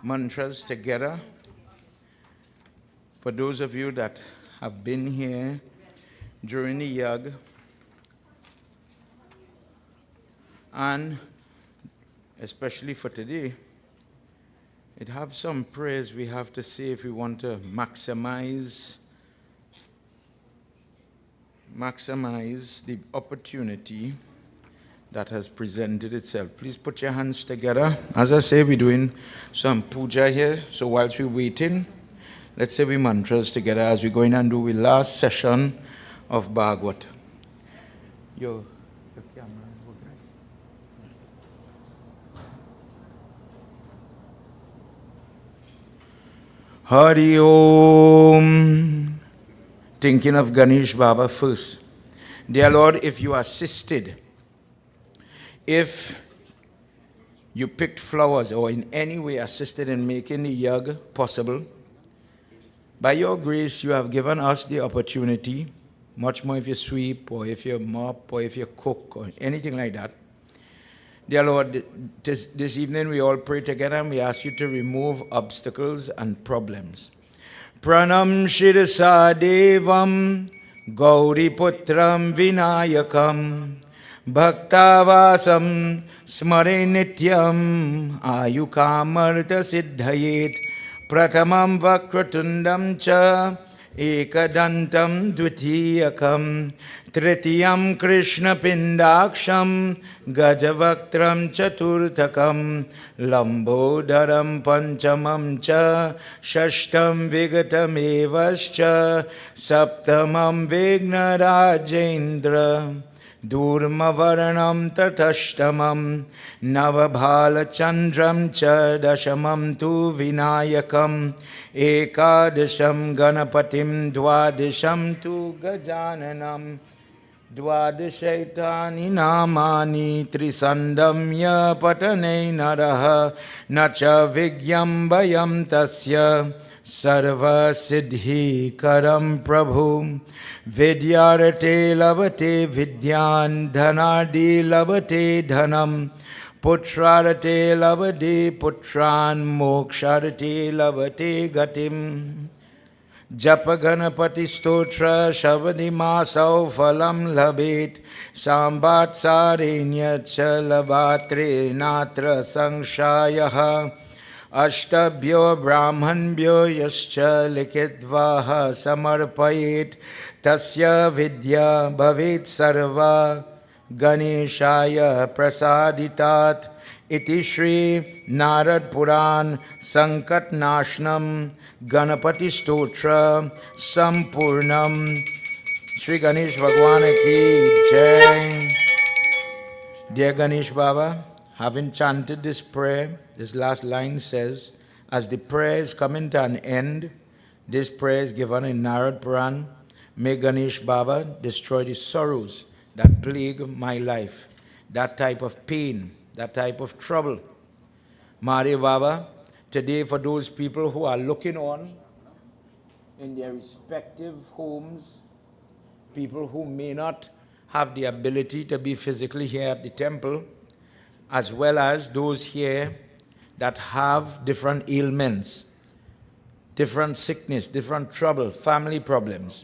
mantras together. For those of you that have been here during the yag, and especially for today, it have some prayers we have to say if we want to maximize the opportunity that has presented itself. Please put your hands together. As I say, we're doing some puja here, so whilst we're waiting, let's say we mantras together as we're going and do the last session of Bhagwat. Your camera is working. Hari Om. Thinking of Ganesh Baba first. Dear Lord, if you assisted, if you picked flowers or in any way assisted in making the yag possible, by your grace you have given us the opportunity, much more if you sweep or if you mop or if you cook or anything like that. Dear Lord, this evening we all pray together and we ask you to remove obstacles and problems. Pranam Shirasa Devam Gauriputram Vinayakam Bhaktavasam Smare Nityam Ayukamarta Siddhayet Pratamam Vakratundam Cha Ekadantam Dvitiyakam Tritiyam Krishna Pindaksham Gajavaktram Chaturthakam Lambodharam Panchamam Cha Shashtam Vigatam Evascha Saptamam Vigna Rajendra Durmavaranam Tatashtamam Navabhala Chandram Cha Dashamam Tu Vinayakam Ekadasham Ganapatim Dwadasham Tu Gajananam Dwadashaitani Namani Trisandamya Patane Naraha Nacha Vigyam Bayam Tasya Sarva Siddhi Karam Prabhu Vidyarate Lavate Vidyan Dhanadi Lavate Dhanam Putrarate Lavate Putran Moksharate Lavate Gatim Japa Ganapati Stotra Shavadi Masau Phalam Labet Sambat Sarinya Chalabatre Natra Sangshayaha Ashtabhyo Brahmanbhyo Yascha Likidvaha Samarpayet Tasya Vidya Bhavet Sarva Ganeshaya Prasaditat Iti Shri Narad Puran Sankat Nashnam Ganapati Stotra Sampurnam. Shri Ganesh Bhagwan ki Jai. Dear Ganesh Baba, having chanted this prayer, this last line says, as the prayer is coming to an end, this prayer is given in Narad Puran, may Ganesh Baba destroy the sorrows that plague my life, that type of pain, that type of trouble. Mare Baba, today for those people who are looking on in their respective homes, people who may not have the ability to be physically here at the temple, as well as those here that have different ailments, different sickness, different trouble, family problems.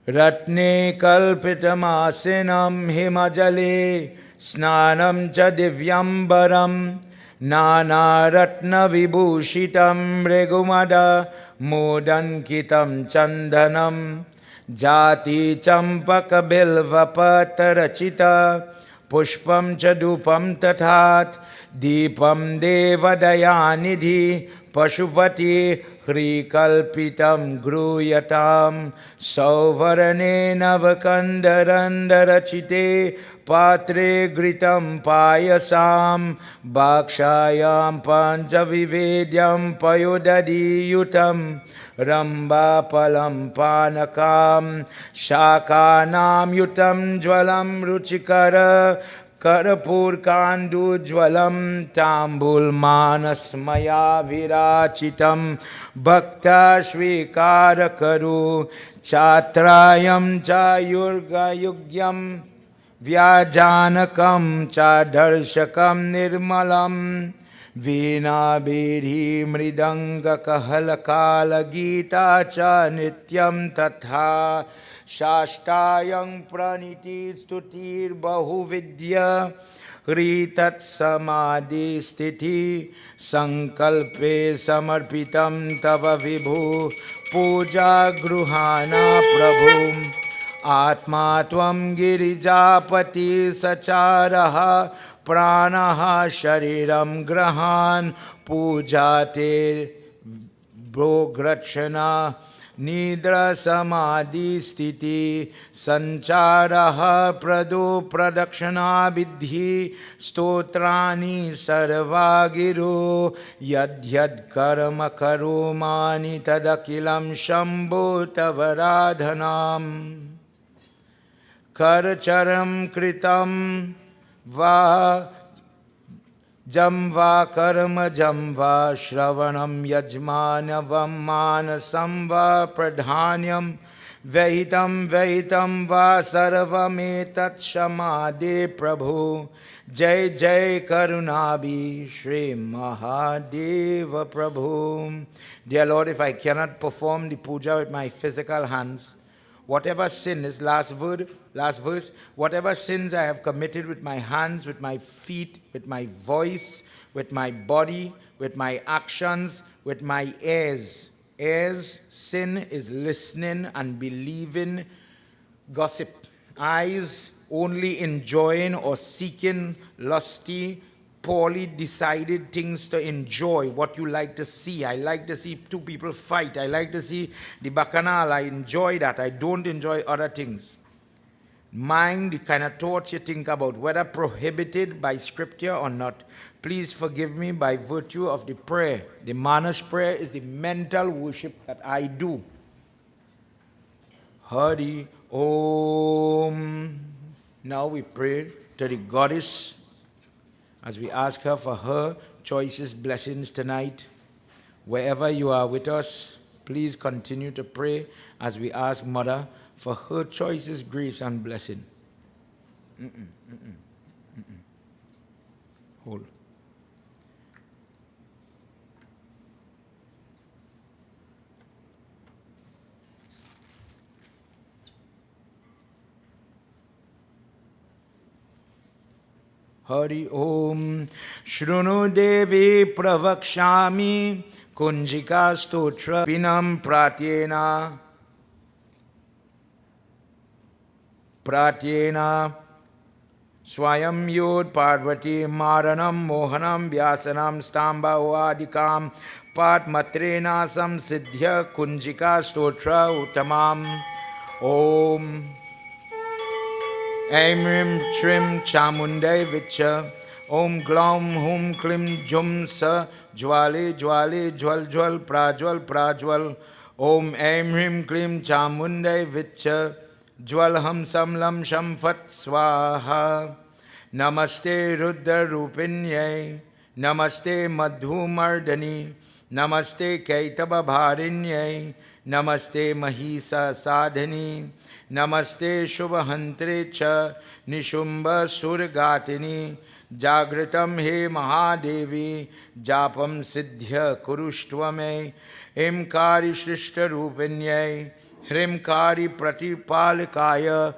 Ratne kalpitam asinam himajale snanam cha divyambaram nana ratna vibhushitam regumada modankitam chandanam jati champaka bilvapatarachita Pushpam chadupam tathat Deepam devadayanidhi Pashupati Hrikalpitam Gruyatam Sauvarane Navakandarandarachite Patre Gritam Payasam Bhakshayam Panchavivedyam Payodadiyutam Ramba Palam Panakam Shakanam Yutam Jwalam Ruchikara Karapur Kandu Jwalam Tambul Manas Maya Virachitam Bhakta Shvikara Karu Chatrayam Chayurga Yugyam Vyajanakam Chadarshakam Nirmalam Veena Bedhi Mridanga Kahala Kala Gita Cha Nityam Tatha Shashtayang Praniti Stutir Bahuvidya Hritat Samadhi Sthiti Sankalpe Samarpitam Tava Vibhu Puja Gruhana Prabhum Atma Tvam Girijapati Sacharaha Pranaha Shariram Grahan Pujate Bhograchana Nidra Samadhi Sthiti Sancharaha Prado Pradakshana Vidhi Stotrani Sarvagiru Yad Yad Karma Karumani Tadakilam Shambhu Tavaradhanam Karcharam Kritam Va Jamva karma jamva shravanam yajmanavam manasam va pradhanyam vehitam va sarvametat shamade prabhu jai jai karunabhi Shri Mahadeva Prabhu. Dear Lord, if I cannot perform the puja with my physical hands, whatever sin is, last verse, whatever sins I have committed with my hands, with my feet, with my voice, with my body, with my actions, with my ears. Ears, sin is listening and believing gossip. Eyes, only enjoying or seeking lusty, poorly decided things to enjoy, what you like to see. I like to see two people fight. I like to see the bacchanal. I enjoy that. I don't enjoy other things. Mind, the kind of thoughts you think about, whether prohibited by scripture or not. Please forgive me by virtue of the prayer. The Manas prayer is the mental worship that I do. Hari Om. Now we pray to the goddess as we ask her for her choicest blessings tonight. Wherever you are with us, please continue to pray as we ask Mother for her choicest grace and blessing. Hold. Hari Om. Shrunu Devi Pravakshami Kunjika Stotra Pinam Pratyena Swayam Yod Parvati Maranam Mohanam Vyasanam Stamba Vadikam Patmatrena Sam Siddhya Kunjika Stotra Uttamam. Om Aim Rim Trim Chamundai Vicha Om Glaum Hum Klim Jum Sa Jwali Jwali Jwal Jwal Prajwal Prajwal Om Aim Rim Klim Chamundai Vicha Jwal Ham Sam Lam Sham Fat Swaha. Namaste Ruddha Rupinyai Namaste Madhu Mardani Namaste Kaitaba Bharinyai Namaste Mahisa Sadhani Namaste Shubhantre Cha Nishumbha Surgatini Jagritam He Mahadevi Japam Siddhya Kurushtwame Imkari Shrishta Rupinyai Hrimkari Pratipalikaya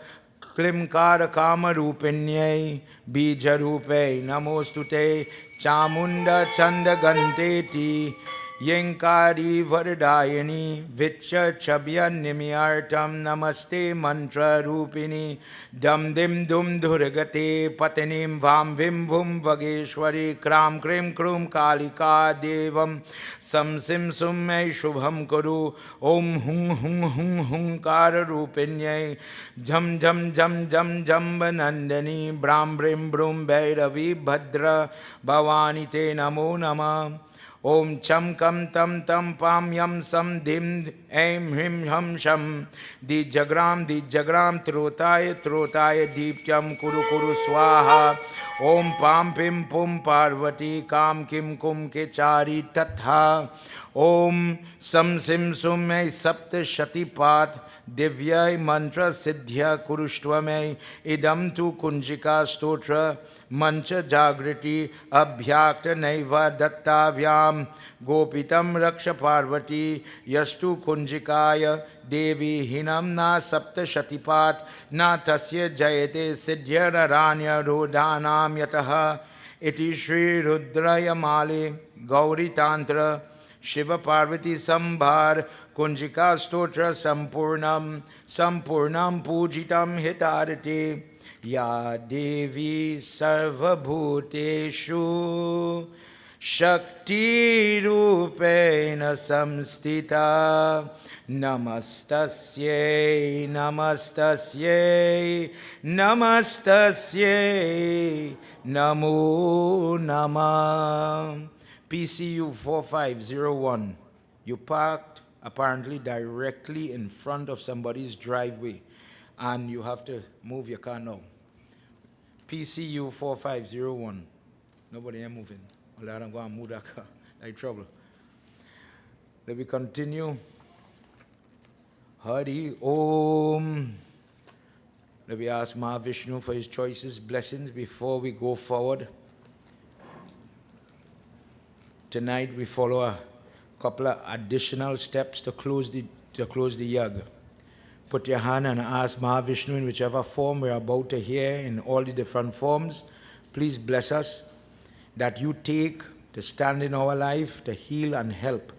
Klimkara Kama Rupinyai Bija Rupe Namostute Chamunda Chanda Ganteti Yenkari Vardayani Vicha Chabya Nimyartam Namaste Mantra Rupini Dam Dim Dum Durgate Patinim Vam Vim Vum Vageshwari Kram Krim Krum Kalika Devam Sam Sim Summe Shubham Kuru Om Hung Hung Hung Hunkara Rupinyai Jam Jam Jam Jam Jambanandani Brahm Brim Brum Bhairavi Bhadra Bhavani Te Namo Namah. Om Cham Kam Tam Tam Pam Yam Sam Dim Aim Hrim Ham Sham Dijagram Trotaya Deepyam Kuru Kuru Swaha. Om Pam Pim Pum Parvati Kam Kim Kum Kechari Tatha. Om Sam Sim Summe Sapta Shatipat Divyai Mantra Siddhya Kurushtwame Idam Tu Kunjika Stotra मंच जागृति अभ्याक्त नैव दत्ताभ्याम गोपितम रक्ष पार्वती यस्तु कुंजिकाय देवी हिनम न सप्तशतिपात न तस्य जयते सिद्ध्यरान्यरूढानां यतः इति श्री रुद्रयमाले गौरीतांत्र शिव पार्वती संभार कुंजिका स्तोत्र संपूर्णम पूजितम हितारते या देवी सर्वभूतेषु शक्तिरूपेण संस्थिता नमस्तस्यै नमस्तस्यै नमस्तस्यै नमो नमः. PCU 4501, you parked apparently directly in front of somebody's driveway and you have to move your car now. PCU 4501, nobody ain't moving. Well, I don't go and move that car, like trouble. Let me continue. Hari Om. Let me ask Mahavishnu for his choices, blessings before we go forward. Tonight we follow a couple of additional steps to close the yag. Put your hand and ask Mahavishnu in whichever form we're about to hear in all the different forms. Please bless us that you take to stand in our life to heal and help.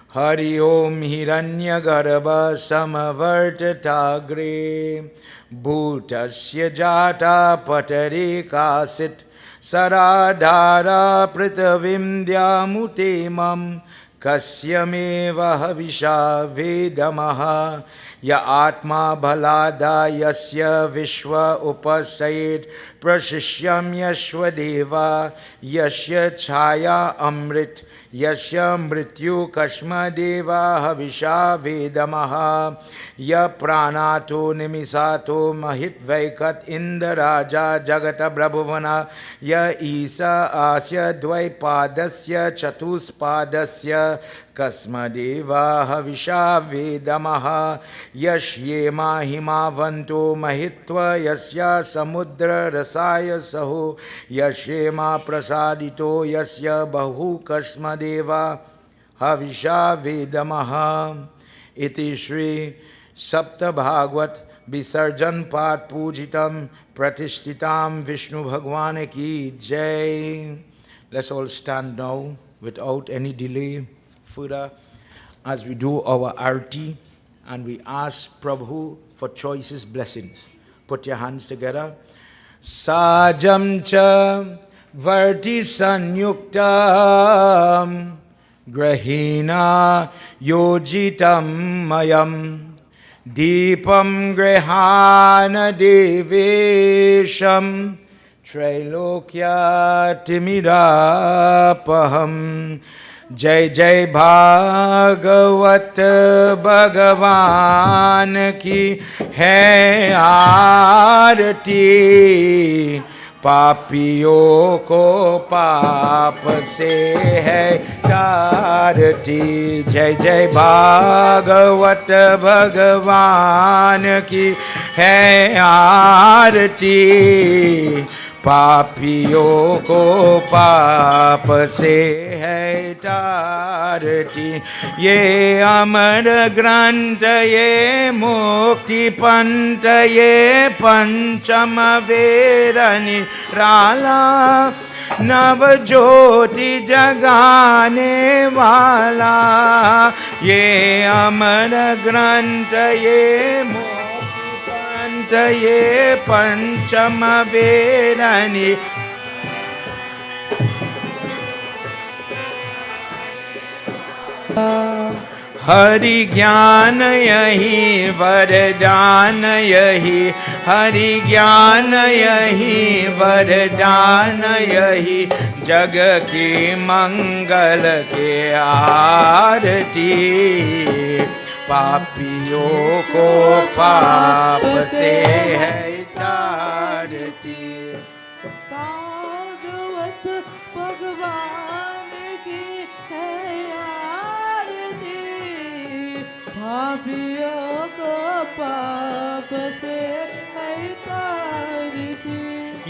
Hari Om Hiranya Garbha Samavartatagre Bhutasya Jata Patare Kasit Saradhara Pritavim Dyamutemam Kasyameva Havisha Vedamaha Ya Atma Bhalada Yasya Vishwa Upasayed Prashishyam Yashwadeva Yashya Chaya Amrit Yashya Mrityu Kashma Deva Havisha Vedamaha Ya Pranato Nimisato Mahit Vaikat Indaraja Jagata Brabhuvana Ya Isa Asya Dvaipadasya Chatuspadasya Kasma Deva Havisha Vedamaha Yashyema Himavanto Mahitva Yasya Samudra Rasaya Saho Yashyema Prasadito Yasya Bahu Kasma Deva Havisha Vedamaha. Iti Shri Saptaha Bhagwat Visarjan Pat Pujitam Pratishtitam Vishnu Bhagwan Ki Jai. Let's all stand now without any delay further as we do our arti and we ask Prabhu for choices, blessings. Put your hands together. Sajam cha varti sanyuktam grahina yojitam mayam deepam grahana devesham trailokya timidapaham. जय जय भागवत भगवान की है आरती पापियों को पाप से है तारती. जय जय भागवत भगवान की है आरती पापियों को पाप से है तारती. ये अमर ग्रंथ ये मुक्ति पंथ ये पंचम वेद निराला नव ज्योति जगाने वाला. ये अमर ग्रंथ ये ये पंचम वेदनि हरि ज्ञान यही वरदान यही हरि ज्ञान यही वरदान यही जग की मंगल के आरती पापियों को पाप से है तारती. भागवत भगवान की है आरती पापियों को पाप से है तारती.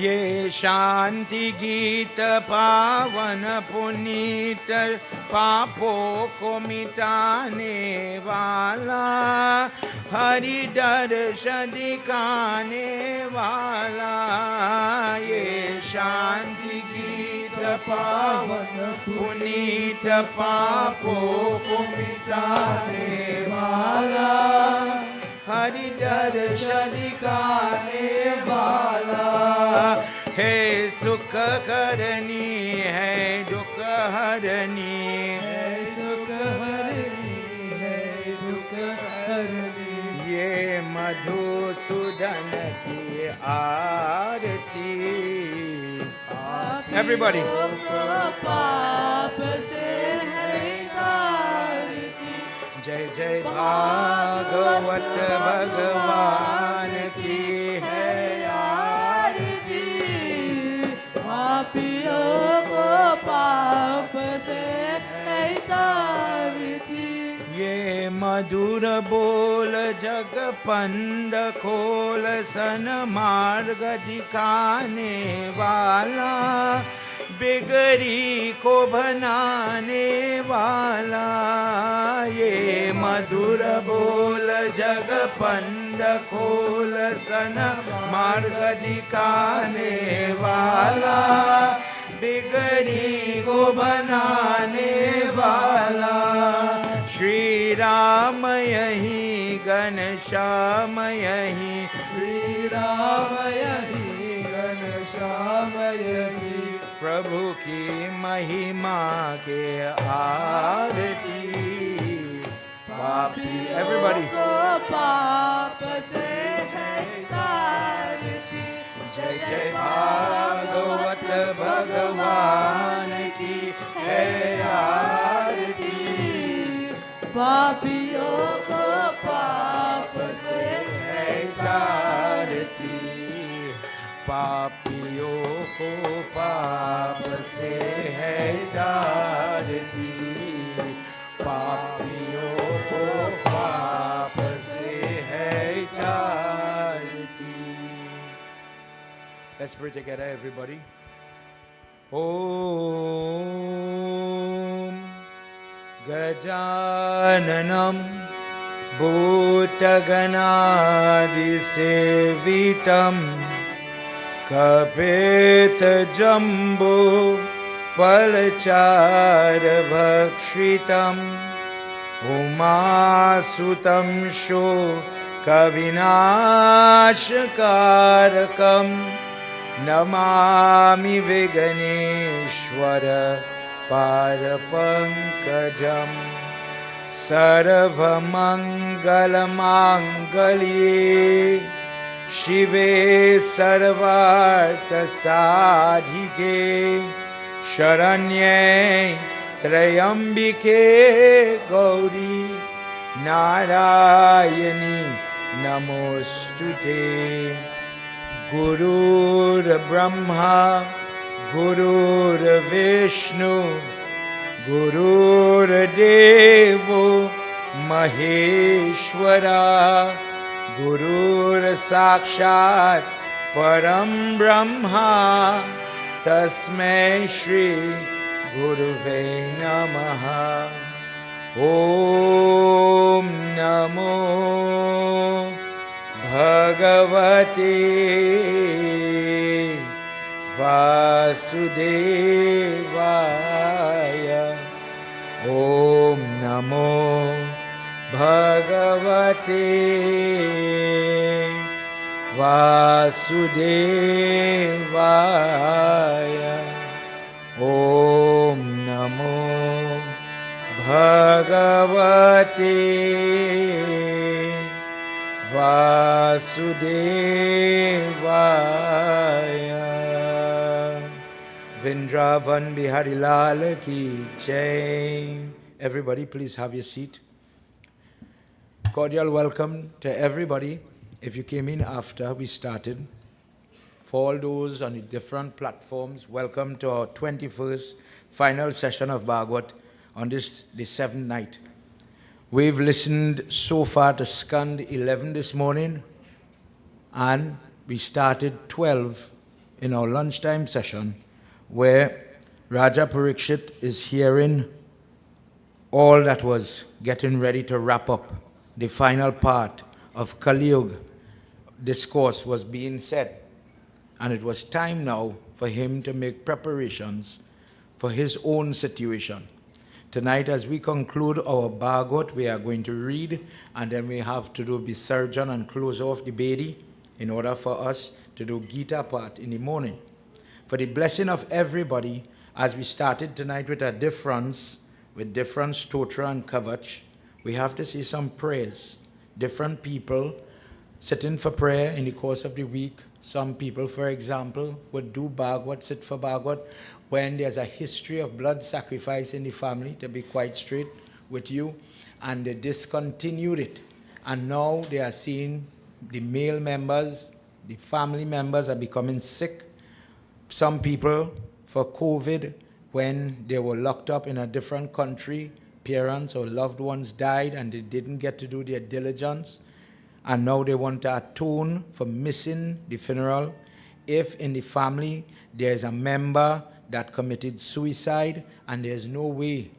ये शांति गीत पावन पुनीत पापों को मिटाने वाला, हरि दर्श दिखाने वाला। ये शांति गीत पावन पुनीत पापों को मिटाने वाला, हरि दर्श दिखाने वाला। हे सुख करनी है दुख हरनी, है सुख हरनी, है दुख हरनी। ये मधुसूदन की आरती। Everybody. पाप से है तारती। जय जय भागवत भगवान की है आरती। पापियों को पाप से है तारती। ये मधुर बोल जग पंद खोल सन मार्ग दिखाने वाला, बिगड़ी को बनाने वाला। ये मधुर बोल जग पंद खोल सन मार्ग दिखाने वाला, बिगड़ी को बनाने वाला। श्री राम यही घनश्याम यही, श्री राम यही घनश्याम यही। प्रभु की महिमा के आरती। पापी everybody को पाप से है तारती। जय जय भागवत भगवान की है आरती। पापियों को पाप से है तारती। पापियों को पाप से है तारती। पापियों को पाप से है तारती। Let's pray together, everybody. Om Gajananam Bhutaganaadisevitam Kapet-jambu palchar-bhakshitam Umasutam shokavinashkarakam Namami Viganeshwara Parapankajam Sarvamangalamangaliye Shive Sarvartha Sadhike Sharanye Trayambike Gauri Narayani Namostute. Gurur Brahma Gurur Vishnu Gurur Devo Maheshwara Gurur Sakshat Param Brahma Tasmai Shri Guruve Namaha. Om Namo Bhagavate Vasudevaya. Om Namo Bhagavate Vasudevaya. Om Namo Bhagavate Vasudevaya. Vrindavan Bihari Lal ki jai. Everybody, please have your seat. Cordial welcome to everybody. If you came in after we started, for all those on the different platforms, welcome to our 21st final session of Bhagwat on the 7th night. We've listened so far to Skanda 11 this morning, and we started 12 in our lunchtime session where Raja Parikshit is hearing all that was getting ready to wrap up. The final part of Kali Yuga discourse was being said. And it was time now for him to make preparations for his own situation. Tonight, as we conclude our Bhagavad, we are going to read, and then we have to do Visarjan and close off the Bedi in order for us to do Gita part in the morning. For the blessing of everybody, as we started tonight with a difference, with different stotra and kavach, we have to see some prayers. Different people sitting for prayer in the course of the week. Some people, for example, would do Bhagavad, sit for Bhagavad, when there's a history of blood sacrifice in the family, to be quite straight with you, and they discontinued it. And now they are seeing the male members, the family members are becoming sick. Some people, for COVID, when they were locked up in a different country, parents or loved ones died and they didn't get to do their diligence. And now they want to atone for missing the funeral. If in the family there's a member that committed suicide and there's no way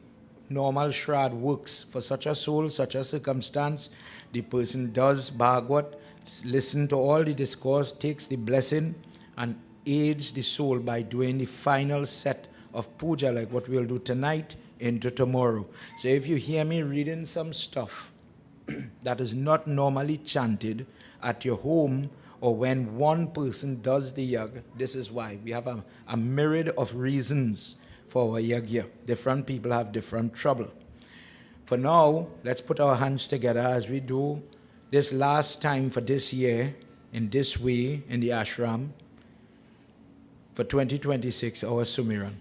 normal Shraddha works for such a soul, such a circumstance, the person does Bhagavad, listen to all the discourse, takes the blessing and aids the soul by doing the final set of puja like what we'll do tonight into tomorrow. So if you hear me reading some stuff that is not normally chanted at your home or when one person does the yagna, this is why. We have a myriad of reasons for our yagna. Different people have different trouble. For now, let's put our hands together as we do this last time for this year, in this way, in the ashram, for 2026, our Sumiran.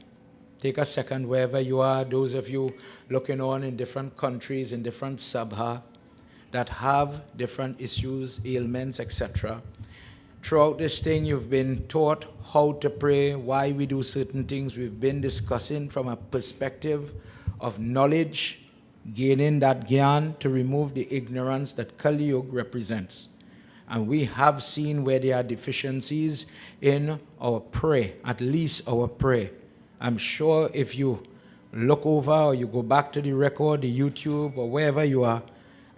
Take a second wherever you are, those of you looking on in different countries, in different sabha, that have different issues, ailments, etc. Throughout this thing, you've been taught how to pray, why we do certain things. We've been discussing from a perspective of knowledge, gaining that gyan to remove the ignorance that Kali Yuga represents. And we have seen where there are deficiencies in our prayer, at least our prayer. I'm sure if you look over or you go back to the record, the YouTube, or wherever you are,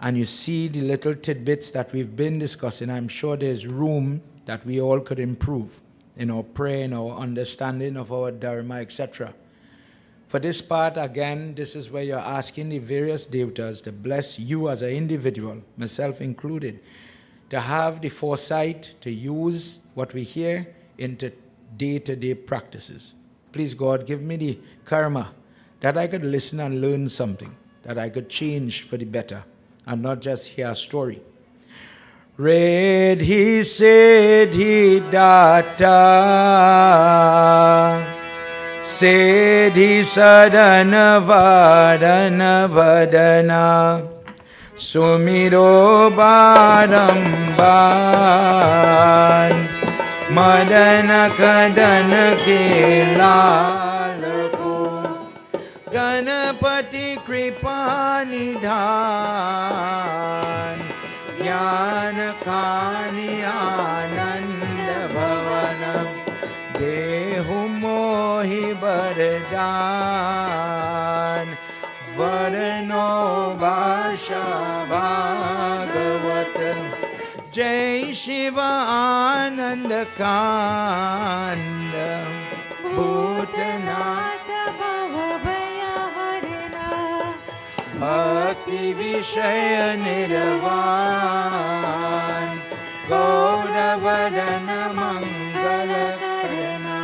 and you see the little tidbits that we've been discussing, I'm sure there's room that we all could improve in our prayer, in our understanding of our dharma, etc. For this part, again, this is where you're asking the various devatas to bless you as an individual, myself included, to have the foresight to use what we hear into day-to-day practices. Please, God, give me the karma that I could listen and learn something, that I could change for the better, and not just hear a story. Redhi Siddhi Data Siddhi Sadhana Vadana Vadana Sumiro Baramban Madana Kadana Kelalaku Ganapati Kripanidhan Jnana Kani Ananda Bhavanam Dehu Mohi Baradan Varano Vasha Bhagavatam Jai Shiva Ananda Kanda Bhutanata Bhavabhaya Harina Bhakti Vishaya Niravan Gaudavadana Mangala Karana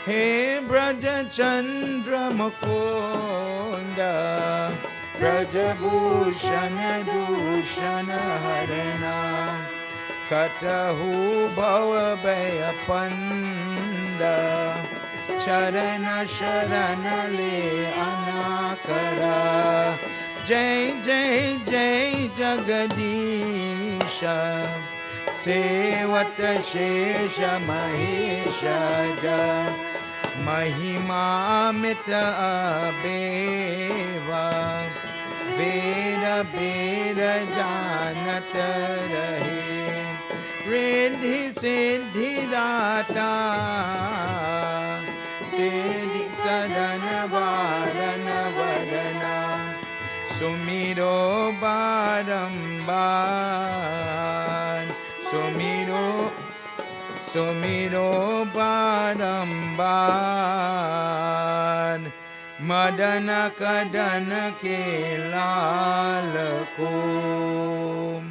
He Braja Chandra Mukunda Brajabhushana Dushana Harana Katahu Bhavabhaya Panda Charana Sharana Le Anakara Jai Jai Jai Jagadisha Sevata Shesha Mahesha Mahima Mita Abeva Veda Veda Janata Rahe Riddhi Siddhi Data Siddhi Sadana Varana Vadana Sumiro Baramban Sumiro Baramban Madana Kadana Kelalakum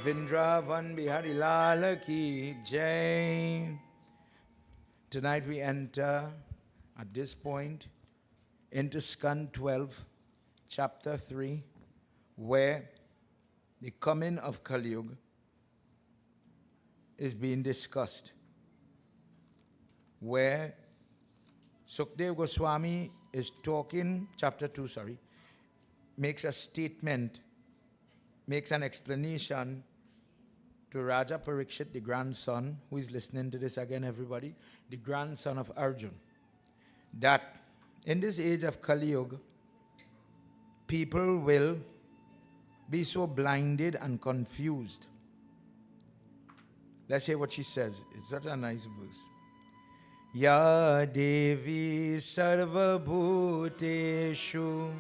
Vindravan Bihari Lala Ki Jai. Tonight we enter at this point into Skanda 12, chapter 3, where the coming of Kali Yuga is being discussed. Where Sukadeva Goswami is talking, chapter 2, makes a statement, makes an explanation to Raja Parikshit, the grandson, who is listening to this again, everybody, the grandson of Arjun, that in this age of Kali Yuga, people will be so blinded and confused. Let's hear what she says. It's such a nice verse. Ya Devi Sarva Bhuteshu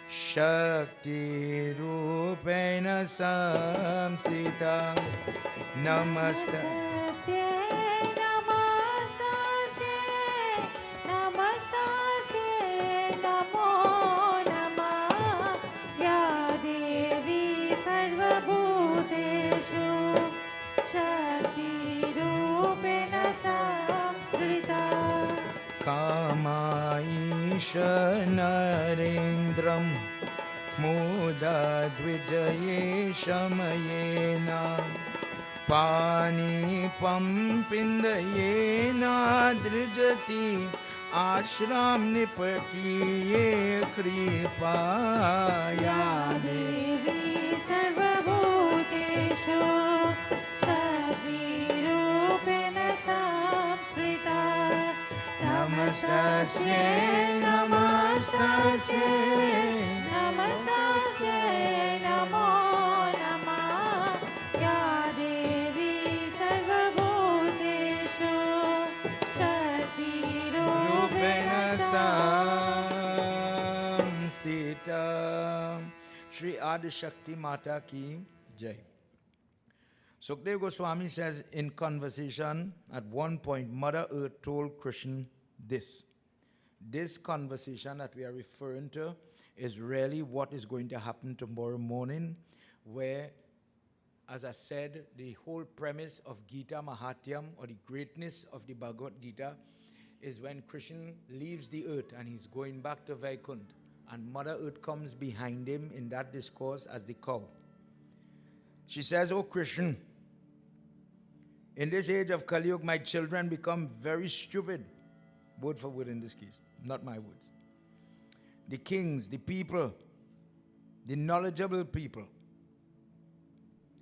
Shakti Rupena Samsita Namaste Kamaisha Narendram Muda Dvijaye Shamayena Pani Pampindayena Drijati Ashram Nipatiye Kripaya Devi Sarvabhuteshu Shakti Rupena Samsrita Namastasye Namastasye Namastasye Namo Namah Ya Devi Sarvabhuteshu Shakti Rupena Samstita. Shri Adi Shakti Mata Ki Jai. Sukadeva Goswami says in conversation, at one point, Mother Earth told Krishna this. This conversation that we are referring to is really what is going to happen tomorrow morning, where, as I said, the whole premise of Gita Mahatyam, or the greatness of the Bhagavad Gita, is when Krishna leaves the earth and he's going back to Vaikuntha, and Mother Earth comes behind him in that discourse as the cow. She says, "Oh Krishna, in this age of Kali Yuga, my children become very stupid." Word for word in this case, not my words. The kings, the people, the knowledgeable people,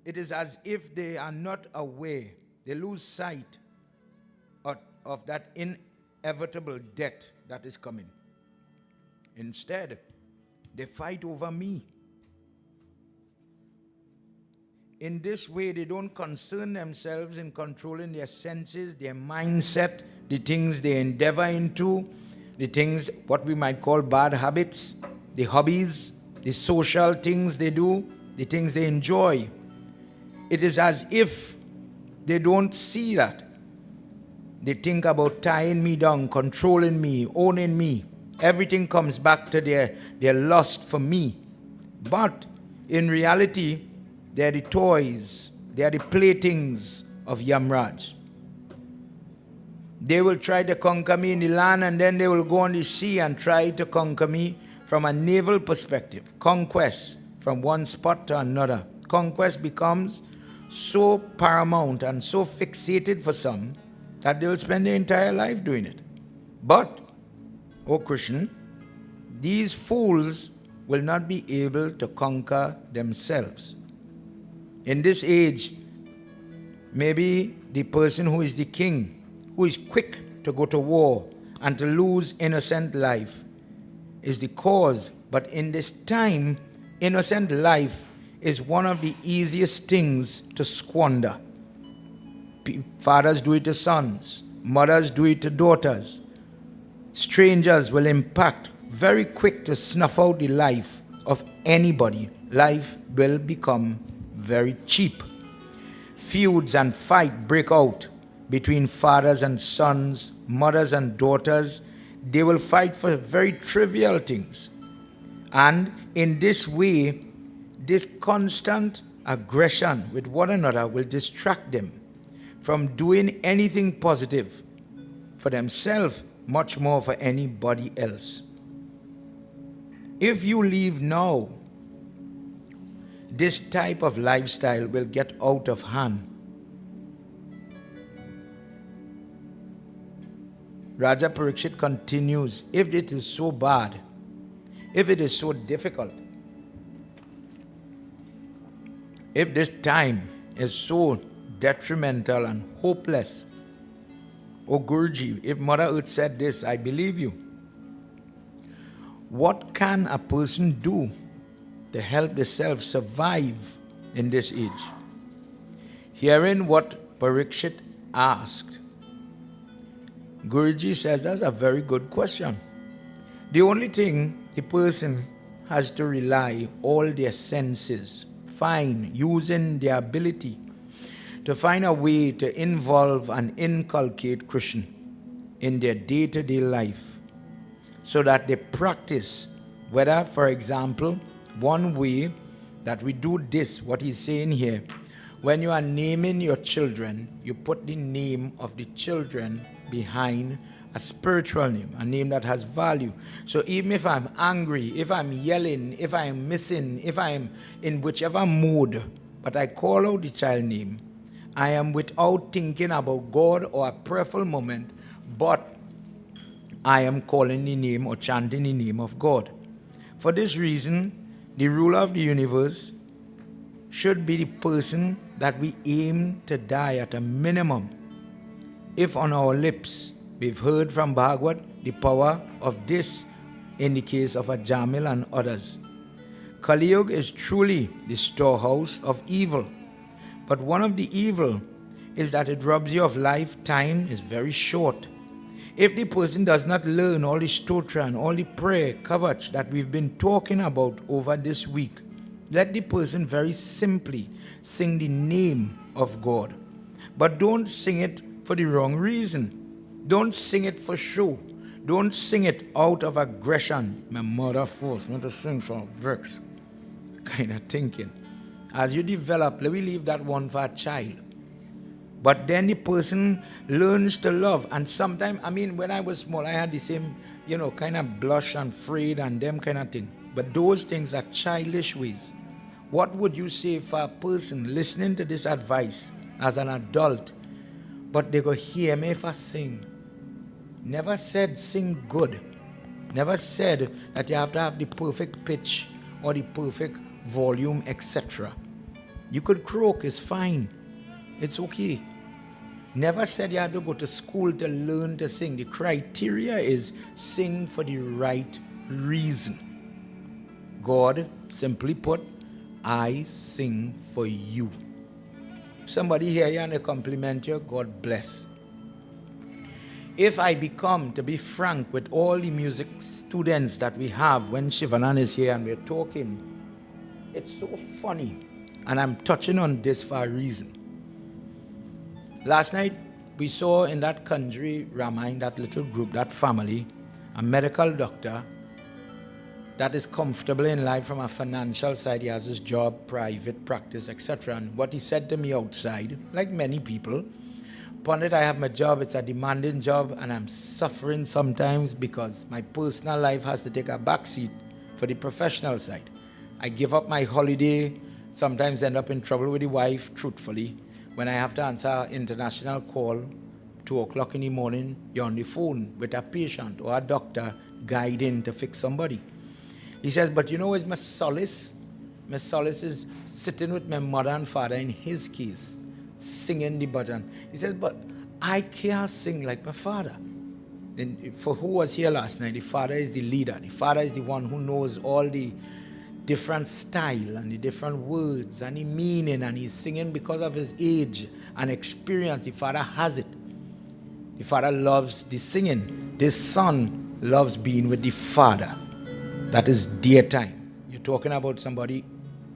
it is as if they are not aware, they lose sight of that inevitable death that is coming. Instead, they fight over me. In this way, they don't concern themselves in controlling their senses, their mindset, the things they endeavor into, the things, what we might call bad habits, the hobbies, the social things they do, the things they enjoy. It is as if they don't see that. They think about tying me down, controlling me, owning me. Everything comes back to their lust for me. But in reality, they are the toys, they are the playthings of Yamraj. They will try to conquer me in the land, and then they will go on the sea and try to conquer me from a naval perspective. Conquest from one spot to another. Conquest becomes so paramount and so fixated for some that they will spend their entire life doing it. But, O Krishna, these fools will not be able to conquer themselves. In this age, maybe the person who is the king, who is quick to go to war and to lose innocent life, is the cause. But in this time, innocent life is one of the easiest things to squander. Fathers do it to sons. Mothers do it to daughters. Strangers will impact very quick to snuff out the life of anybody. Life will become very cheap. Feuds and fight break out between fathers and sons, mothers and daughters. They will fight for very trivial things. And in this way, this constant aggression with one another will distract them from doing anything positive for themselves, much more for anybody else. If you leave now, this type of lifestyle will get out of hand. Raja Parikshit continues, if it is so bad, if it is so difficult, if this time is so detrimental and hopeless, oh Guruji, if Mother Earth said this, I believe you. What can a person do to help themselves survive in this age? Hearing what Parikshit asked, Guruji says that's a very good question. The only thing the person has to rely all their senses, using their ability to find a way to involve and inculcate Krishna in their day-to-day life, so that they practice, whether, for example, one way that we do this, what he's saying here, when you are naming your children, you put the name of the children behind a spiritual name, a name that has value. So even if I'm angry, if I'm yelling, if I'm missing, if I'm in whichever mood, but I call out the child name, I am without thinking about God or a prayerful moment, but I am calling the name or chanting the name of God. For this reason, the ruler of the universe should be the person that we aim to die at a minimum. If on our lips we've heard from Bhagavad the power of this in the case of a Jamil and others. Kali Yuga is truly the storehouse of evil. But one of the evil is that it robs you of life. Time is very short. If the person does not learn all the stotra and all the prayer, kavach that we've been talking about over this week, let the person very simply sing the name of God. But don't sing it for the wrong reason. Don't sing it for show. Don't sing it out of aggression. My mother forced me to sing some verse. Kind of thinking. As you develop, let me leave that one for a child. But then the person learns to love. And sometimes, when I was small, I had the same, kind of blush and afraid and them kind of thing. But those things are childish ways. What would you say for a person listening to this advice as an adult, but they go hear me if I sing? Never said sing good. Never said that you have to have the perfect pitch or the perfect volume, etc. You could croak, it's fine. It's okay. Never said you had to go to school to learn to sing. The criteria is sing for the right reason. God, simply put, I sing for you. Somebody hear you and they compliment you, God bless. If I become, to be frank, with all the music students that we have when Shivanand is here and we're talking, it's so funny. And I'm touching on this for a reason. Last night, we saw in that country, Ramayana, that little group, that family, a medical doctor that is comfortable in life from a financial side. He has his job, private practice, etc. And what he said to me outside, like many people, Pandit, I have my job, it's a demanding job, and I'm suffering sometimes because my personal life has to take a backseat for the professional side. I give up my holiday, sometimes end up in trouble with the wife, truthfully. When I have to answer an international call, 2 o'clock in the morning, you're on the phone with a patient or a doctor guiding to fix somebody. He says, but you know what's my solace? My solace is sitting with my mother and father, in his case, singing the bhajan. He says, but I can't sing like my father. And for who was here last night, the father is the leader. The father is the one who knows all the different style and the different words and the meaning, and he's singing because of his age and experience. The father has it. The father loves the singing. This son loves being with the father. That is dear time. You're talking about somebody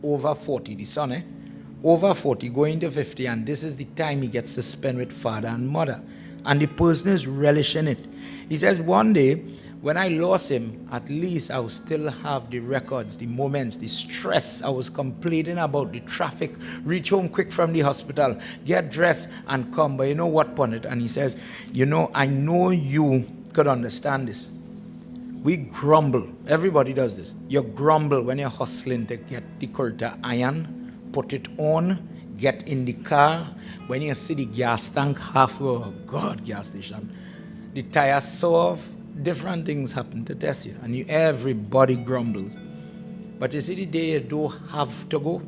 over 40, the son, over 40, going to 50, and this is the time he gets to spend with father and mother. And the person is relishing it. He says, one day, when I lost him, at least I will still have the records, the moments, the stress. I was complaining about the traffic, reach home quick from the hospital, get dressed and come. But you know what, Punit? And he says, you know, I know you could understand this. We grumble. Everybody does this. You grumble when you're hustling to get the kurta iron, put it on, get in the car. When you see the gas tank halfway, oh God, gas station, the tire soft, different things happen to test you. And everybody grumbles. But you see the day you don't have to go,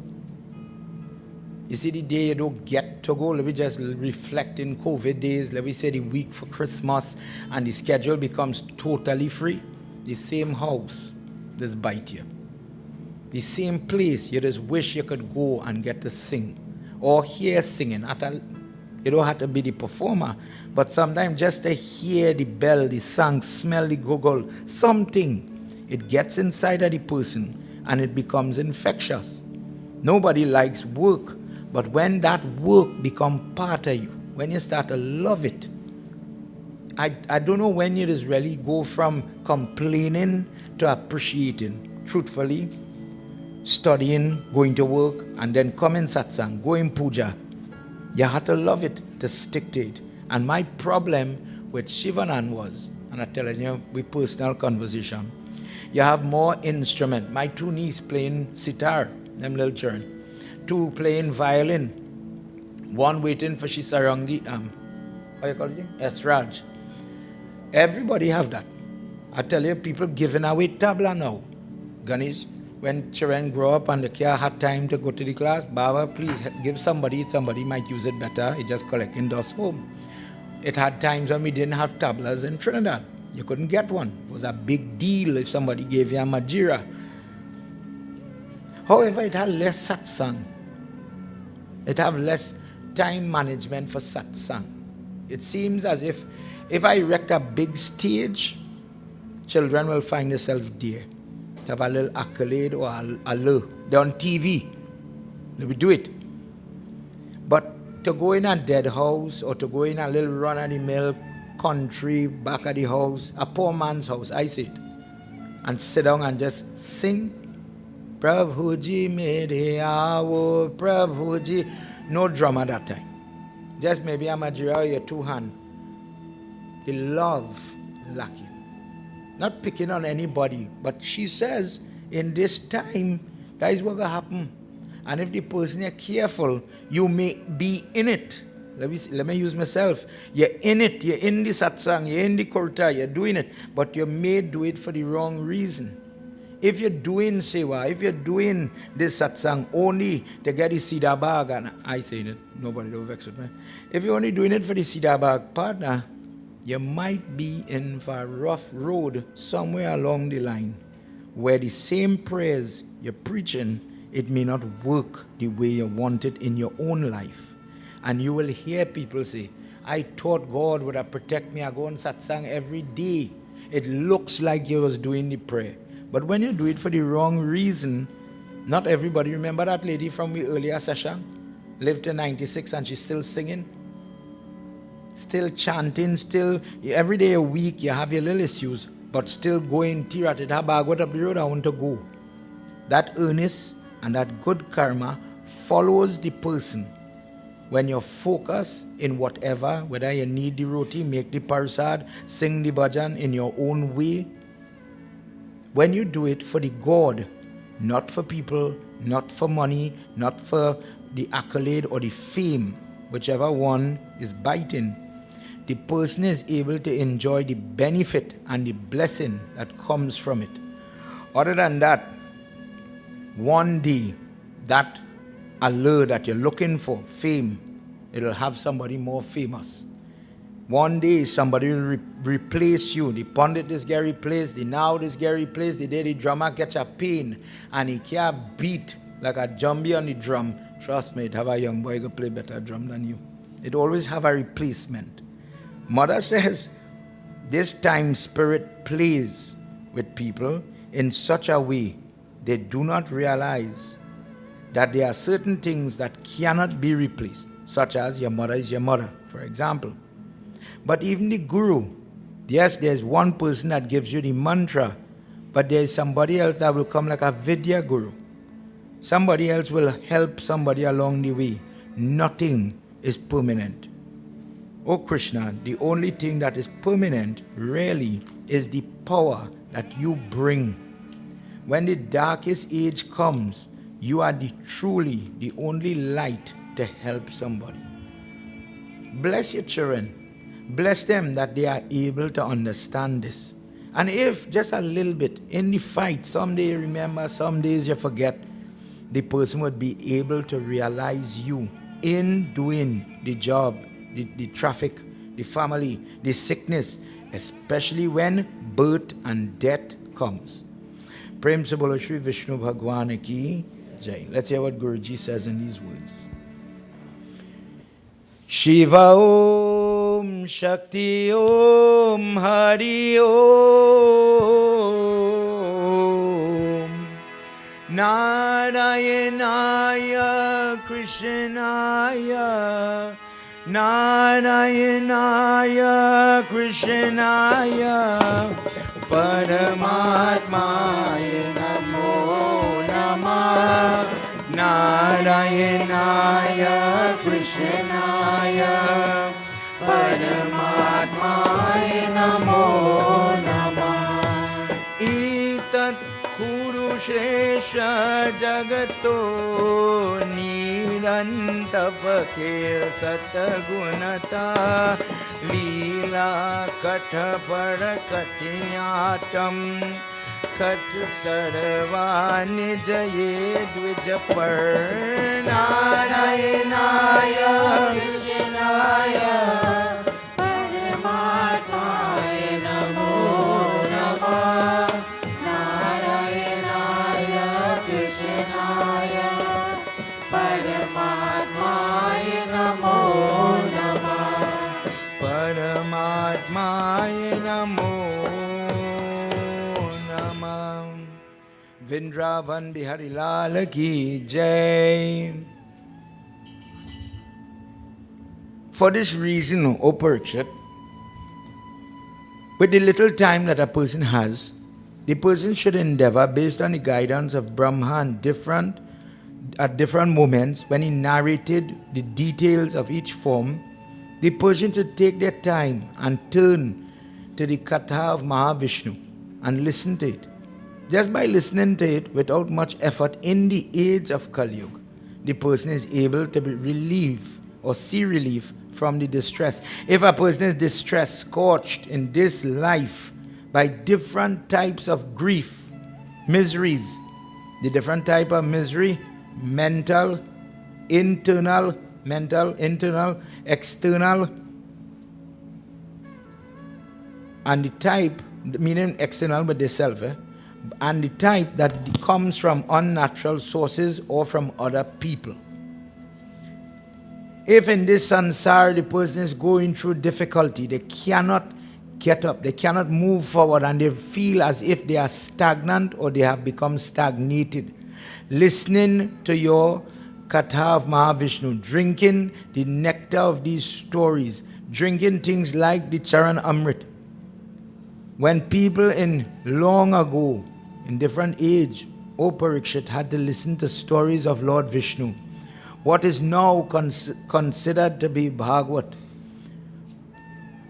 you see the day you don't get to go. Let me just reflect in COVID days. Let me say the week for Christmas, and the schedule becomes totally free. The same house, just bite you. The same place, you just wish you could go and get to sing or hear singing. You don't have to be the performer, but sometimes just to hear the bell, the song, smell the goggle, something, it gets inside of the person and it becomes infectious. Nobody likes work, but when that work becomes part of you, when you start to love it, I don't know when you just really go from complaining to appreciating. Truthfully, studying, going to work, and then coming satsang, going puja. You have to love it to stick to it. And my problem with Shivanan was, and I'm telling you, we personal conversation, you have more instrument. My two nieces playing sitar, them little children. Two playing violin. One waiting for Shisarangi, what you call it? Esraj. Everybody have that. I tell you, people giving away tabla now. Ganesh, when children grow up and they can't have time to go to the class, Baba, please give somebody might use it better. It just collecting dust home. It had times when we didn't have tablas in Trinidad. You couldn't get one. It was a big deal if somebody gave you a majira. However, it had less satsang. It had less time management for satsang. It seems as if I erect a big stage, children will find themselves there. To have a little accolade or a lure. They're on TV. They will do it. But to go in a dead house or to go in a little run-of-the-mill country, back of the house, a poor man's house, I say it, and sit down and just sing, Prabhuji mere aavo, Prabhuji, no drum at that time. Just maybe a majira or your two hand. The love lacking. Not picking on anybody, but she says, in this time, that is what will happen. And if the person is careful, you may be in it. Let me use myself. You're in it, you're in the satsang, you're in the kurta, you're doing it, but you may do it for the wrong reason. If you're doing Seva, if you're doing this satsang only to get the Siddha bag, and I say it, nobody will vex with me. If you're only doing it for the Siddha bag partner, you might be in for a rough road somewhere along the line where the same prayers you're preaching, it may not work the way you want it in your own life. And you will hear people say, I thought God would have protected me. I go on satsang every day. It looks like you was doing the prayer. But when you do it for the wrong reason, not everybody, remember that lady from the earlier session? Lived to 96 and she's still singing? Still chanting, still, every day a week you have your little issues, but still going, Tirata Bhagwat up the road, I want to go. That earnest and that good karma follows the person. When you're focused in whatever, whether you need the roti, make the parsad, sing the bhajan in your own way, when you do it for the God, not for people, not for money, not for the accolade or the fame, whichever one is biting, the person is able to enjoy the benefit and the blessing that comes from it. Other than that, one day, that allure that you're looking for, fame, it'll have somebody more famous. One day somebody will replace you. The pundit is get replaced, the now is get replaced, the day the drummer gets a pain and he can't beat like a zombie on the drum. Trust me, it have a young boy who play better drum than you. It always have a replacement. Mother says, this time spirit plays with people in such a way they do not realize that there are certain things that cannot be replaced, such as your mother is your mother, for example. But even the guru, yes, there's one person that gives you the mantra, but there's somebody else that will come like a Vidya guru. Somebody else will help somebody along the way. Nothing is permanent. Oh Krishna, the only thing that is permanent really is the power that you bring. When the darkest age comes, you are truly the only light to help somebody. Bless your children. Bless them that they are able to understand this. And if just a little bit in the fight, someday you remember, some days you forget, the person would be able to realize you in doing the job, the traffic, the family, the sickness, especially when birth and death comes. Prem se bolo Shri Vishnu Bhagwan ki jai. Let's hear what Guruji says in these words. Shiva Om Shakti Om Hari Om Narayanaya Krishnaya Narayanaya Krishnaya Paramatmaya Namo Namah Narayanaya Krishnaya Paramatmaya Namo Namah Itat Kurushresha Jagato Nirantapake Satagunata Leela Katha Parakatyatam Kat Sarvani Jaye Dvijapar Narayanaya Krishnaya Paramatmaya Namo Namah Narayanaya Krishnaya Paramatmaya Namo Namah Paramatmaya Namo Vindravan Bihari Lal ki jai. For this reason, O Parikshit, with the little time that a person has, the person should endeavor, based on the guidance of Brahman, at different moments, when he narrated the details of each form, the person should take their time and turn to the Katha of Mahavishnu and listen to it. Just by listening to it without much effort in the age of Kali Yuga, the person is able to be relieved or see relief from the distress. If a person is distressed, scorched in this life by different types of grief, miseries, the different type of misery, mental, internal, external, and the type, meaning external but the self, and the type that comes from unnatural sources or from other people. If in this sansar the person is going through difficulty, they cannot get up, they cannot move forward, and they feel as if they are stagnant or they have become stagnated. Listening to your Katha of Mahavishnu, drinking the nectar of these stories, drinking things like the Charan Amrit. When people in long ago, in different age, O Parikshit, had to listen to stories of Lord Vishnu, what is now considered to be Bhagavad.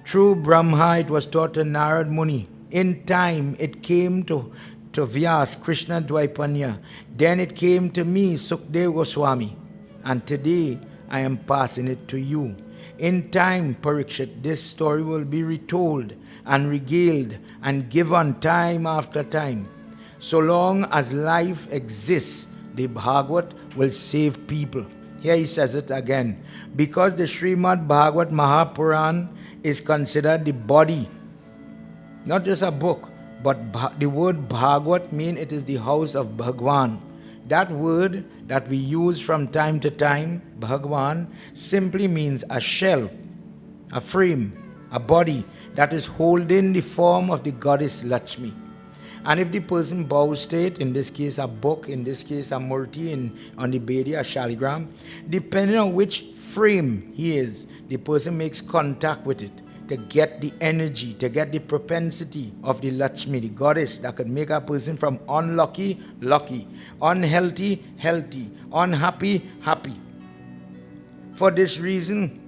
Through Brahma, it was taught to Narad Muni. In time, it came to Vyas, Krishna Dvaipanya. Then it came to me, Sukdev Goswami. And today, I am passing it to you. In time, Parikshit, this story will be retold and regaled and given time after time. So long as life exists, the Bhagavad will save people. Here he says it again. Because the Srimad Bhagwat Mahapuran is considered the body, not just a book, but the word Bhagwat means it is the house of Bhagwan. That word that we use from time to time, Bhagwan, simply means a shell, a frame, a body that is holding the form of the goddess Lakshmi. And if the person bows to it, in this case a book, in this case a murti, on the Bedi, a shaligram, depending on which frame he is, the person makes contact with it to get the energy, to get the propensity of the Lakshmi, the goddess that could make a person from unlucky, lucky, unhealthy, healthy, unhappy, happy. For this reason,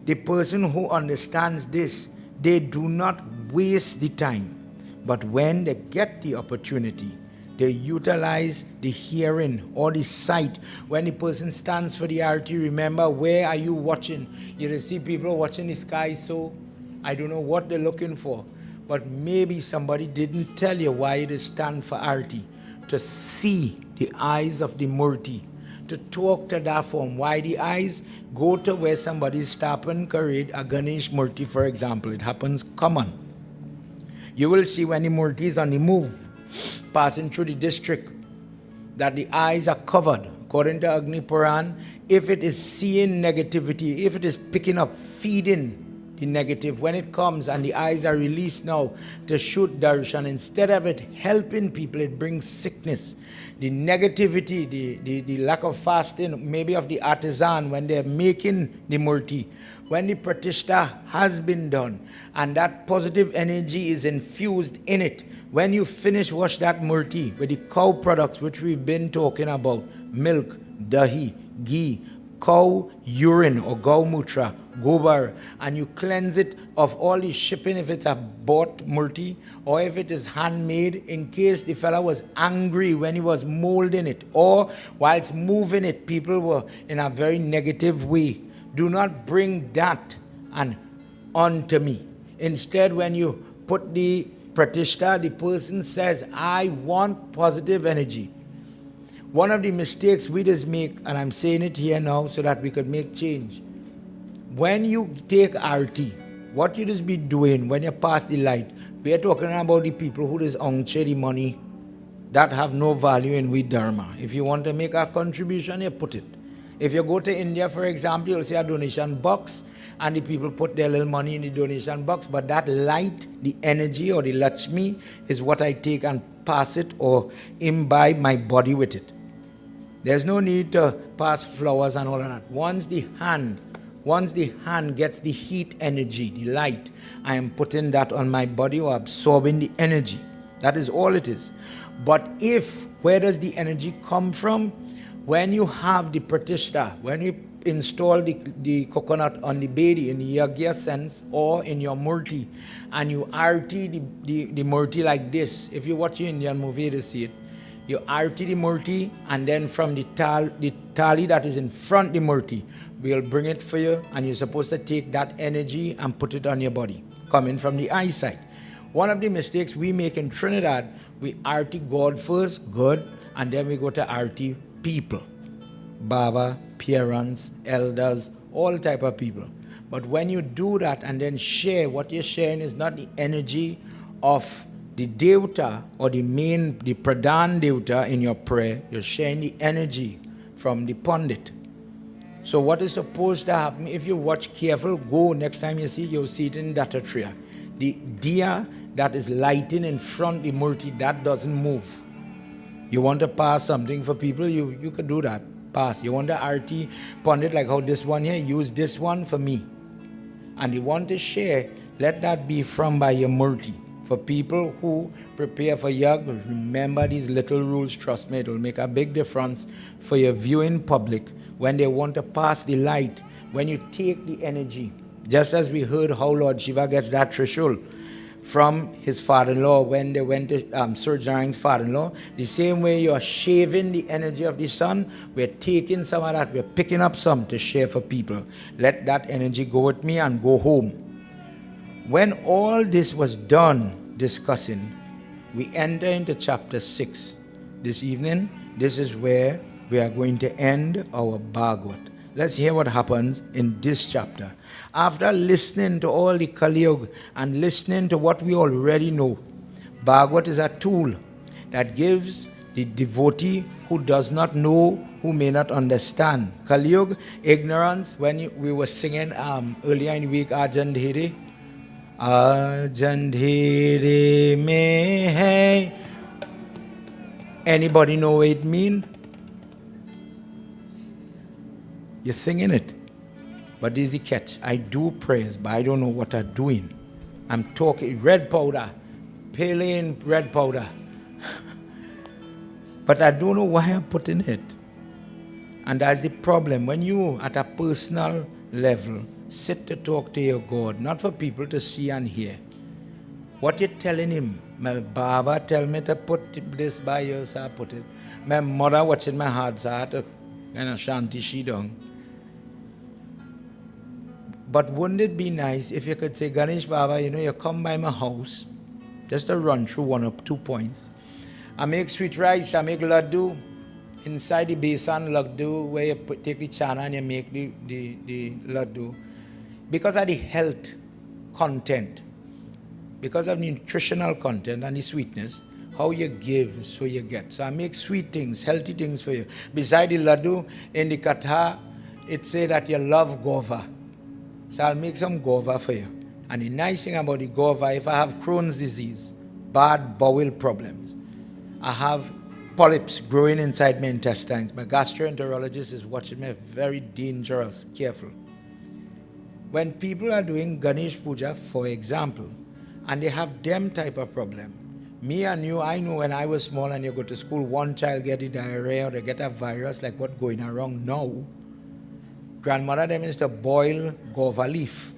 the person who understands this, they do not waste the time. But when they get the opportunity, they utilize the hearing or the sight. When the person stands for the arati, remember, where are you watching? You see people watching the sky, so I don't know what they're looking for. But maybe somebody didn't tell you why it is stand for arati. To see the eyes of the murti. To talk to that form. Why the eyes? Go to where somebody is stopping, carried a Ganesh murti, for example. It happens common. You will see when the murti is on the move, passing through the district, that the eyes are covered. According to Agni Puran, if it is seeing negativity, if it is picking up, feeding the negative, when it comes and the eyes are released now to shoot darshan, instead of it helping people, it brings sickness. The negativity, the lack of fasting, maybe of the artisan when they're making the murti, when the pratishtha has been done and that positive energy is infused in it, when you finish wash that murti with the cow products which we've been talking about, milk, dahi, ghee, cow urine or gaumutra, gobar, and you cleanse it of all the shipping if it's a bought murti or if it is handmade, in case the fellow was angry when he was molding it or whilst moving it, people were in a very negative way. Do not bring that and onto me. Instead, when you put the pratishtha, the person says, I want positive energy. One of the mistakes we just make, and I'm saying it here now so that we could make change. When you take arti, what you just be doing when you pass the light, we are talking about the people who just ongche the money that have no value in we dharma. If you want to make a contribution, you put it. If you go to India, for example, you'll see a donation box, and the people put their little money in the donation box, but that light, the energy or the Lakshmi, is what I take and pass it or imbibe my body with it. There's no need to pass flowers and all of that. Once the hand gets the heat energy, the light, I am putting that on my body or absorbing the energy. That is all it is. But where does the energy come from? When you have the pratishtha, when you install the coconut on the bedi in the yagya sense or in your murti, and you arti the murti like this. If you watch an Indian movie, you see it. You arti the murti, and then from the tali that is in front the murti, we'll bring it for you, and you're supposed to take that energy and put it on your body, coming from the eyesight. One of the mistakes we make in Trinidad, we arti God first, good, and then we go to arti people. Baba, parents, elders, all type of people. But when you do that and then share, what you're sharing is not the energy of the Devta or the Pradhan Devta in your prayer. You're sharing the energy from the Pandit. So what is supposed to happen, if you watch careful, go next time you see, you'll see it in Dattatreya. The diya that is lighting in front the murti, that doesn't move. You want to pass something for people, you could do that. Pass. You want the arti pandit like how this one here, use this one for me. And you want to share, let that be from by your murti. For people who prepare for yagna, remember these little rules, trust me, it will make a big difference for your viewing public when they want to pass the light, when you take the energy. Just as we heard how Lord Shiva gets that Trishul from his father-in-law when they went to Suraj Narayan's father-in-law, the same way you are shaving the energy of the sun, we're taking some of that, we're picking up some to share for people. Let that energy go with me and go home. When all this was done discussing, we enter into chapter 6. This evening, this is where we are going to end our Bhagavad. Let's hear what happens in this chapter. After listening to all the Kali Yuga and listening to what we already know, Bhagavad is a tool that gives the devotee who does not know, who may not understand. Kali Yuga, ignorance, when we were singing earlier in the week, Ajandhiri, Ajandhiri me hai. Anybody know what it means? You're singing it. But this is the catch. I do prayers, but I don't know what I'm doing. I'm talking red powder, pale red powder. But I don't know why I'm putting it. And that's the problem. When you, at a personal level, sit to talk to your God, not for people to see and hear. What you're telling him, my Baba tell me to put this by you, so I put it. My mother watching my heart, so I had to shanty she down. But wouldn't it be nice if you could say, Ganesh Baba, you come by my house, just to run through 1 or 2 points. I make sweet rice, I make laddu. Inside the basin laddu, where you take the chana and you make the laddu. Because of the health content, because of the nutritional content and the sweetness, how you give, so you get. So I make sweet things, healthy things for you. Beside the laddu, in the katha, it say that you love guava. So I'll make some guava for you. And the nice thing about the guava, if I have Crohn's disease, bad bowel problems, I have polyps growing inside my intestines. My gastroenterologist is watching me, very dangerous, careful. When people are doing Ganesh Puja, for example, and they have them type of problem, me and you, I know when I was small and you go to school, one child get the diarrhea or they get a virus like what's going around now. Grandmother them is to boil guava leaf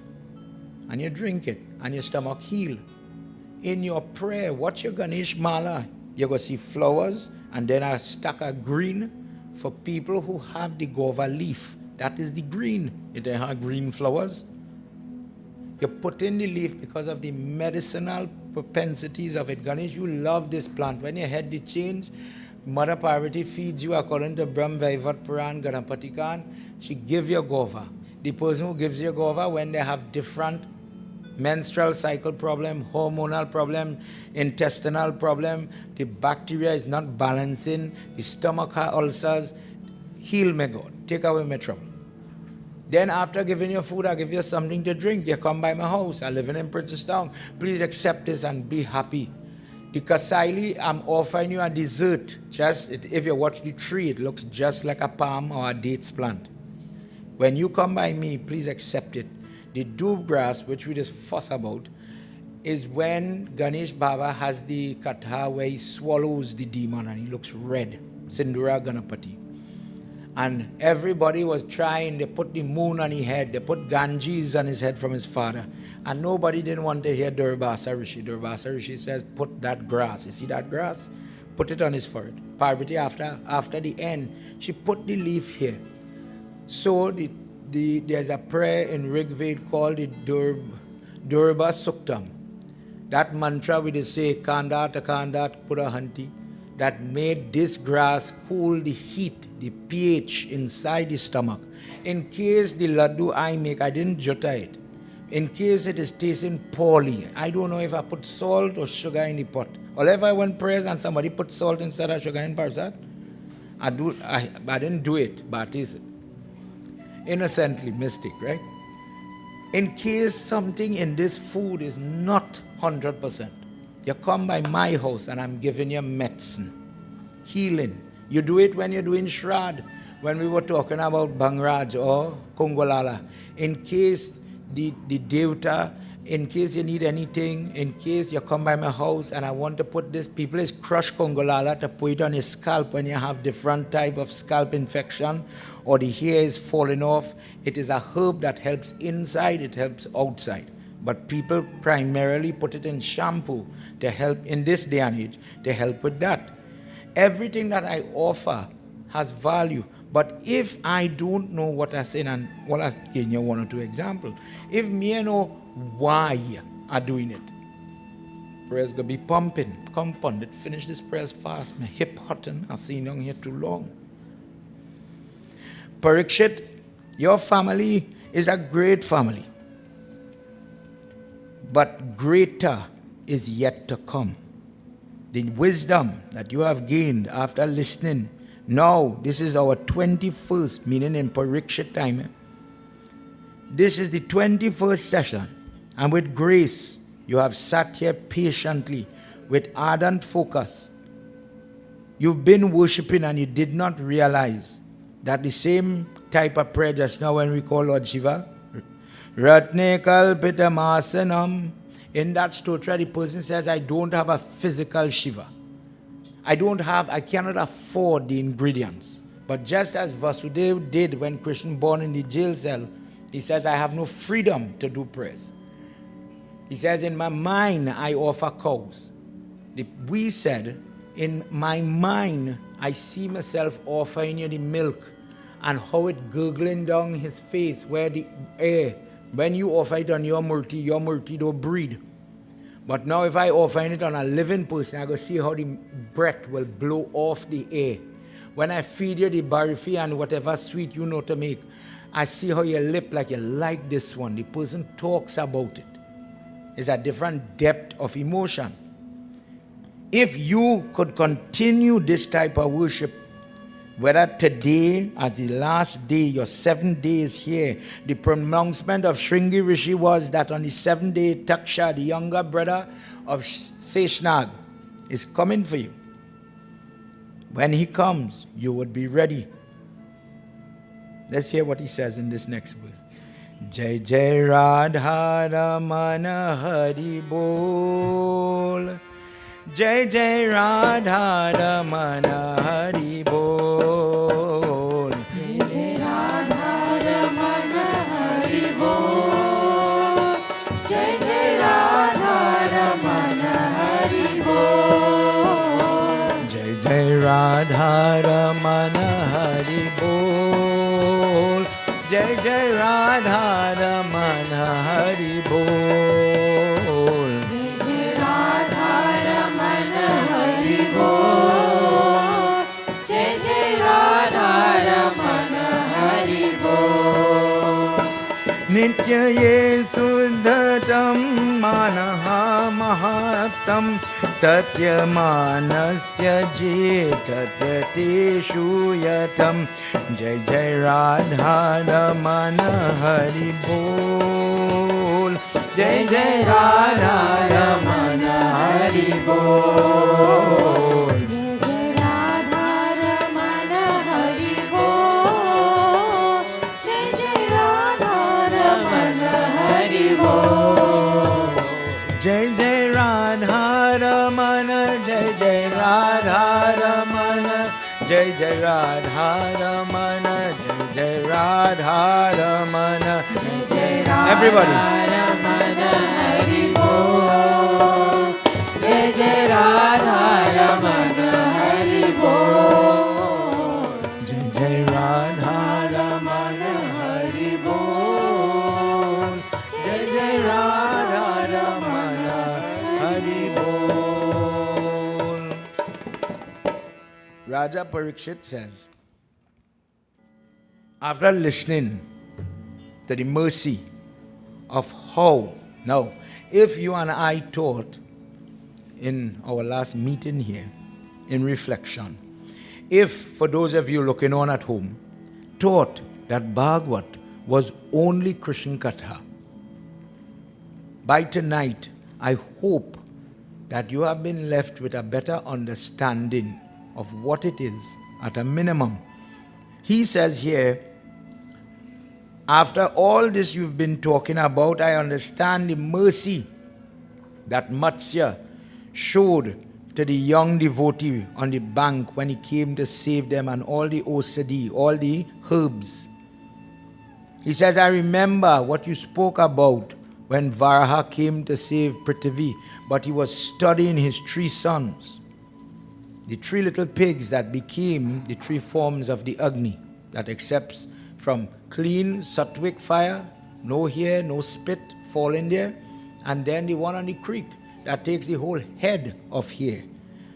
and you drink it and your stomach heal. In your prayer, what's your Ganesh Mala? You're going to see flowers and then a stack of green for people who have the guava leaf. That is the green. It don't have green flowers. You put in the leaf because of the medicinal propensities of it. Ganesh, you love this plant. When your head the change, Mother Parvati feeds you according to Brahm Vaivat Puran Ganapatikan. She gives you guava. The person who gives you guava, when they have different menstrual cycle problem, hormonal problem, intestinal problem, the bacteria is not balancing, the stomach ulcers, heal me God, take away my trouble. Then after giving you food, I give you something to drink. You come by my house, I live in Princestown. Please accept this and be happy. The Kasaili, I'm offering you a dessert. If you watch the tree, it looks just like a palm or a dates plant. When you come by me, please accept it. The doob grass, which we just fuss about, is when Ganesh Baba has the katha where he swallows the demon and he looks red. Sindura Ganapati. And everybody was trying, they put the moon on his head, they put Ganges on his head from his father. And nobody didn't want to hear Durvasa Rishi. Durvasa Rishi says, put that grass. You see that grass? Put it on his forehead. Parvati, after the end, she put the leaf here. So there's a prayer in Rig Veda called the Durba Suktam. That mantra we just say, Kanda Takanda Purahanti, that made this grass cool the heat, the pH inside the stomach. In case the laddu I make, I didn't jota it. In case it is tasting poorly, I don't know if I put salt or sugar in the pot. Or if I went prayers and somebody put salt instead of sugar in Parsat, I didn't do it, but I taste it. Innocently, mystic, right? In case something in this food is not 100%, you come by my house and I'm giving you medicine, healing. You do it when you're doing Shrad, when we were talking about Bangraj or Kongolala. In case the Devta, in case you need anything, in case you come by my house and I want to put this, people is crush Kongolala to put it on your scalp when you have different type of scalp infection or the hair is falling off. It is a herb that helps inside, it helps outside. But people primarily put it in shampoo to help in this day and age, to help with that. Everything that I offer has value. But if I don't know what I say, and well, I'll give you 1 or 2 examples. If me know why I'm doing it, prayers gonna be pumping. Come pundit, finish this prayers fast. My hip hot and I seen down here too long. Parikshit, your family is a great family. But greater is yet to come. The wisdom that you have gained after listening, now this is our 21st, meaning in Parikshit time. This is the 21st session, and with grace, you have sat here patiently with ardent focus. You've been worshipping and you did not realize that the same type of prayer just now when we call Lord Shiva, Ratne Kalpita Masanam. In that stotra, the person says, I don't have a physical Shiva. I cannot afford the ingredients. But just as Vasudeva did when Krishna born in the jail cell, he says, I have no freedom to do prayers. He says, in my mind, I offer cows. We said, in my mind, I see myself offering you the milk and how it gurgling down his face where the air, when you offer it on your murti don't breathe. But now if I offer it on a living person, I go see how the breath will blow off the air. When I feed you the barifi and whatever sweet you know to make, I see how your lip like you like this one. The person talks about it. It's a different depth of emotion. If you could continue this type of worship, whether today as the last day, your 7 days here, the pronouncement of Shringi Rishi was that on the 7th day, Taksha, the younger brother of Seshnag, is coming for you. When he comes, you would be ready. Let's hear what he says in this next verse. Jai Jai Radha Ramana Hari Bol. Jai Jai Radha Ramana Hari Bol. Jai Jai Radha Ramana Hari Bol. Jai Jai Radha Ramana Hari Bol. Jai Jai Radha Ramana Hari Bol. Jai Jai Radha Ramana Hari Bol. Jai Radha Ramana Hari Bol. Jai Jai Radha Ramana Hari Bol. Nitya ye suddhatam manaha mahatam tatya manasya jetatya shuyatam. Jai Jai Radha Ramana Hari Bol. Jai Jai Radha Ramana Hari Bol. Jai Radha Ramana Hari Bol. Jai Jai Radha Ramana Hari Bol. Jai Jai Radha Ramana, Jai Jai Radha Ramana, Jai Jai Radha Ramana, Jai Jai Radha Ramana. Everybody. Ramana Hari Bol. Jai Jai Radha Ramana Hari Bol. Jai Jai Radha Ramana Hari Bol. Jai Jai Radha Ramana Hari Bol. Raja Parikshit says, after listening to the mercy of how, now, if you and I taught in our last meeting here, in reflection, if, for those of you looking on at home, taught that Bhagwat was only Krishna Katha, by tonight, I hope that you have been left with a better understanding of what it is at a minimum. He says here, after all this you've been talking about, I understand the mercy that Matsya showed to the young devotee on the bank when he came to save them and all the osadi, all the herbs. He says, I remember what you spoke about when Varaha came to save Prithvi, but he was studying his 3 sons, the 3 little pigs that became the 3 forms of the Agni that accepts from clean sattvic fire, no hair, no spit falling there, and then the one on the creek that takes the whole head of hair,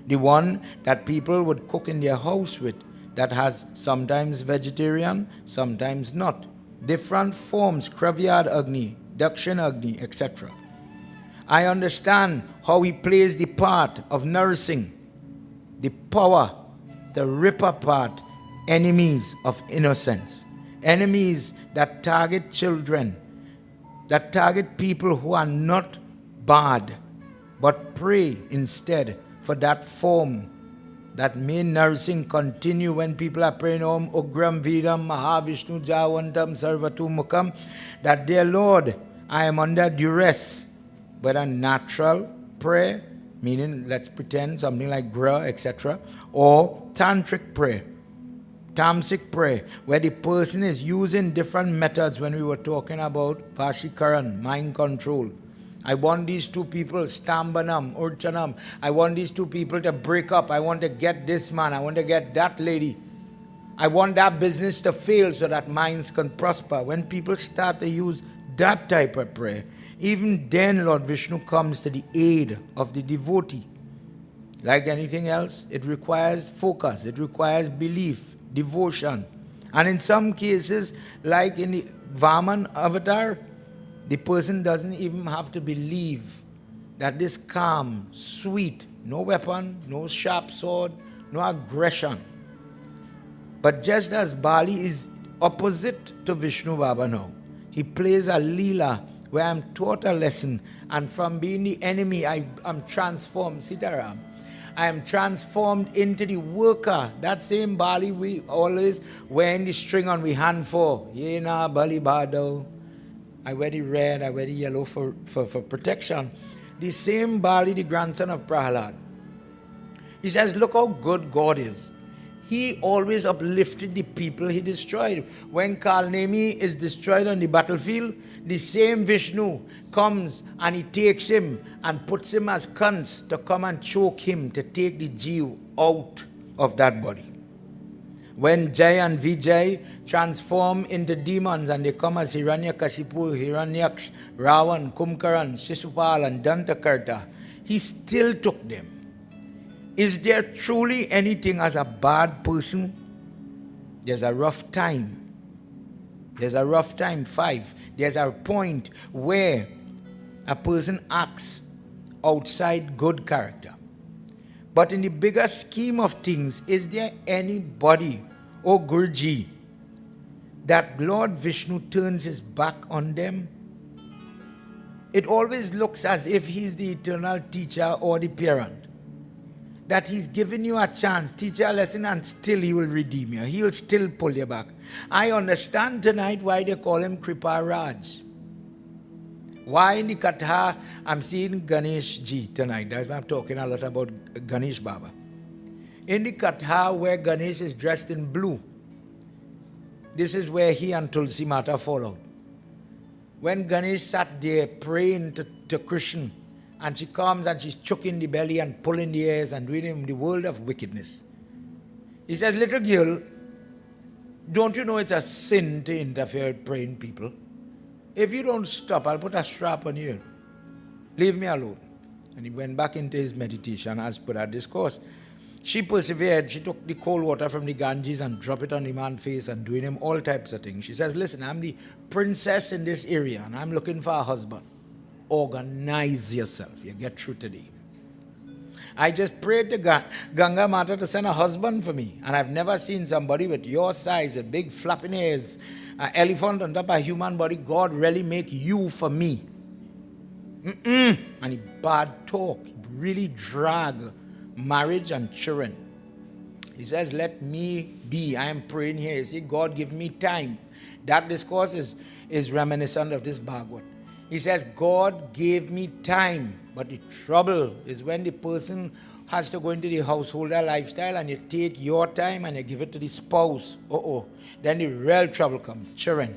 the one that people would cook in their house with, that has sometimes vegetarian, sometimes not. Different forms, Kravyad Agni, Dakshin Agni, etc. I understand how he plays the part of nourishing, the power to rip apart enemies of innocence, enemies that target children, that target people who are not bad, but pray instead for that form, that may nourishing continue when people are praying Om Ugram Vidam Maha Vishnu Javantam Sarvatu Mukham, that dear Lord, I am under duress, but a natural prayer, meaning let's pretend something like Gra, etc., or tantric prayer, tamasic prayer, where the person is using different methods. When we were talking about Vashikaran, mind control, I want these two people, Stambanam, Urchanam, I want these two people to break up, I want to get this man, I want to get that lady, I want that business to fail so that minds can prosper. When people start to use that type of prayer, even then Lord Vishnu comes to the aid of the devotee. Like anything else, it requires focus, it requires belief, devotion. And in some cases, like in the Vaman avatar, the person doesn't even have to believe that this calm, sweet, no weapon, no sharp sword, no aggression. But just as Bali is opposite to Vishnu Baba now, he plays a Leela where I'm taught a lesson, and from being the enemy, I'm transformed, Sitaram. I am transformed into the worker. That same Bali we always wearing the string on we hand for. Yena Bali Bado. I wear the red, I wear the yellow for protection. The same Bali, the grandson of Prahalad. He says, look how good God is. He always uplifted the people he destroyed. When Kalnemi is destroyed on the battlefield, the same Vishnu comes and he takes him and puts him as cunts to come and choke him, to take the Jeev out of that body. When Jai and Vijay transform into demons and they come as Hiranyakashipu, Hiranyaksh, Ravan, Kumkaran, Shishupal and Dantakarta, he still took them. Is there truly anything as a bad person? There's a rough time. There's a rough time, 5. There's a point where a person acts outside good character. But in the bigger scheme of things, is there anybody, O Guruji, that Lord Vishnu turns his back on them? It always looks as if he's the eternal teacher or the parent, that he's given you a chance, teach you a lesson, and still he will redeem you. He'll still pull you back. I understand tonight why they call him Kripa Raj. Why in the Katha, I'm seeing Ganesh Ji tonight. That's why I'm talking a lot about Ganesh Baba. In the Katha where Ganesh is dressed in blue, this is where he and Tulsi Mata fall out. When Ganesh sat there praying to Krishna, and she comes and she's choking the belly and pulling the ears and doing him the world of wickedness. He says, little girl, don't you know it's a sin to interfere with praying people? If you don't stop, I'll put a strap on you. Leave me alone. And he went back into his meditation as per our discourse. She persevered. She took the cold water from the Ganges and dropped it on the man's face and doing him all types of things. She says, listen, I'm the princess in this area and I'm looking for a husband. Organize yourself. You get through today. I just prayed to Ganga Mata to send a husband for me. And I've never seen somebody with your size, with big flapping ears, an elephant on top of a human body. God really make you for me. And he bad talk. He really drag marriage and children. He says, let me be. I am praying here. You see, God give me time. That discourse is reminiscent of this Bhagwat. He says, God gave me time. But the trouble is when the person has to go into the householder lifestyle and you take your time and you give it to the spouse. Then the real trouble comes. Children.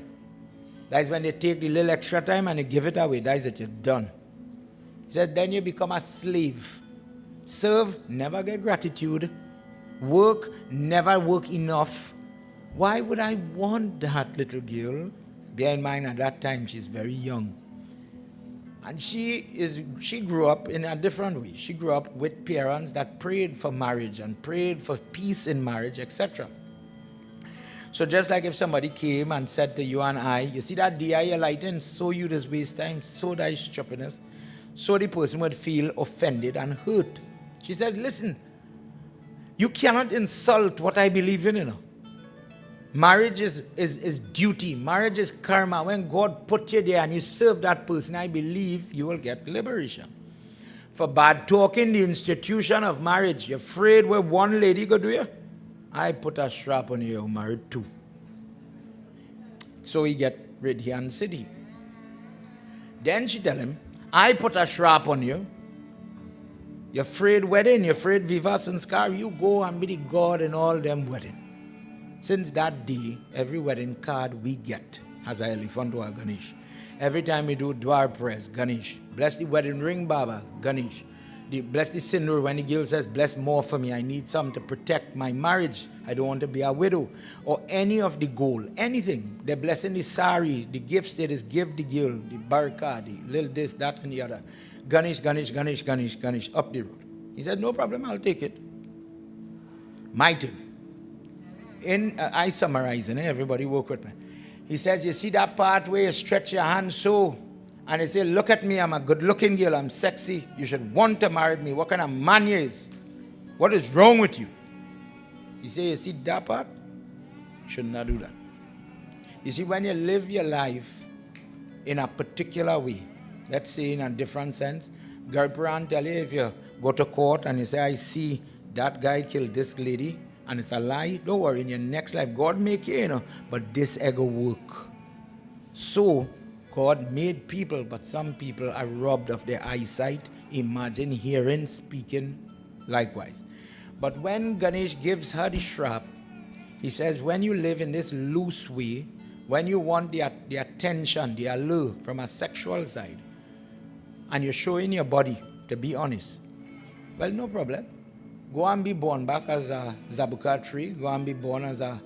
That is when they take the little extra time and you give it away. That is it. You're done. He said, then you become a slave. Serve, never get gratitude. Work, never work enough. Why would I want that little girl? Bear in mind, at that time, she's very young. And she grew up in a different way. She grew up with parents that prayed for marriage and prayed for peace in marriage, etc. So just like if somebody came and said to you and I, you see that DI you're lighting, so you this waste time, so that is stupidness. So the person would feel offended and hurt. She said, listen, you cannot insult what I believe in, you know. Marriage is duty. Marriage is karma. When God put you there and you serve that person, I believe you will get liberation. For bad talking, the institution of marriage, you're afraid where one lady go do you? I put a strap on you, you're married too. So he get rid here and city. Then she tell him, I put a strap on you. You're afraid wedding, you're afraid Viva Sanskar, you go and be the God in all them wedding. Since that day, every wedding card we get has an elephant or a Ganesh. Every time we do Dwar press, Ganesh. Bless the wedding ring, Baba, Ganesh. Bless the sinur when the girl says, bless more for me. I need something to protect my marriage. I don't want to be a widow. Or any of the gold, anything. They're blessing the sari, the gifts they just give the girl, the baraka, the little this, that, and the other. Ganesh, Ganesh, Ganesh, Ganesh, Ganesh, up the road. He said, no problem, I'll take it. My turn. I summarize, everybody work with me. He says, you see that part where you stretch your hand so, and you say, look at me, I'm a good-looking girl, I'm sexy, you should want to marry me. What kind of man you is? What is wrong with you? He say, you see that part? You should not do that. You see, when you live your life in a particular way, let's say in a different sense, Puran tell you, if you go to court and you say, I see that guy killed this lady, and it's a lie, don't worry, in your next life, God make you, you know, but this ego work. So, God made people, but some people are robbed of their eyesight. Imagine hearing, speaking, likewise. But when Ganesh gives her the strap, he says, when you live in this loose way, when you want the attention, the allure from a sexual side, and you're showing your body, to be honest, well, no problem. Go and be born back as a zabuka tree. Go and be born as a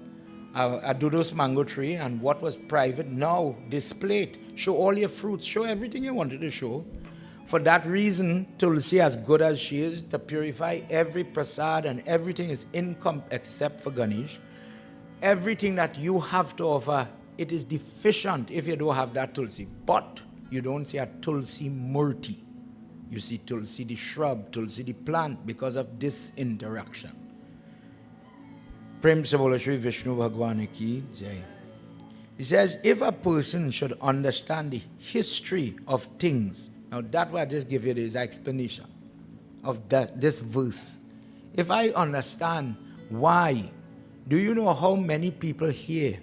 dodos mango tree. And what was private, now display it. Show all your fruits. Show everything you wanted to show. For that reason, Tulsi, as good as she is, to purify every prasad and everything is income except for Ganesh. Everything that you have to offer, it is deficient if you don't have that Tulsi. But you don't see a Tulsi Murti. You see Tulsi the shrub, Tulsi the plant, because of this interaction. Prem se bolo Shri Vishnu Bhagwan ki jai. He says, if a person should understand the history of things, now that way I just give you this explanation of this verse. If I understand why, do you know how many people here,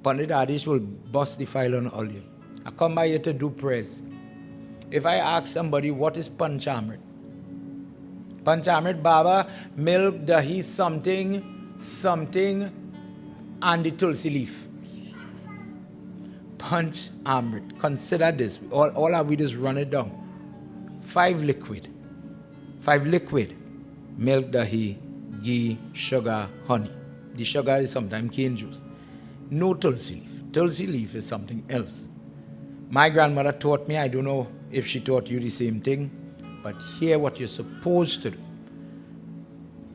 Pandit Adish will bust the file on all you. I come by here to do prayers. If I ask somebody, what is Panchamrit? Panchamrit, Baba, milk, dahi, something, and the tulsi leaf. Panchamrit. Consider this. All our readers run it down. 5 liquid. Milk, dahi, ghee, sugar, honey. The sugar is sometimes cane juice. No tulsi leaf. Tulsi leaf is something else. My grandmother taught me, I don't know if she taught you the same thing, but hear what you're supposed to do.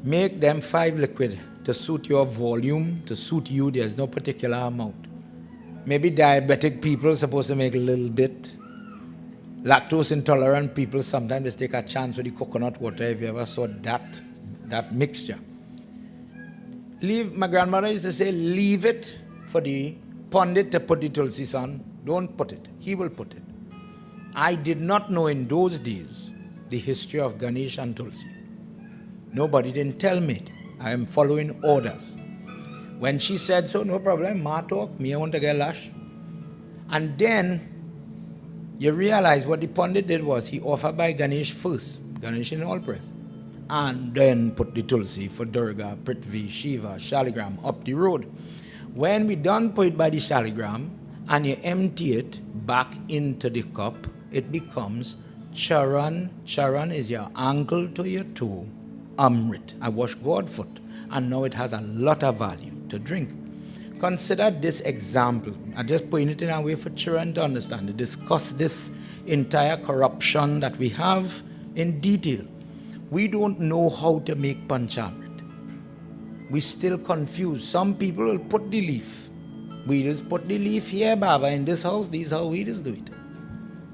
Make them 5 liquid to suit your volume, to suit you. There's no particular amount. Maybe diabetic people are supposed to make a little bit. Lactose intolerant people sometimes just take a chance with the coconut water, if you ever saw that mixture. My grandmother used to say, leave it for the Pandit to put the Tulsi on. Don't put it. He will put it. I did not know in those days the history of Ganesh and Tulsi. Nobody didn't tell me it. I am following orders. When she said so, no problem, Ma talk, me I want to get lash. And then you realize what the Pandit did was he offered by Ganesh first, Ganesh in all press, and then put the Tulsi for Durga, Prithvi, Shiva, Shaligram up the road. When we done put it by the Shaligram, and you empty it back into the cup, it becomes Charan. Charan is your ankle to your toe. Amrit. I wash God's foot. And now it has a lot of value to drink. Consider this example. I just put it in a way for children to understand. To discuss this entire corruption that we have in detail. We don't know how to make Panchamrit. We still confused. Some people will put the leaf. We just put the leaf here, Baba, in this house. This is how we just do it.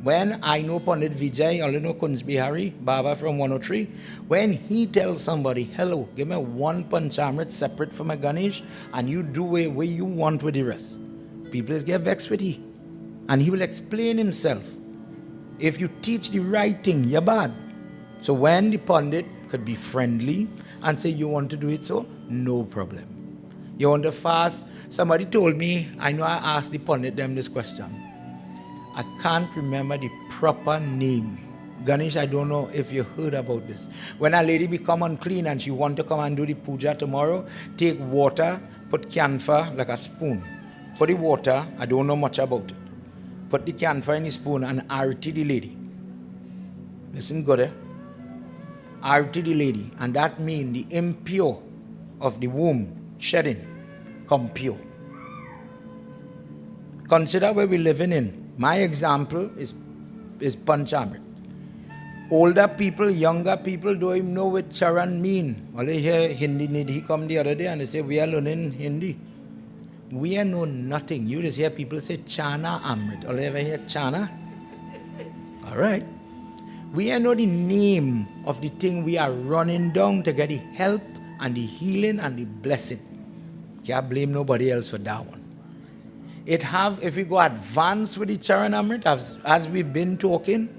When I know Pandit Vijay, I know Kunj Bihari, Baba from 103, when he tells somebody, hello, give me one Panchamrit separate from a Ganesh, and you do it where you want with the rest. People just get vexed with he. And he will explain himself. If you teach the right thing, you're bad. So when the Pandit could be friendly and say, you want to do it so, no problem. You want to fast? Somebody told me, I know I asked the Pandit them this question. I can't remember the proper name. Ganesh, I don't know if you heard about this. When a lady become unclean and she want to come and do the puja tomorrow, take water, put camphor like a spoon. Put the water, I don't know much about it. Put the camphor in the spoon and arti the lady. Listen good, eh? Arti the lady. And that means the impure of the womb shedding come pure. Consider where we're living in. My example is Panchamrit. Older people, younger people don't even know what Charan mean. Well, they hear Hindi Nidhi come the other day and they say, we are learning Hindi. We are know nothing. You just hear people say Chana Amrit. Or ever hear Chana? All right. We are know the name of the thing we are running down to get the help and the healing and the blessing. Can't blame nobody else for that one. It have, if we go advance with the Charan Amrit, as we've been talking,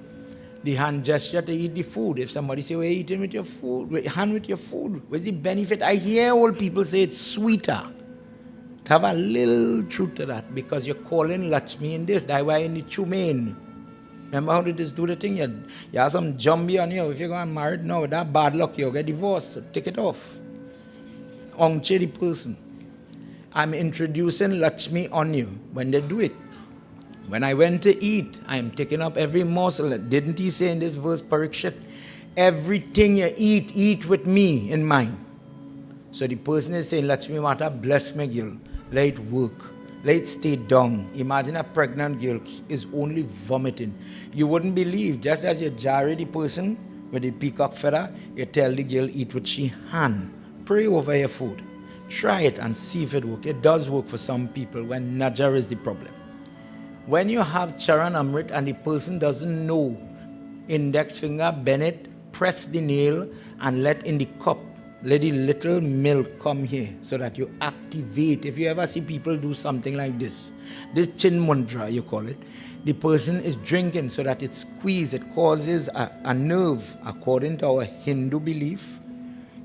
the hand gesture to eat the food. If somebody say, we're eating with your food, hand with your food, where's the benefit? I hear old people say it's sweeter. To have a little truth to that, because you're calling Lakshmi in this, that's why in the Chumain. Remember how they just do the thing? You have some jumbie on you. If you're going married now, with that bad luck, you'll get divorced. So take it off. Ongche the person. I'm introducing Lakshmi on you when they do it. When I went to eat, I am taking up every morsel. Didn't he say in this verse, Parikshit, everything you eat, eat with me in mind. So the person is saying, Lakshmi Mata, bless me girl. Let it work. Let it stay down. Imagine a pregnant girl is only vomiting. You wouldn't believe, just as you jar the person with the peacock feather, you tell the girl, eat with she hand. Pray over your food. Try it and see if it works. It does work for some people when Najar is the problem. When you have Charan Amrit and the person doesn't know, index finger, bend it, press the nail and let in the cup, let the little milk come here so that you activate. If you ever see people do something like this chin mudra, you call it, the person is drinking so that it squeezes, it causes a nerve, according to our Hindu belief,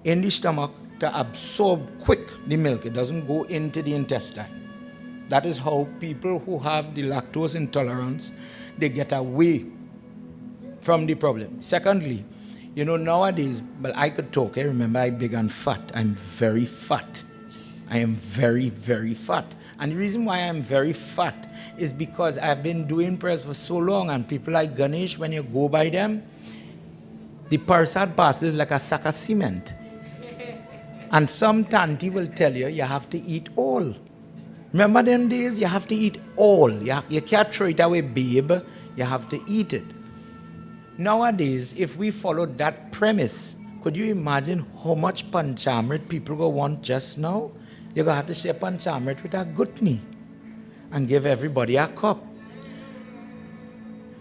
in the stomach, to absorb quick the milk. It doesn't go into the intestine. That is how people who have the lactose intolerance, they get away from the problem. Secondly, you know, nowadays, well, I could talk. I remember I began fat. I'm very fat. I am very, very fat. And the reason why I'm very fat is because I've been doing prayers for so long, and people like Ganesh, when you go by them, the Parsad passes like a sack of cement. And some tanti will tell you, you have to eat all. Remember them days? You have to eat all. You can't throw it away, babe. You have to eat it. Nowadays, if we follow that premise, could you imagine how much Panchamrit people go want just now? You're going to have to share Panchamrit with a gutni and give everybody a cup.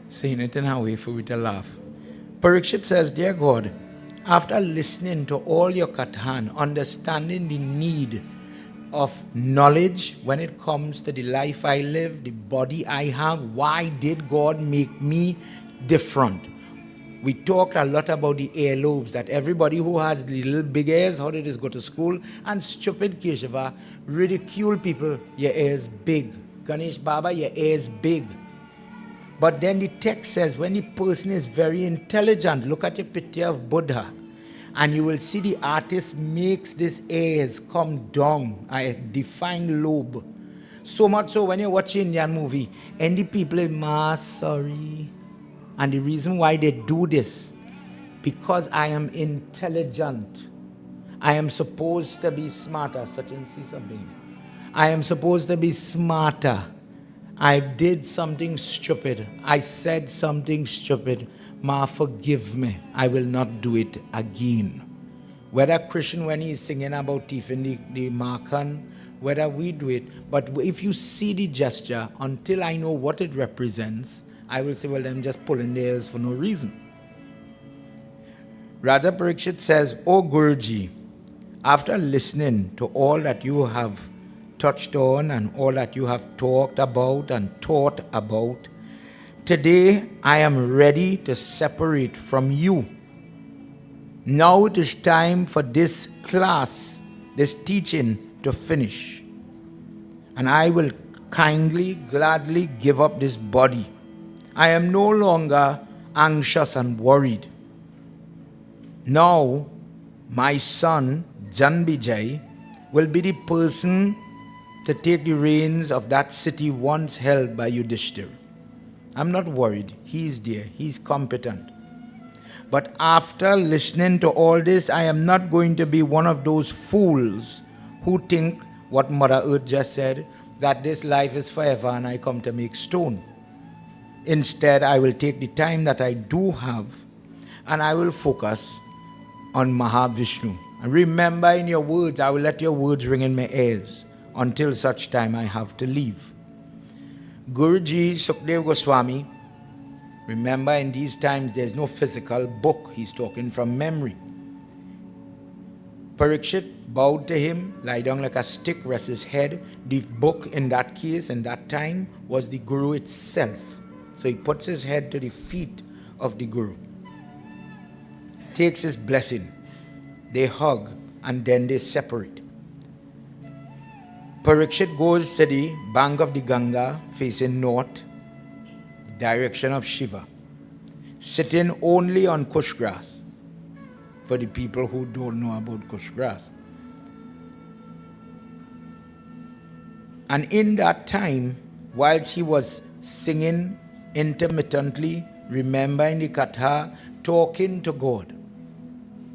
Saying it in a way for we to laugh. Parikshit says, dear God, after listening to all your kathan, understanding the need of knowledge when it comes to the life I live, the body I have, why did God make me different? We talked a lot about the earlobes, that everybody who has little big ears, how they just go to school, and stupid Keshava, ridicule people, your ears big. Ganesh Baba, your ears big. But then the text says, when the person is very intelligent, look at the picture of Buddha, and you will see the artist makes this ears come down, a defined lobe. So much so, when you watch Indian movie, and the people is, Ma, sorry. And the reason why they do this, because I am intelligent. I am supposed to be smarter. Such and see something. I am supposed to be smarter. I did something stupid. I said something stupid. Ma, forgive me. I will not do it again. Whether Krishna, when he's singing about teeth in the Makhan, whether we do it, but if you see the gesture, until I know what it represents, I will say, well, I'm just pulling the ears for no reason. Raja Parikshit says, "O Guruji, after listening to all that you have touched on and all that you have talked about and taught about, today I am ready to separate from you. Now it is time for this class, this teaching to finish. And I will kindly, gladly give up this body. I am no longer anxious and worried. Now, my son, Janbijay, will be the person to take the reins of that city once held by Yudhishthira. I'm not worried. He's there. He's competent. But after listening to all this, I am not going to be one of those fools who think what Mother Earth just said, that this life is forever and I come to make stone. Instead, I will take the time that I do have and I will focus on Mahavishnu. And remember in your words, I will let your words ring in my ears until such time I have to leave." Guruji Sukdev Goswami, remember in these times there's no physical book, he's talking from memory. Parikshit bowed to him, lie down like a stick, rest his head. The book in that case, in that time, was the Guru itself. So he puts his head to the feet of the Guru, takes his blessing, they hug, and then they separate. Parikshit goes to the bank of the Ganga, facing north, direction of Shiva, sitting only on kush grass, for the people who don't know about kush grass. And in that time, whilst he was singing intermittently, remembering the katha, talking to God,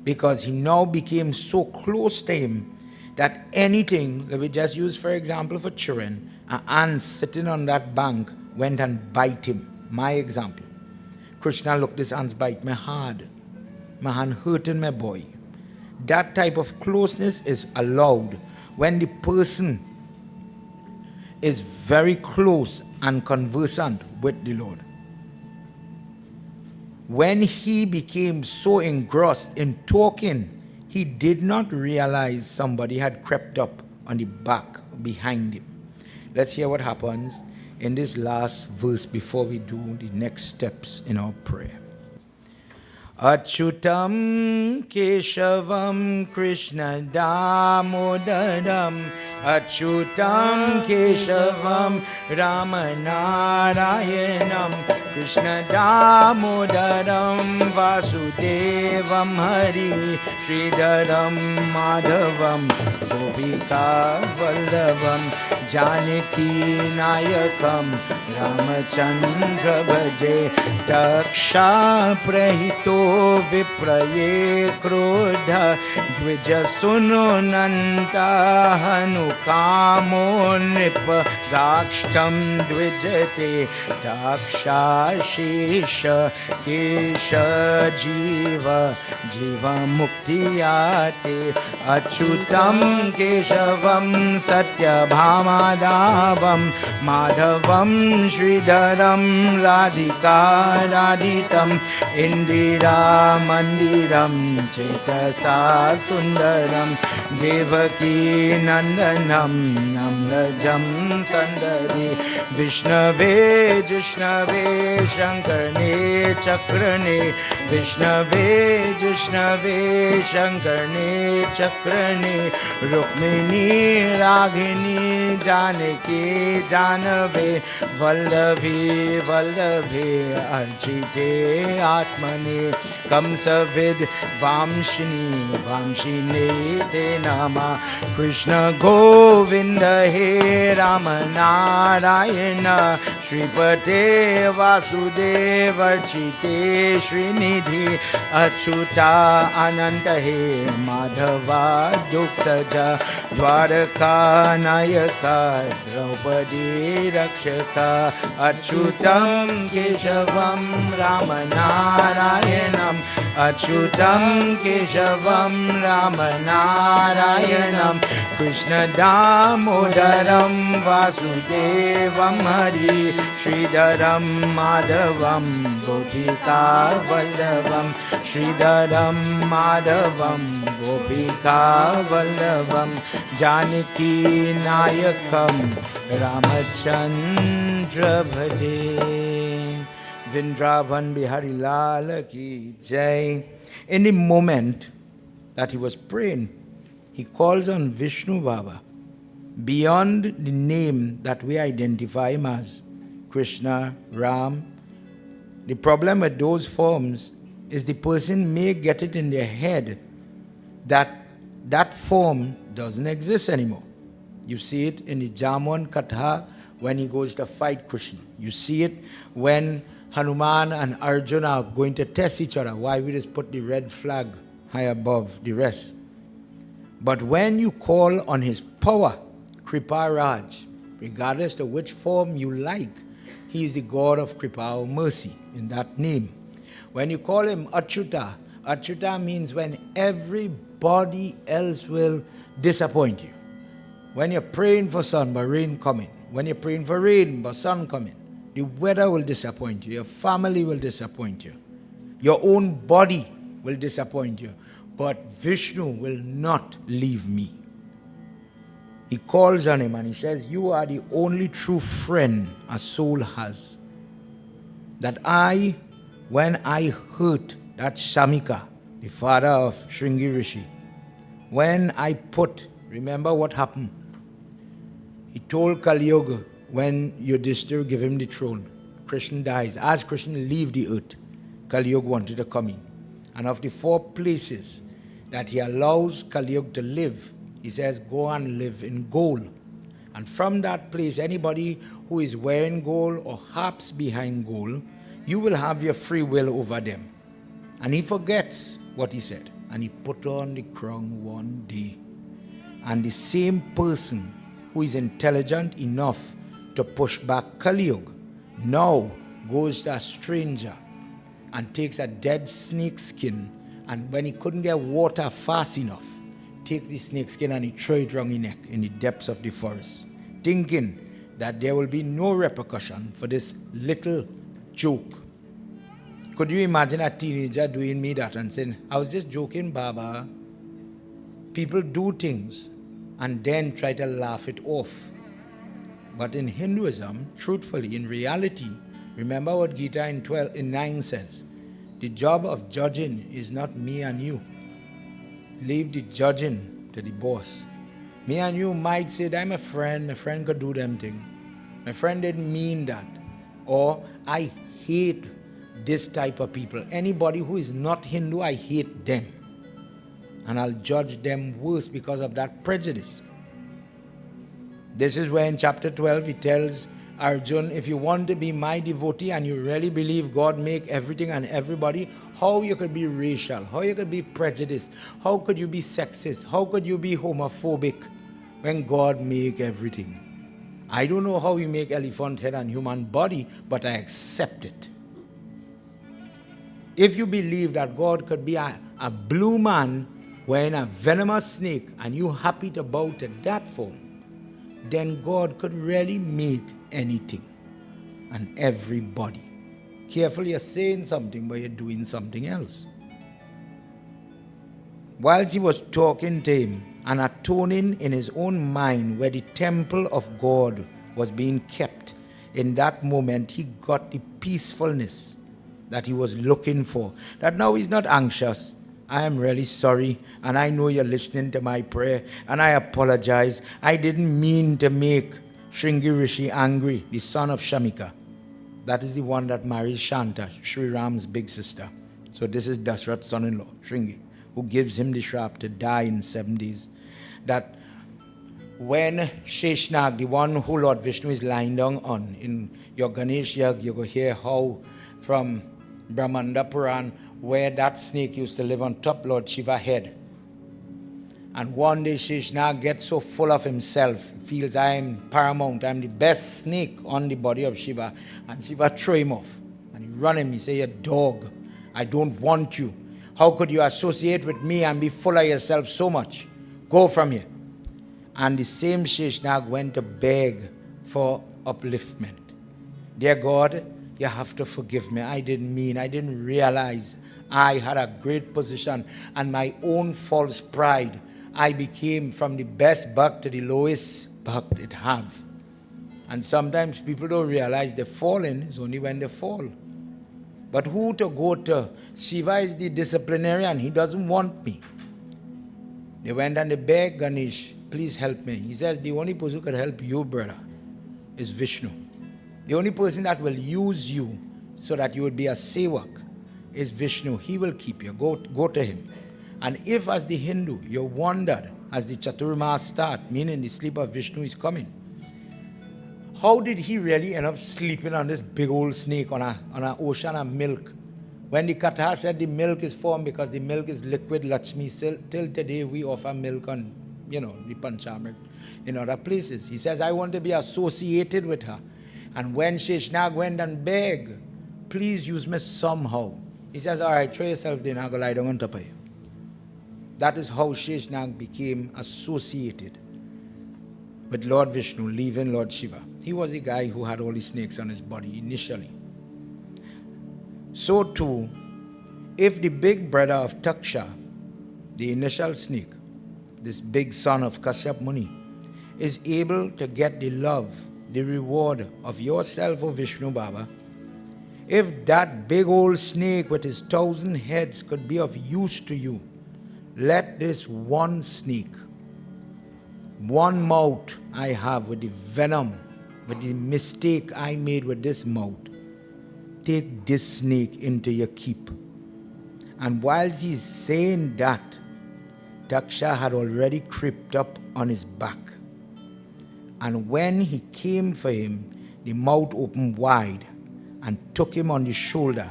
because he now became so close to him that anything that we just use, for example, for children, an ant sitting on that bank went and bite him. My example. Krsna, look, this ant's bite me hard. My hand hurting my boy. That type of closeness is allowed when the person is very close and conversant with the Lord. When he became so engrossed in talking, he did not realize somebody had crept up on the back behind him. Let's hear what happens in this last verse before we do the next steps in our prayer. Achyutam Keshavam Krishna Damodaram Achyutam Keshavam Ramanarayanam Krishna Damodaram Vasudevam Hari Sridharam Madhavam Gopika Valdavam Janaki Nayakam Ramachandra Bhaje Taksha Prahito Vipraye Krodha Dvija Sununanta Hanukamo Nipa Dakshtam Dvijate Daksha Shisha Kesha Jiva Jiva Muktiyate Achyutam Keshavam Satya Bhamadavam Madhavam Sridharam Radhika Radhitam Indira Mandiram Chetasa Sundaram Devaki Nandanam Namrajam Sandari Vishnave Jishnave Shankarne Chakrane Vishnave Jishnave Shankarne Chakrane Rukmini Raghini Janaki Janave Vallabhi Vallabhi Archite Atmane Kamsavid Vamshini Vamshine Te Nama Krishna Go Govinda He Rama Narayana Shripate Vasudeva Chite Srinidhi Achyuta Ananta He Madhava Duksaja Dwaraka Nayaka Draupadi Rakshaka Achyutam Keshavam Ramanarayanam Achyutam Keshavam Ramanarayanam Krishna Damodaram Vasudevam Hari Sridharam Madhavam Gopika Vallabham Sridharam Madhavam Gopika Vallabham Janaki Nayakam Ramachandra Bhaje. Vrindavan Bihari Lal Ki Jai. In the moment that he was praying, he calls on Vishnu Baba beyond the name that we identify him as, Krishna, Ram. The problem with those forms is the person may get it in their head that that form doesn't exist anymore. You see it in the Jamun Katha when he goes to fight Krishna. You see it when Hanuman and Arjuna are going to test each other. Why we just put the red flag high above the rest? But when you call on his power, Kripa Raj, regardless of which form you like, he is the God of Kripa or mercy in that name. When you call him Achyuta, Achyuta means when everybody else will disappoint you. When you're praying for sun but rain coming, when you're praying for rain but sun coming, the weather will disappoint you, your family will disappoint you, your own body will disappoint you, but Vishnu will not leave me. He calls on him and he says, you are the only true friend a soul has. That when I hurt that Shamika, the father of Shringi Rishi, when I remember what happened? He told Kali Yuga, when Yudhishthira give him the throne, Krishna dies. As Krishna leave the earth, Kali Yuga wanted to come in. And of the 4 places that he allows Kali Yuga to live, he says, go and live in gold. And from that place, anybody who is wearing gold or harps behind gold, you will have your free will over them. And he forgets what he said. And he put on the crown one day. And the same person who is intelligent enough to push back Kali Yuga now goes to a stranger and takes a dead snake skin, and when he couldn't get water fast enough, takes the snake skin and he throws it around his neck in the depths of the forest, thinking that there will be no repercussion for this little joke. Could you imagine a teenager doing me that and saying, I was just joking, Baba. People do things and then try to laugh it off. But in Hinduism, truthfully, in reality, remember what Gita in 9 says, the job of judging is not me and you. Leave the judging to the boss. Me and you might say, I'm a friend, my friend could do them thing. My friend didn't mean that. Or, I hate this type of people. Anybody who is not Hindu, I hate them. And I'll judge them worse because of that prejudice. This is where in chapter 12 he tells Arjun, if you want to be my devotee and you really believe God make everything and everybody, how you could be racial, how you could be prejudiced, how could you be sexist, how could you be homophobic when God make everything? I don't know how he make elephant head and human body, but I accept it. If you believe that God could be a blue man wearing a venomous snake and you happy to bow to that form, then God could really make anything and everybody. Carefully, you're saying something, but you're doing something else. Whilst he was talking to him and atoning in his own mind where the temple of God was being kept, in that moment he got the peacefulness that he was looking for. That now he's not anxious. I am really sorry, and I know you're listening to my prayer, and I apologize. I didn't mean to make Shringi Rishi angry, the son of Shamika. That is the one that marries Shanta, Sri Ram's big sister. So this is Dasrat's son-in-law, Shringi, who gives him the shrap to die in 7 days. That when Sheshnag, the one who Lord Vishnu is lying down on, in your Ganesh Yag, you go hear how from Brahmanda Puran, where that snake used to live on top Lord Shiva head. And one day Sheshnag gets so full of himself, feels I'm paramount, I'm the best snake on the body of Shiva. And Shiva throw him off. And he run him, he say, "You dog, I don't want you. How could you associate with me and be full of yourself so much? Go from here." And the same Sheshnag went to beg for upliftment. "Dear God, you have to forgive me. I didn't realize I had a great position, and my own false pride, I became from the best bhakt to the lowest bhakt it have." And sometimes people don't realize they're falling is only when they fall. But who to go to? Shiva is the disciplinarian. He doesn't want me. They went and they begged Ganesh, "Please help me." He says, "The only person who could help you, brother, is Vishnu. The only person that will use you so that you will be a sevak is Vishnu. He will keep you. Go to him. And if as the Hindu you wondered as the Chaturmas start, meaning the sleep of Vishnu is coming, how did he really end up sleeping on this big old snake on an ocean of milk? When the Katha said the milk is formed because the milk is liquid Lakshmi, till today we offer milk on, the Panchamrit in other places. He says, I want to be associated with her. And when Sheshnag went and begged, "Please use me somehow," he says, "All right, throw yourself there and I'll go lie down on top of you." That is how Sheshnag became associated with Lord Vishnu, leaving Lord Shiva. He was the guy who had all the snakes on his body initially. So too, if the big brother of Taksha, the initial snake, this big son of Kashyap Muni, is able to get the love, the reward of yourself, O Vishnu Baba, if that big old snake with his 1,000 heads could be of use to you, let this one snake, one mouth I have with the venom, with the mistake I made with this mouth, take this snake into your keep. And whilst he's saying that, Taksha had already crept up on his back. And when he came for him, the mouth opened wide and took him on the shoulder,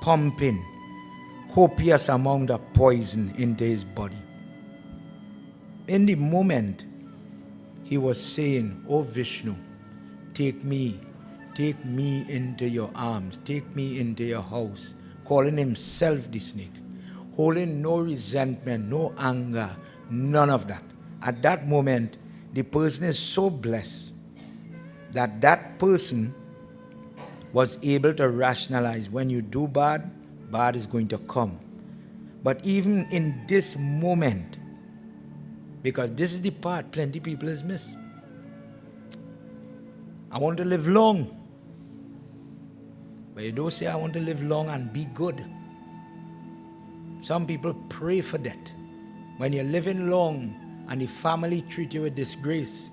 pumping copious amount of poison into his body. In the moment, he was saying, "Oh Vishnu, take me into your arms, take me into your house," calling himself the snake, holding no resentment, no anger, none of that. At that moment, the person is so blessed that that person was able to rationalize, when you do bad, bad is going to come. But even in this moment, because this is the part plenty people has missed. I want to live long. But you don't say, I want to live long and be good. Some people pray for that. When you're living long and the family treat you with disgrace,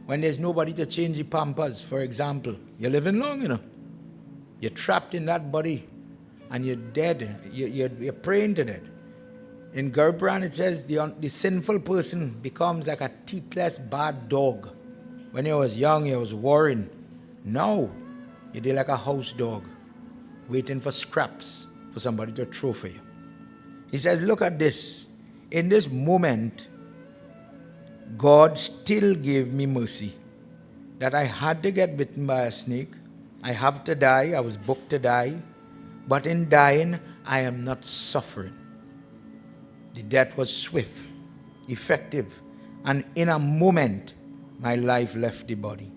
when there's nobody to change the pampers, for example, you're living long, You're trapped in that body and you're dead. You're praying to death. In Puran it says the sinful person becomes like a teethless bad dog. When you was young, you was worrying. Now, you're like a house dog, waiting for scraps for somebody to throw for you. He says, look at this. In this moment, God still gave me mercy. That I had to get bitten by a snake. I have to die. I was booked to die. But in dying, I am not suffering. The death was swift, effective, and in a moment, my life left the body.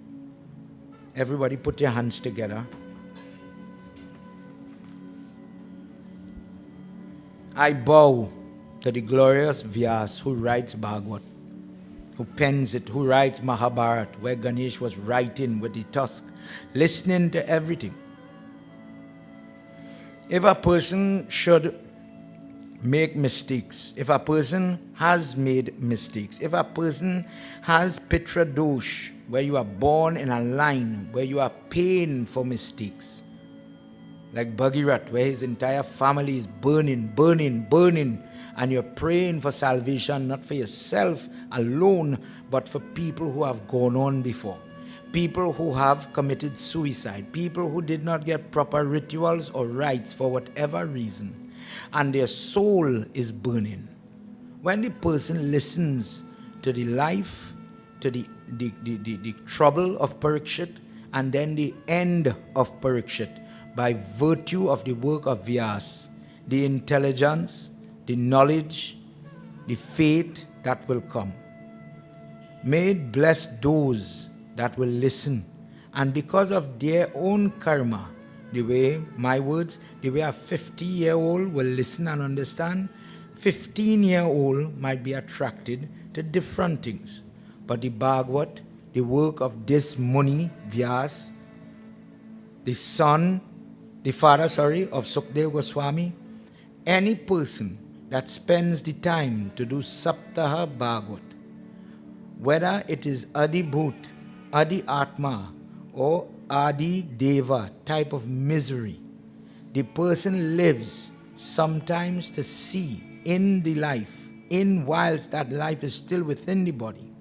Everybody put your hands together. I bow to the glorious Vyas who writes Bhagwat, who pens it, who writes Mahabharata, where Ganesh was writing with the tusk, listening to everything. If a person should make mistakes, if a person has made mistakes, if a person has Pitra Dosh, where you are born in a line where you are paying for mistakes, like Bhagirath, where his entire family is burning, And you're praying for salvation, not for yourself alone, but for people who have gone on before. People who have committed suicide. People who did not get proper rituals or rites for whatever reason. And their soul is burning. When the person listens to the life, to the trouble of Parikshit, and then the end of Parikshit, by virtue of the work of Vyas, the intelligence, the knowledge, the faith that will come. May it bless those that will listen, and because of their own karma, the way, my words, the way a 50-year-old will listen and understand, 15-year-old might be attracted to different things. But the Bhagavad, the work of this Muni, Vyas, the father of Sukadeva Goswami, any person that spends the time to do Saptaha Bhagwat, whether it is Adi Bhut, Adi Atma, or Adi Deva type of misery, the person lives sometimes to see in the life, in whilst that life is still within the body,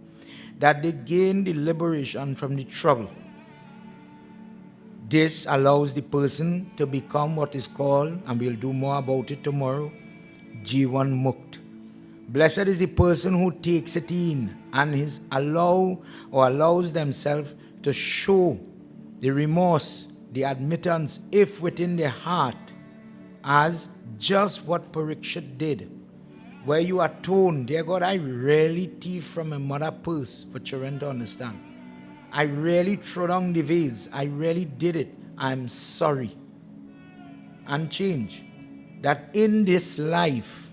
that they gain the liberation from the trouble. This allows the person to become what is called, and we'll do more about it tomorrow, Jivan Mukt. Blessed is the person who takes it in and allows themselves to show the remorse, the admittance, if within their heart, as just what Parikshit did, where you are told, dear God, I really thief from my mother's purse, for children to understand. I really threw down the vase. I really did it. I'm sorry. And change. That in this life,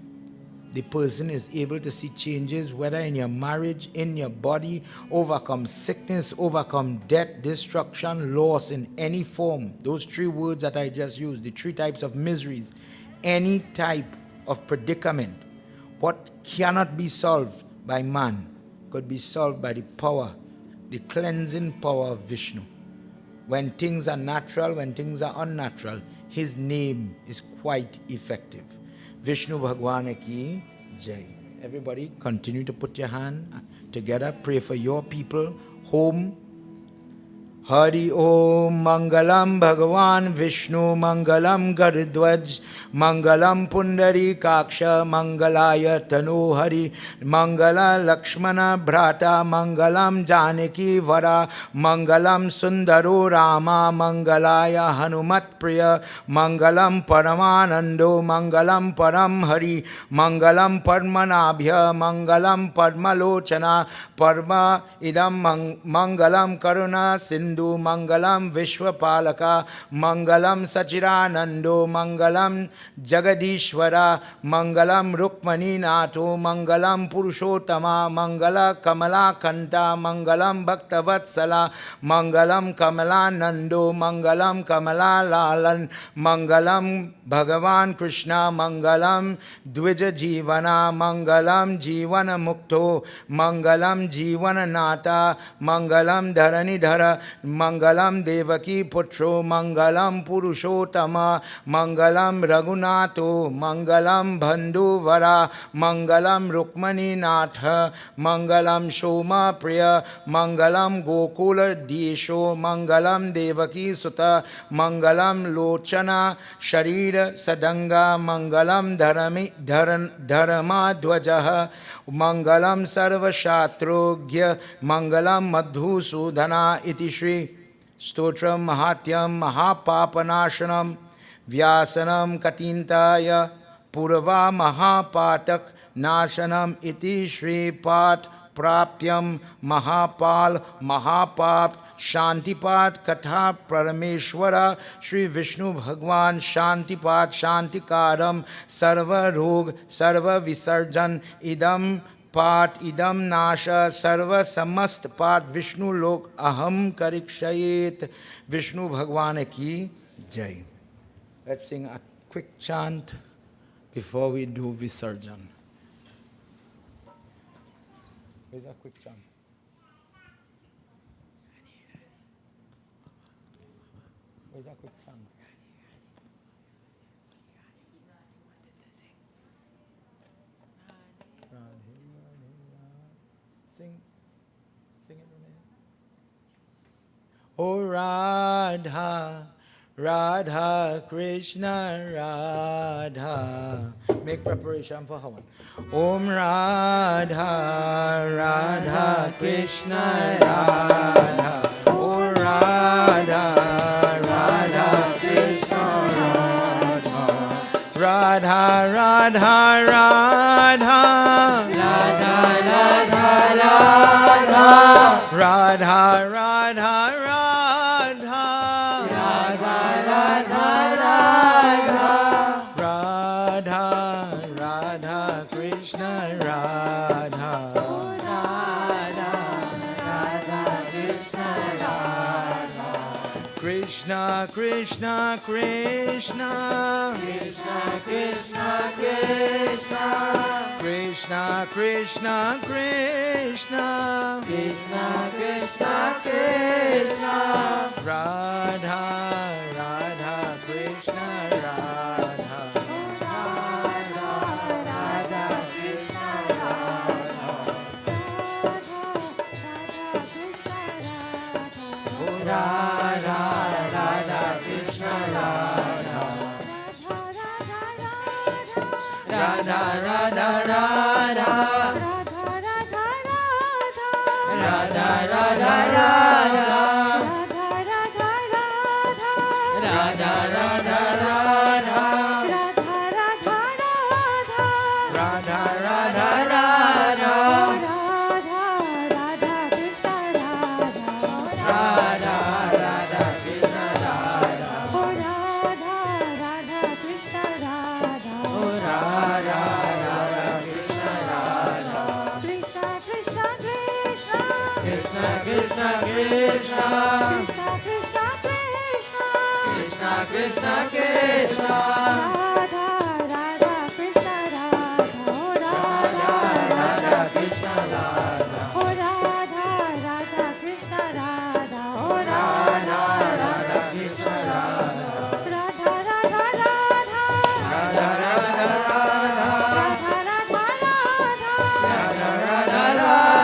the person is able to see changes, whether in your marriage, in your body, overcome sickness, overcome death, destruction, loss in any form. Those three words that I just used, the three types of miseries, any type of predicament. What cannot be solved by man could be solved by the power, the cleansing power of Vishnu. When things are natural, when things are unnatural, his name is quite effective. Vishnu Bhagwan ki Jai. Everybody continue to put your hand together. Pray for your people, home. Hari Om Mangalam Bhagavan Vishnu Mangalam Garidwaj Mangalam Pundari Kaksha Mangalaya Tanu Hari Mangala Lakshmana Bhrata Mangalam Janaki Vara Mangalam Sundaro Rama Mangalaya Hanumat Priya Mangalam Paramanando Mangalam Param Hari Mangalam Padmanabhya Mangalam Padmalochana Parma Idam Mangalam Karuna Sindhu Mangalam Vishwapalaka Mangalam Sachiranando Mangalam Jagadishwara Mangalam Rukmani Nato Mangalam Purushottama Mangala Kamala Kanta Mangalam Bhaktavatsala Mangalam Kamala Nando Mangalam Kamala Lalan Mangalam Bhagavan Krishna Mangalam Dvija Jivana Mangalam Jivana Mukto Mangalam Jivana Nata Mangalam Dharani Dhara Mangalam Devaki Putro Mangalam Purushottama Mangalam Raghunato Mangalam Bandhu Vara Mangalam Rukmani Natha Mangalam Shoma Priya Mangalam Gokula Desho Mangalam Devaki Sutta Mangalam Lochana Sharira Sadanga Mangalam Dharma Dwajaha Mangalam Sarva Shatrogya Mangalam Madhu Sudhana Iti Shri Stotram Mahatyam Mahapapanashanam Vyasanam Katintaya Purva Mahapatak Nashanam Iti Shri Pat Praptyam Mahapal Mahapap Shantipat Katha Parameshwara Shri Vishnu Bhagwan Shantipat Shantikaram Sarva Rog Sarva Visarjan Idam Pat idam nasha sarva samast pat Vishnu lok aham karikshayet. Vishnu Bhagwan ki Jai. Let's sing a quick chant before we do Visarjan. Where's a quick chant? Where's a quick chant? Sing it, Renee. Oh Radha, Radha Krishna Radha. Make preparation for Havan. Om Radha, Radha Krishna Radha. Oh Radha, Radha Krishna Radha. Radha, Radha, Radha. Radha, Radha, Radha. Radha, Radha, Radha. Radha, Radha, Radha. Radha, Radha, Krishna Radha. Radha, Radha, Krishna Radha. Krishna, Krishna, Krishna. Krishna, Krishna, Krishna. Krishna, Krishna, Krishna. Krishna, Krishna, Krishna. Radha, Radha, Krishna Radha. Radha, Radha, Krishna Radha. Radha, Radha, Krishna Radha. Radha, Radha, Radha. Radha, Radha, Radha. Radha, Radha, Radha. Radha, Radha, Radha. Radha, Radha, Krishna Radha. Oh Radha, Radha, Krishna Radha. Krishna, Krishna, Krishna. Krishna, Krishna, Krishna. Radha, Radha, Krishna Radha. Oh Radha, Radha, Krishna Radha. Oh Radha, Radha, Krishna Radha. Oh Radha, Radha, Krishna Radha. Radha, Radha, Radha. Radha, Radha, Radha. Radha, Radha, Radha.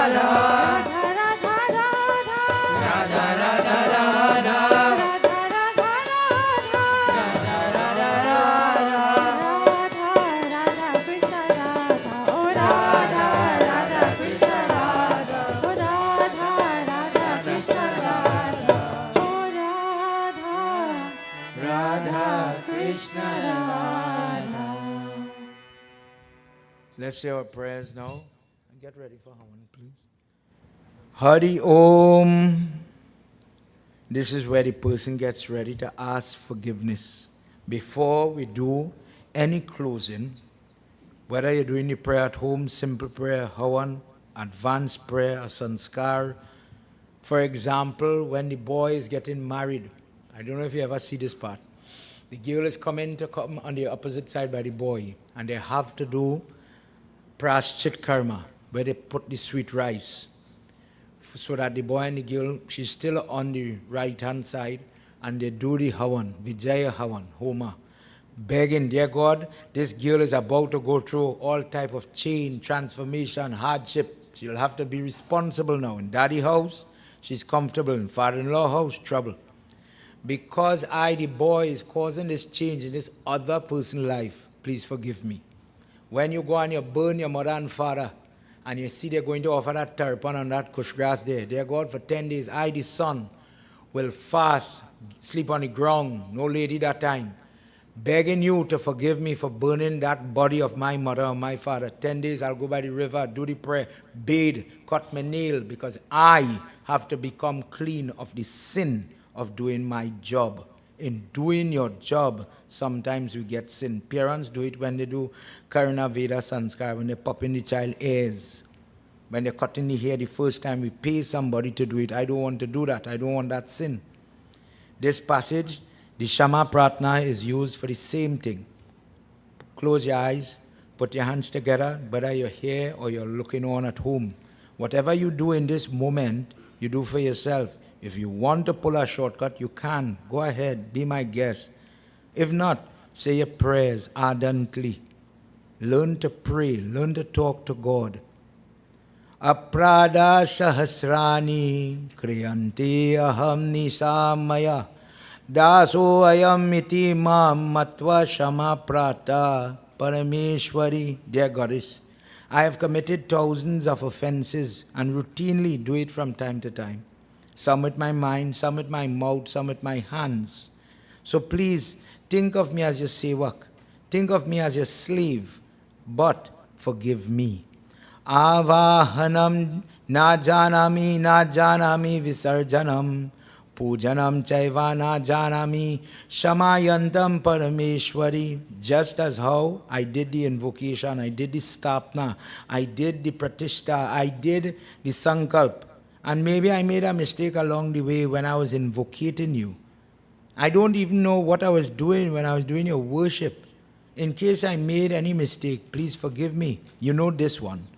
Let's say our prayers now. And get ready for Havan, please. Hari Om. This is where the person gets ready to ask forgiveness. Before we do any closing, whether you're doing the prayer at home, simple prayer, Havan, advanced prayer, a sanskar. For example, when the boy is getting married, I don't know if you ever see this part. The girl is coming on the opposite side by the boy, and they have to do Parikshit karma, where they put the sweet rice, so that the boy and the girl, she's still on the right-hand side, and they do the Havan, Vijaya Havan, Homa, begging, dear God, this girl is about to go through all type of change, transformation, hardship. She'll have to be responsible now. In daddy house, she's comfortable. In father-in-law house, trouble. Because I, the boy, is causing this change in this other person's life, please forgive me. When you go and you burn your mother and father, and you see they're going to offer that tarpan on that kush grass there, dear God, for 10 days, I, the son, will fast, sleep on the ground, no lady that time, begging you to forgive me for burning that body of my mother or my father. 10 days, I'll go by the river, do the prayer, bathe, cut my nail, because I have to become clean of the sin of doing my job. In doing your job, sometimes we get sin. Parents do it when they do Karna Veda Sanskar, when they pop in the child ears. When they're cutting the hair the first time, we pay somebody to do it. I don't want to do that. I don't want that sin. This passage, the Shama Pratna, is used for the same thing. Close your eyes, put your hands together, whether you're here or you're looking on at home. Whatever you do in this moment, you do for yourself. If you want to pull a shortcut, you can. Go ahead, be my guest. If not, say your prayers ardently. Learn to pray, learn to talk to God. Aprada sahasrani kriyanti aham nisamaya daso ayam iti mam matva shama prata parameshwari. Dear Goddess, I have committed thousands of offenses and routinely do it from time to time. Some with my mind, some with my mouth, some with my hands. So please think of me as your sevak. Think of me as your slave, but forgive me. Avahanam na janami visarjanam pujanam chaiva na janami shamayantam parameshwari. Just as how I did the invocation, I did the stapna, I did the pratishta, I did the sankalp, and maybe I made a mistake along the way when I was invocating you. I don't even know what I was doing when I was doing your worship. In case I made any mistake, please forgive me. You know this one.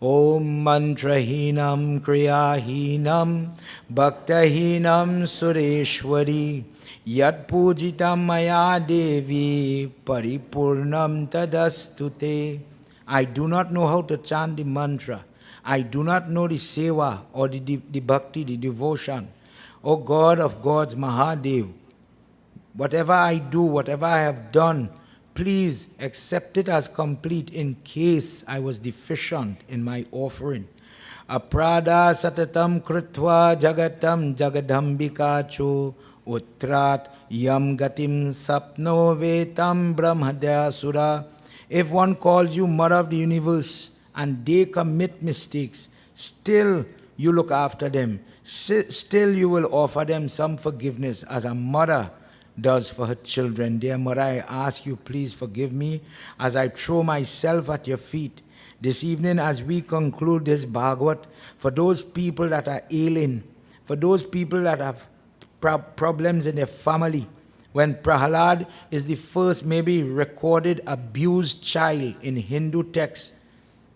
Om mantrahinam kriyahinam bhaktahinam sureshwari yat pujitam maya devi paripurnam tadastute. I do not know how to chant the mantra. I do not know the seva or the bhakti, the devotion. O God of gods, Mahadev, whatever I do, whatever I have done, please accept it as complete in case I was deficient in my offering. Aprada satatam krutva jagatam jagadambikachu utrat yam gatim sapno vetam brahmadasura. If one calls you Mother of the universe and they commit mistakes, still you look after them. Still you will offer them some forgiveness as a mother does for her children. Dear Mother, I ask you, please forgive me as I throw myself at your feet. This evening, as we conclude this Bhagwat, for those people that are ailing, for those people that have problems in their family, when Prahalad is the first maybe recorded abused child in Hindu texts,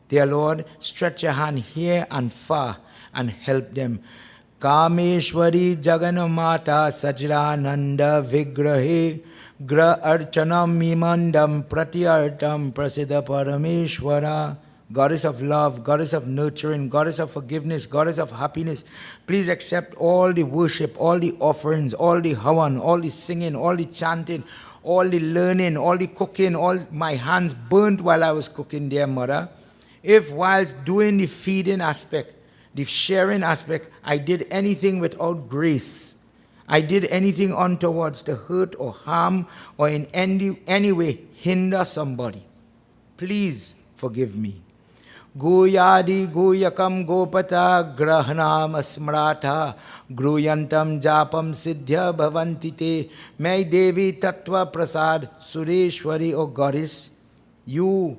dear Lord, stretch your hand here and far and help them. Kameshwari Jaganamata Sajrananda Vigrahe Gra Archanam Mimandam Pratyartam Prasiddha Parameshwara. Goddess of love, Goddess of nurturing, Goddess of forgiveness, Goddess of happiness, please accept all the worship, all the offerings, all the havan, all the singing, all the chanting, all the learning, all the cooking, all my hands burnt while I was cooking, dear Mother. If whilst doing the feeding aspect, the sharing aspect, I did anything without grace, I did anything untowards to hurt or harm or in any way hinder somebody, please forgive me. Guyadi guyakam gopata grahanam asmrata gruyantam japam siddhya bhavantite. May Devi Tattva Prasad Sureshwari, O Goddess, you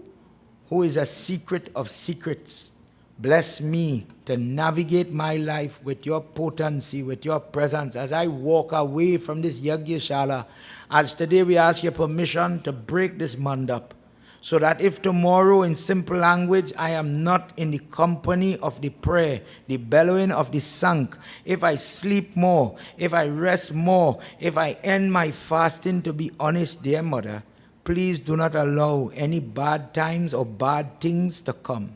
who is a secret of secrets, bless me to navigate my life with your potency, with your presence as I walk away from this Yagyashala. As today we ask your permission to break this mandap, so that if tomorrow in simple language I am not in the company of the prayer, the bellowing of the sank, if I sleep more, if I rest more, if I end my fasting to be honest, dear Mother, please do not allow any bad times or bad things to come.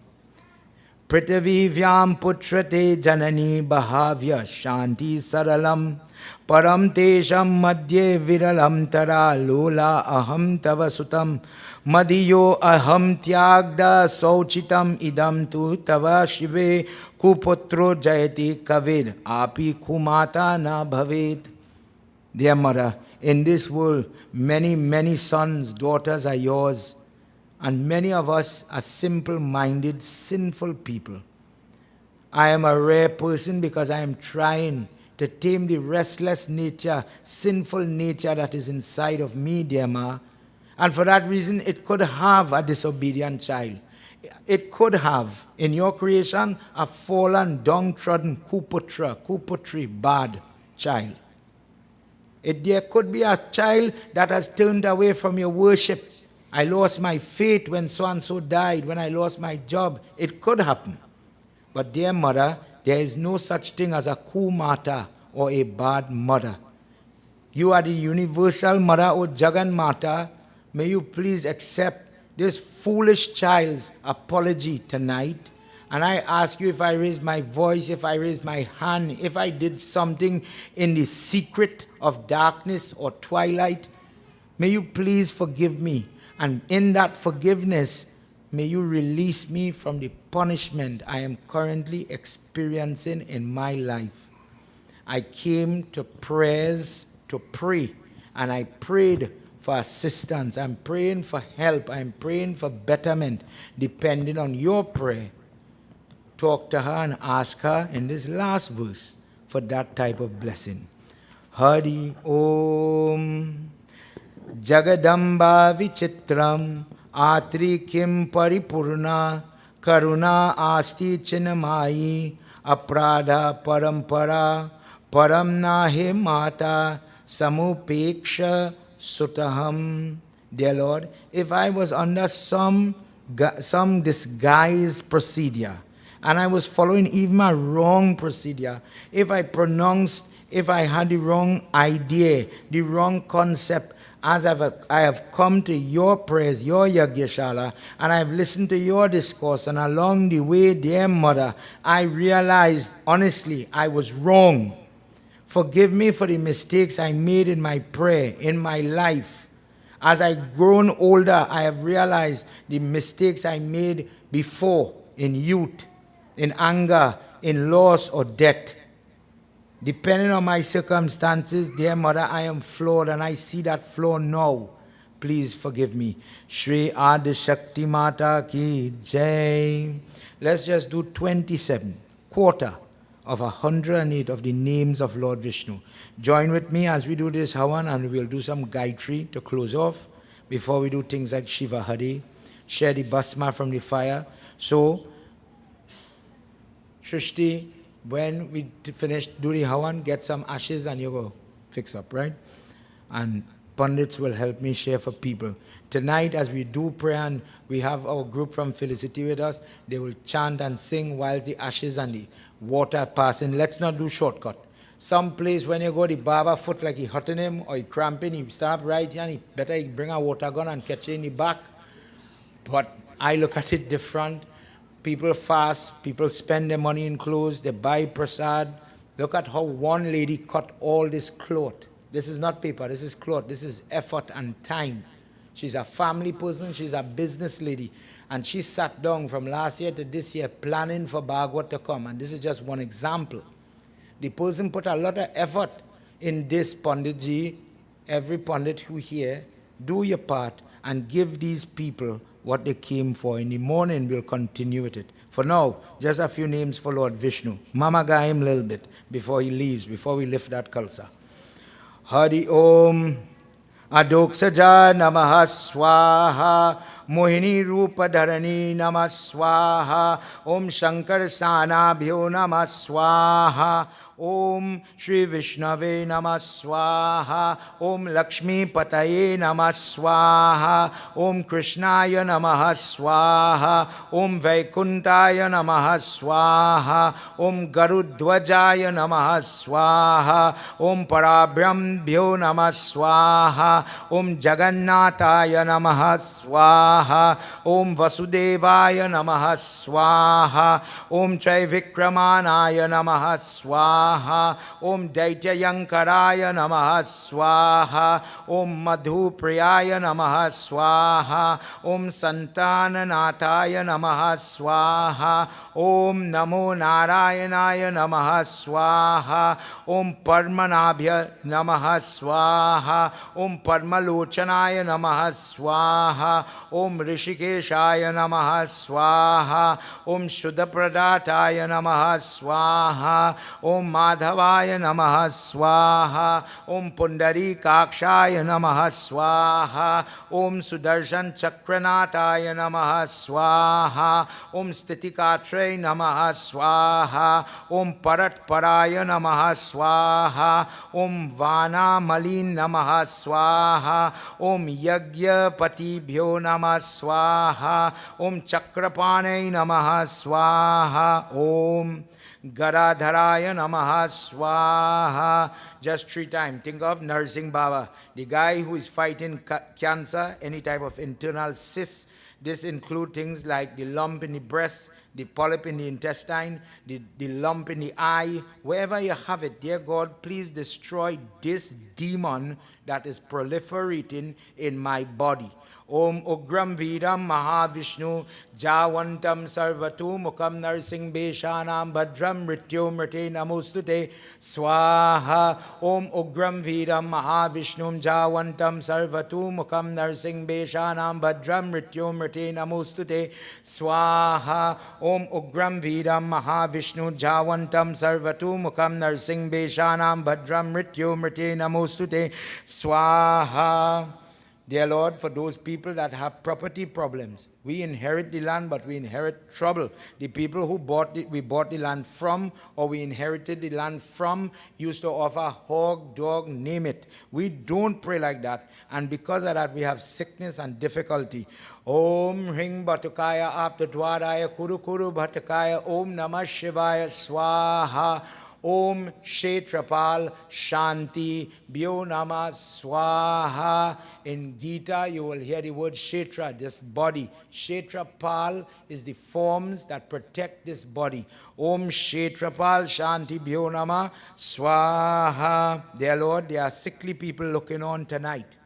Prithvi vyam putrate janani bhavya shanti saralam param tesham madhye viralam tara lola aham tava sutam madhiyo aham tyagda sauchitam idam tu tava shive kuputro jayati kavid api kumata na bhavet. Dear Mother, in this world many, many sons, daughters are yours. And many of us are simple-minded, sinful people. I am a rare person because I am trying to tame the restless nature, sinful nature that is inside of me, dear Ma. And for that reason, it could have a disobedient child. It could have, in your creation, a fallen, downtrodden, kuputri, bad child. There could be a child that has turned away from your worship. I lost my faith when so-and-so died, when I lost my job. It could happen. But dear Mother, there is no such thing as a kumata or a bad mother. You are the universal Mother, O Jagan Mata. May you please accept this foolish child's apology tonight And I ask you, if I raise my voice, if I raise my hand, if I did something in the secret of darkness or twilight, may you please forgive me. And in that forgiveness, may you release me from the punishment I am currently experiencing in my life. I came to prayers to pray, and I prayed for assistance. I'm praying for help. I'm praying for betterment, depending on your prayer. Talk to her and ask her in this last verse for that type of blessing. Hari Om Jagadamba Vichitram Atri Kim Paripurna Karuna Asti Chinamayi Apradha Parampara Param Nahe Mata Samupeksha Sutaham. Dear Lord, if I was under some disguised procedure, and I was following even a wrong procedure, if I had the wrong idea, the wrong concept, as I have come to your prayers, your Yagyashala, and I have listened to your discourse, and along the way, dear Mother, I realized, honestly, I was wrong. Forgive me for the mistakes I made in my prayer, in my life. As I've grown older, I have realized the mistakes I made before in youth, in anger, in loss or death. Depending on my circumstances, dear Mother, I am flawed, and I see that flaw now. Please forgive me. Shri Adi Shakti Mata Ki Jai. Let's just do 27, quarter of 108 of the names of Lord Vishnu. Join with me as we do this Havan, and we'll do some Gayatri to close off before we do things like Shiva Hari, share the Bhasma from the fire. So, Shrishti, when we finish doing Havan, get some ashes and you go fix up, right? And Pandits will help me share for people. Tonight, as we do prayer, and we have our group from Felicity with us, they will chant and sing while the ashes and the water passing. Let's not do shortcut. Some place when you go, the barber foot like he hurting him or he cramping, he stop right here and he better bring a water gun and catch it in the back. But I look at it different. People fast, people spend their money in clothes, they buy prasad. Look at how one lady cut all this cloth. This is not paper, this is cloth, this is effort and time. She's a family person, she's a business lady. And she sat down from last year to this year planning for Bhagwat to come. And this is just one example. The person put a lot of effort in this, Panditji. Every Pandit who here, do your part and give these people what they came for. In the morning, we'll continue with it. For now, just a few names for Lord Vishnu. Mama got him a little bit before he leaves, before we lift that kalsa. Hari Om Adoksaja Namaha Swaha Mohini Rupa Dharani Namah Swaha Om Shankar Sanabhyo Namah Swaha Om Shri Vishnave Namah Swaha Om Lakshmi Pataye Namah Swaha Om Krishnaya Namah Swaha Om Vaikuntaya Namah Swaha Om Garudvajaya Namah Swaha Om Parabrahmbhyo Namah Swaha Om Jagannathaya Namah Swaha Om Vasudevaya Namah Swaha Om Traivikramanaya Namah Swaha Om Daityayankaraya Namah Swaha Om Madhupriyaya Namah Swaha Om Santananathaya Namah Swaha Om Namo Narayanaya Namah Swaha Om Padmanabhya Namah Swaha Om Padmalochanaya Namah Swaha Om Rishikeshaya Namah Swaha Om Shuddhapradataya Namah Swaha Om Madhavaya Namah Swaha Om Pundarikakshaya Namah Swaha Om Sudarshan Chakranataya Namah Swaha Om Stitikatre Namah Swaha Om Paratparaya Namah Swaha Om Vana Malin Namah Swaha Om Yagya Patibhyo Namah Swaha Om Chakrapane Namah Swaha Om Garadharaya Namaha Swaha. Just 3 times. Think of Narsingh Baba, the guy who is fighting cancer, any type of internal cyst. This includes things like the lump in the breast, the polyp in the intestine, the lump in the eye, wherever you have it, dear God, please destroy this demon that is proliferating in my body. Om Ugram Vidam Mahavishnu Javantam Sarvatu Mukam Narsing Beshanam Bhadram Mrityo Mrite Namostute Swaha. Om Ugram Vidam Mahavishnu Javantam Sarvatu Mukam Narsing Beshanam Bhadram Mrityo Mrite Namostute Swaha. Om Ugram Vidam Mahavishnu Javantam Sarvatu Mukam Narsing Beshanam Bhadram Mrityo Mrite Namostute Swaha. Dear Lord, for those people that have property problems, we inherit the land, but we inherit trouble. The people who we bought the land from, or we inherited the land from, used to offer hog, dog, name it. We don't pray like that, and because of that, we have sickness and difficulty. Om Hring Bhatukaya Aptadwaraya Kuru Kuru Bhatukaya Om Namah Shivaya Swaha. Om Kshetrapal Shanti Bhyo Nama Swaha. In Gita, you will hear the word Kshetra, this body. Kshetrapal is the forms that protect this body. Om Kshetrapal Shanti Bhyo Nama Swaha. Dear Lord, there are sickly people looking on tonight.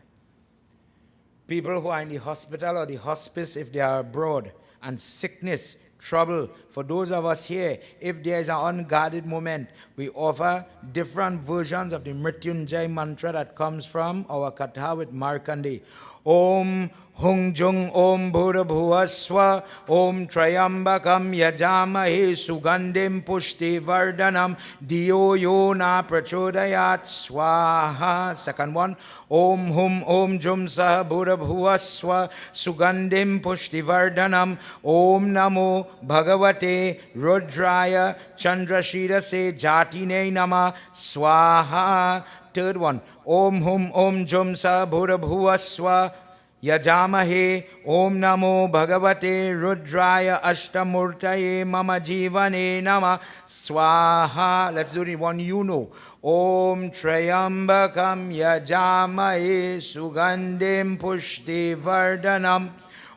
People who are in the hospital or the hospice if they are abroad, and sickness, trouble. For those of us here, if there is an unguarded moment, we offer different versions of the Mrityunjay mantra that comes from our Katha with Markande. Om Hung Jung Om Bhuda Bhuvaswa Om Trayambakam Yajamahe Sugandim Pushti Vardhanam Diyo Yona Prachodayat Swaha. Second one. Om Hum Om Jum Sah Bhuda Bhuvaswa Sugandim Pushti Vardhanam Om Namo Bhagavate Rudraya Chandrashirase Jatine Nama Swaha. Third one. Om Hum Om Jum Sa Bhuda Bhuvaswa Yajamahe Om Namo Bhagavate Rudraya Ashtamurtaye Mama Jivane Nama Swaha. Let's do the one you know. Om Trayambakam Yajamahe Sugandim Pushti Vardhanam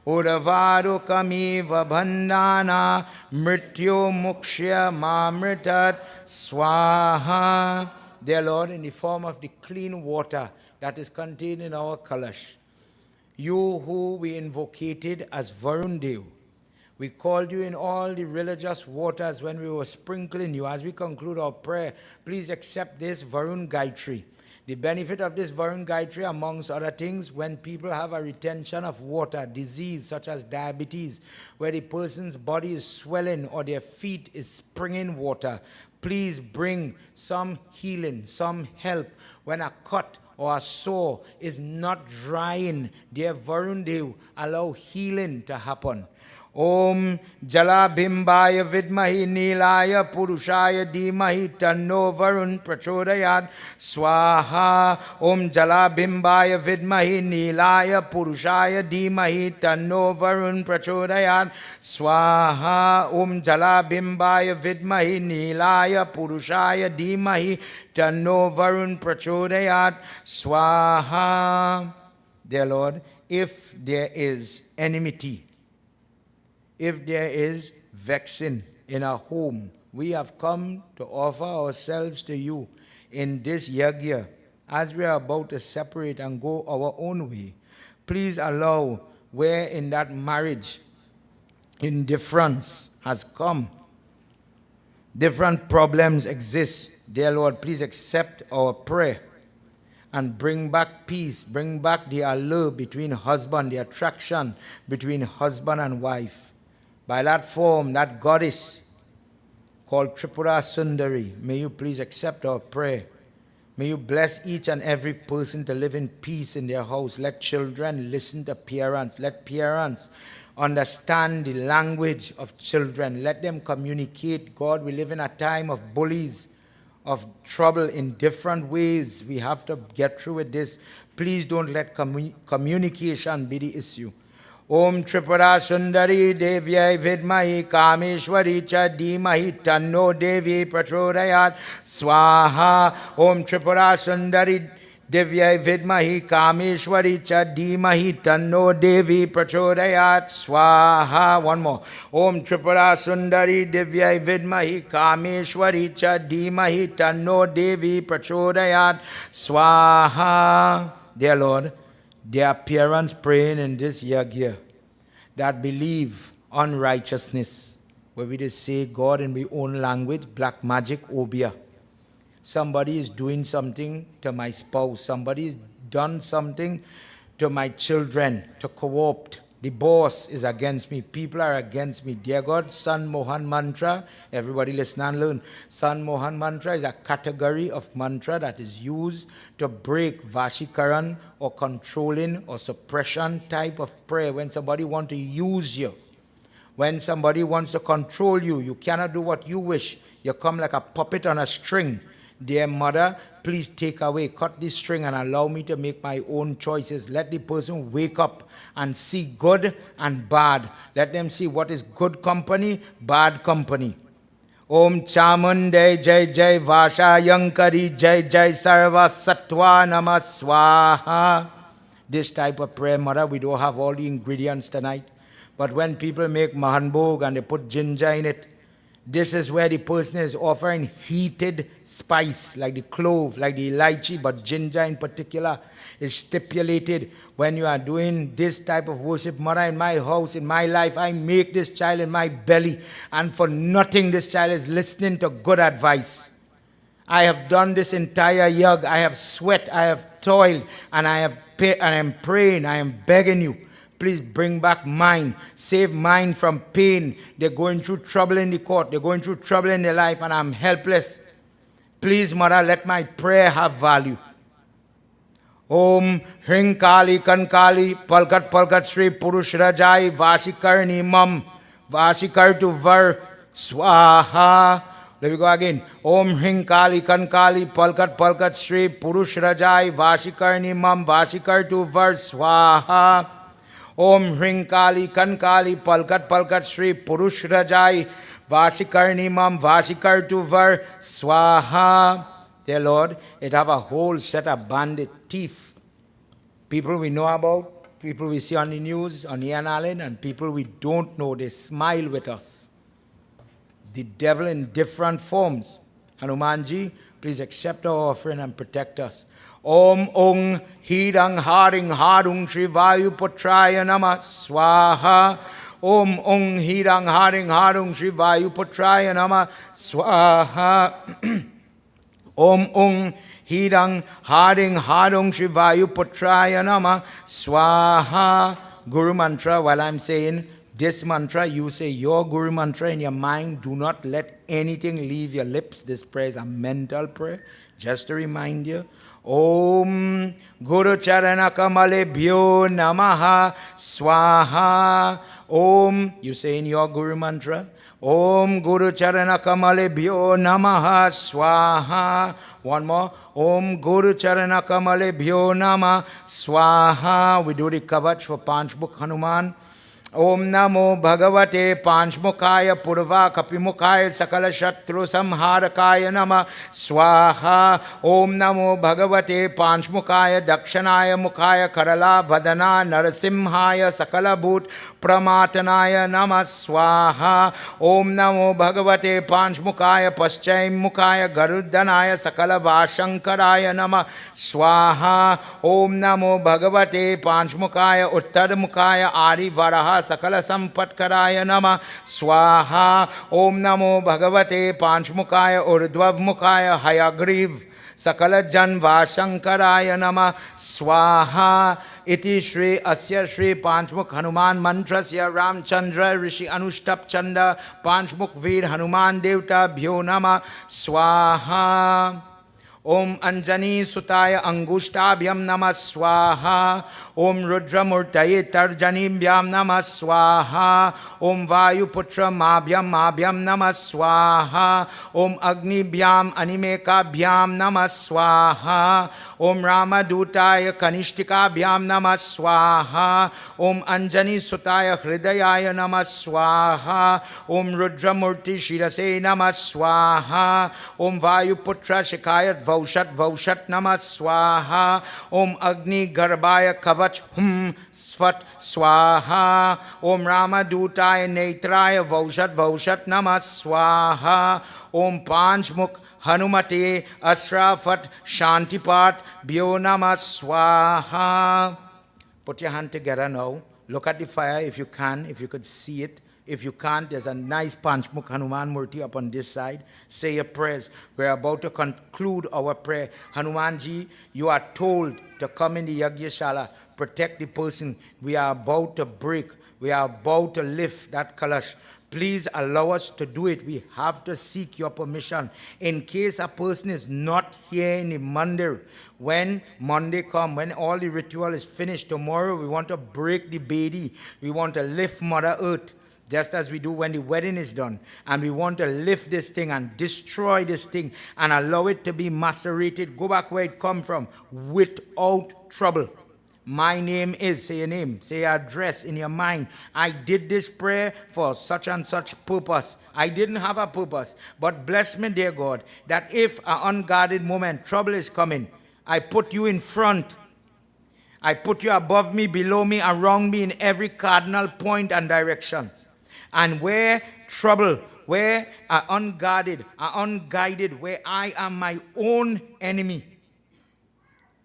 Udavarukamiva Bandhana Mrityo Mukshya Mamritat Swaha. Dear Lord, in the form of the clean water that is contained in our kalash, you who we invocated as Varun Dev, we called you in all the religious waters when we were sprinkling you. As we conclude our prayer, please accept this Varun Gayatri. The benefit of this Varun Gayatri, amongst other things, when people have a retention of water, disease such as diabetes, where the person's body is swelling or their feet is springing water, please bring some healing, some help. When a cut or a sore is not drying, dear Varun Dev, allow healing to happen. Om Jala Bimbaya Vidmahi Nilaya Purushaya Dimahi Tanno Varun Prachodayat Swaha. Om Jala Bimbaya Vidmahi Nilaya Purushaya Dimahi Tanno Varun Prachodayat Swaha. Om Jala Bimbaya Vidmahi Nilaya Purushaya Dimahi Tanno Varun Prachodayat Swaha. Dear Lord, if there is enmity, if there is vexing in our home, we have come to offer ourselves to you in this yagya. As we are about to separate and go our own way, please allow where in that marriage indifference has come, different problems exist. Dear Lord, please accept our prayer and bring back peace, bring back the allure between husband, the attraction between husband and wife. By that form, that goddess called Tripura Sundari, may you please accept our prayer. May you bless each and every person to live in peace in their house. Let children listen to parents. Let parents understand the language of children. Let them communicate. God, we live in a time of bullies, of trouble in different ways. We have to get through with this. Please don't let communication be the issue. Om Tripura Sundari Devyai Vidmahi Kameshwari Cha Dhimahi Tanno Devi Prachodayat Swaha. Om Tripura Sundari Divyai Vidmahi Kameshwari Cha Dhimahi Tanno Devi Prachodayat Swaha. One more. Om Tripura Sundari Divyai Vidmahi Kameshwari Cha Dhimahi Tanno Devi Prachodayat Swaha. Dear Lord, their parents praying in this yagya that believe unrighteousness, where we just say God in my own language, black magic, obia. Somebody is doing something to my spouse. Somebody has done something to my children to co-opt. The boss is against me. People are against me. Dear God, San Mohan mantra, everybody listen and learn. San Mohan mantra is a category of mantra that is used to break Vashikaran or controlling or suppression type of prayer. When somebody wants to use you, when somebody wants to control you, you cannot do what you wish. You come like a puppet on a string. Dear mother, please take away, cut this string and allow me to make my own choices. Let the person wake up and see good and bad. Let them see what is good company, bad company. Om Chamunde Jai Jai Vasha Yankari Jai Jai Sarva Sattva Nama Swaha. This type of prayer, mother, we don't have all the ingredients tonight. But when people make Mahanbhog and they put ginger in it, this is where the person is offering heated spice, like the clove, like the elaichi, but ginger in particular is stipulated. When you are doing this type of worship, mother, in my house, in my life, I make this child in my belly, and for nothing this child is listening to good advice. I have done this entire yag, I have sweat, I have toiled, and I am praying, I am begging you. Please bring back mine. Save mine from pain. They're going through trouble in the court. They're going through trouble in their life and I'm helpless. Please, mother, let my prayer have value. Om Hring Kali Kankali Palkat Palkat Sri Purush Rajai Vasikar Nimam Vasikar to Var Swaha. Let me go again. Om Hring Kali Kankali Palkat Palkat Sri Purush Rajai Vasikar Nimam Vasikar to Var Swaha. Om Hring Kali Kankali Palkat Palkat Sri Purush Rajai Vasikar Nimam Vasikar to Var Swaha. Dear Lord, it have a whole set of bandit thief. People we know about, people we see on the news, on the Island, and people we don't know, they smile with us. The devil in different forms. Hanumanji, please accept our offering and protect us. Om Ong Hidang Haring Harung Shri Vayu Putraya Nama Swaha. Om Ong Hidang Haring Harung Shri Vayu Putraya Nama Swaha. Om Ong Hidang Haring Harung Shri Vayu Putraya Nama Swaha. Guru mantra, while I'm saying this mantra, you say your Guru mantra in your mind. Do not let anything leave your lips. This prayer is a mental prayer. Just to remind you. Om Guru Charana Kamalebhyo Namaha Swaha. Om, you say in your Guru mantra. Om Guru Charana Kamalebhyo Namaha Swaha. One more. Om Guru Charana Kamalebhyo Namaha Swaha. We do the kavach for Panchmukh Hanuman. Om Namo Bhagavate Panchmukhaya Purva Kapimukhaya Sakala Shatru Samharakaya Nama Swaha. Om Namo Bhagavate Panchmukhaya Dakshanaya Mukhaya Karala Vadana Narasimhaya Sakala Bhut Pramatanaya Nama Swaha. Om Namo Bhagavate Panchmukhaya Paschayim Mukhaya Garuddanaya Sakala Vashankaraya Nama Swaha. Om Namo Bhagavate Panchmukhaya Uttar Mukhaya Ari Varaha Sakala Sampatkaraya Nama Swaha. Om Namo Bhagavate Panchmukhaya Urdhvav Mukhaya Hayagriv Sakala Jan Vashankaraya Nama Swaha. Iti Shri Asya Shri Panchmukh Hanuman Mantrasya Ramchandra Rishi Anushtap Chanda Panchmukh Veer Hanuman Devta Bhyo Nama Swaha. Om Anjani Sutaya Angushtabhyam Namah Swaha. Om Rudra Murtaye Tarjanibhyam Namah Swaha. Om Vayu Putra Mabhyam Namah Swaha. Om Agni Bhyam Animekabhyam Namah Swaha. Om Ramadutaya Kanishtikabhyam Namah Swaha. Om Anjani Sutaya Hridayaya Namah Swaha. Om Rudra Murti Shirase Namah Swaha. Om Vayu Putra Shikayat Vaushat Namah Swaha. Om Agni Garbhaya Kavach Hum Svat Swaha. Om Ramadutaya Netraya Vaushat Namah Swaha. Om Panchmukh Hanumate Asrafat Shantipat Bhyo Namah Swaha. Put your hand together now. Look at the fire if you can, if you could see it. If you can't, there's a nice Panchmukh Hanuman Murti up on this side. Say your prayers. We're about to conclude our prayer. Hanumanji, you are told to come in the Yagyashala, protect the person. We are about to break. We are about to lift that kalash. Please allow us to do it. We have to seek your permission. In case a person is not here in the mandir, when Monday comes, when all the ritual is finished, tomorrow we want to break the Bedi. We want to lift Mother Earth, just as we do when the wedding is done. And we want to lift this thing and destroy this thing and allow it to be macerated, go back where it come from, without trouble. My name is, say your name, say your address in your mind. I did this prayer for such and such purpose. I didn't have a purpose. But bless me, dear God, that if an unguarded moment, trouble is coming, I put you in front. I put you above me, below me, around me in every cardinal point and direction. And where trouble, where unguarded, unguided, where I am my own enemy,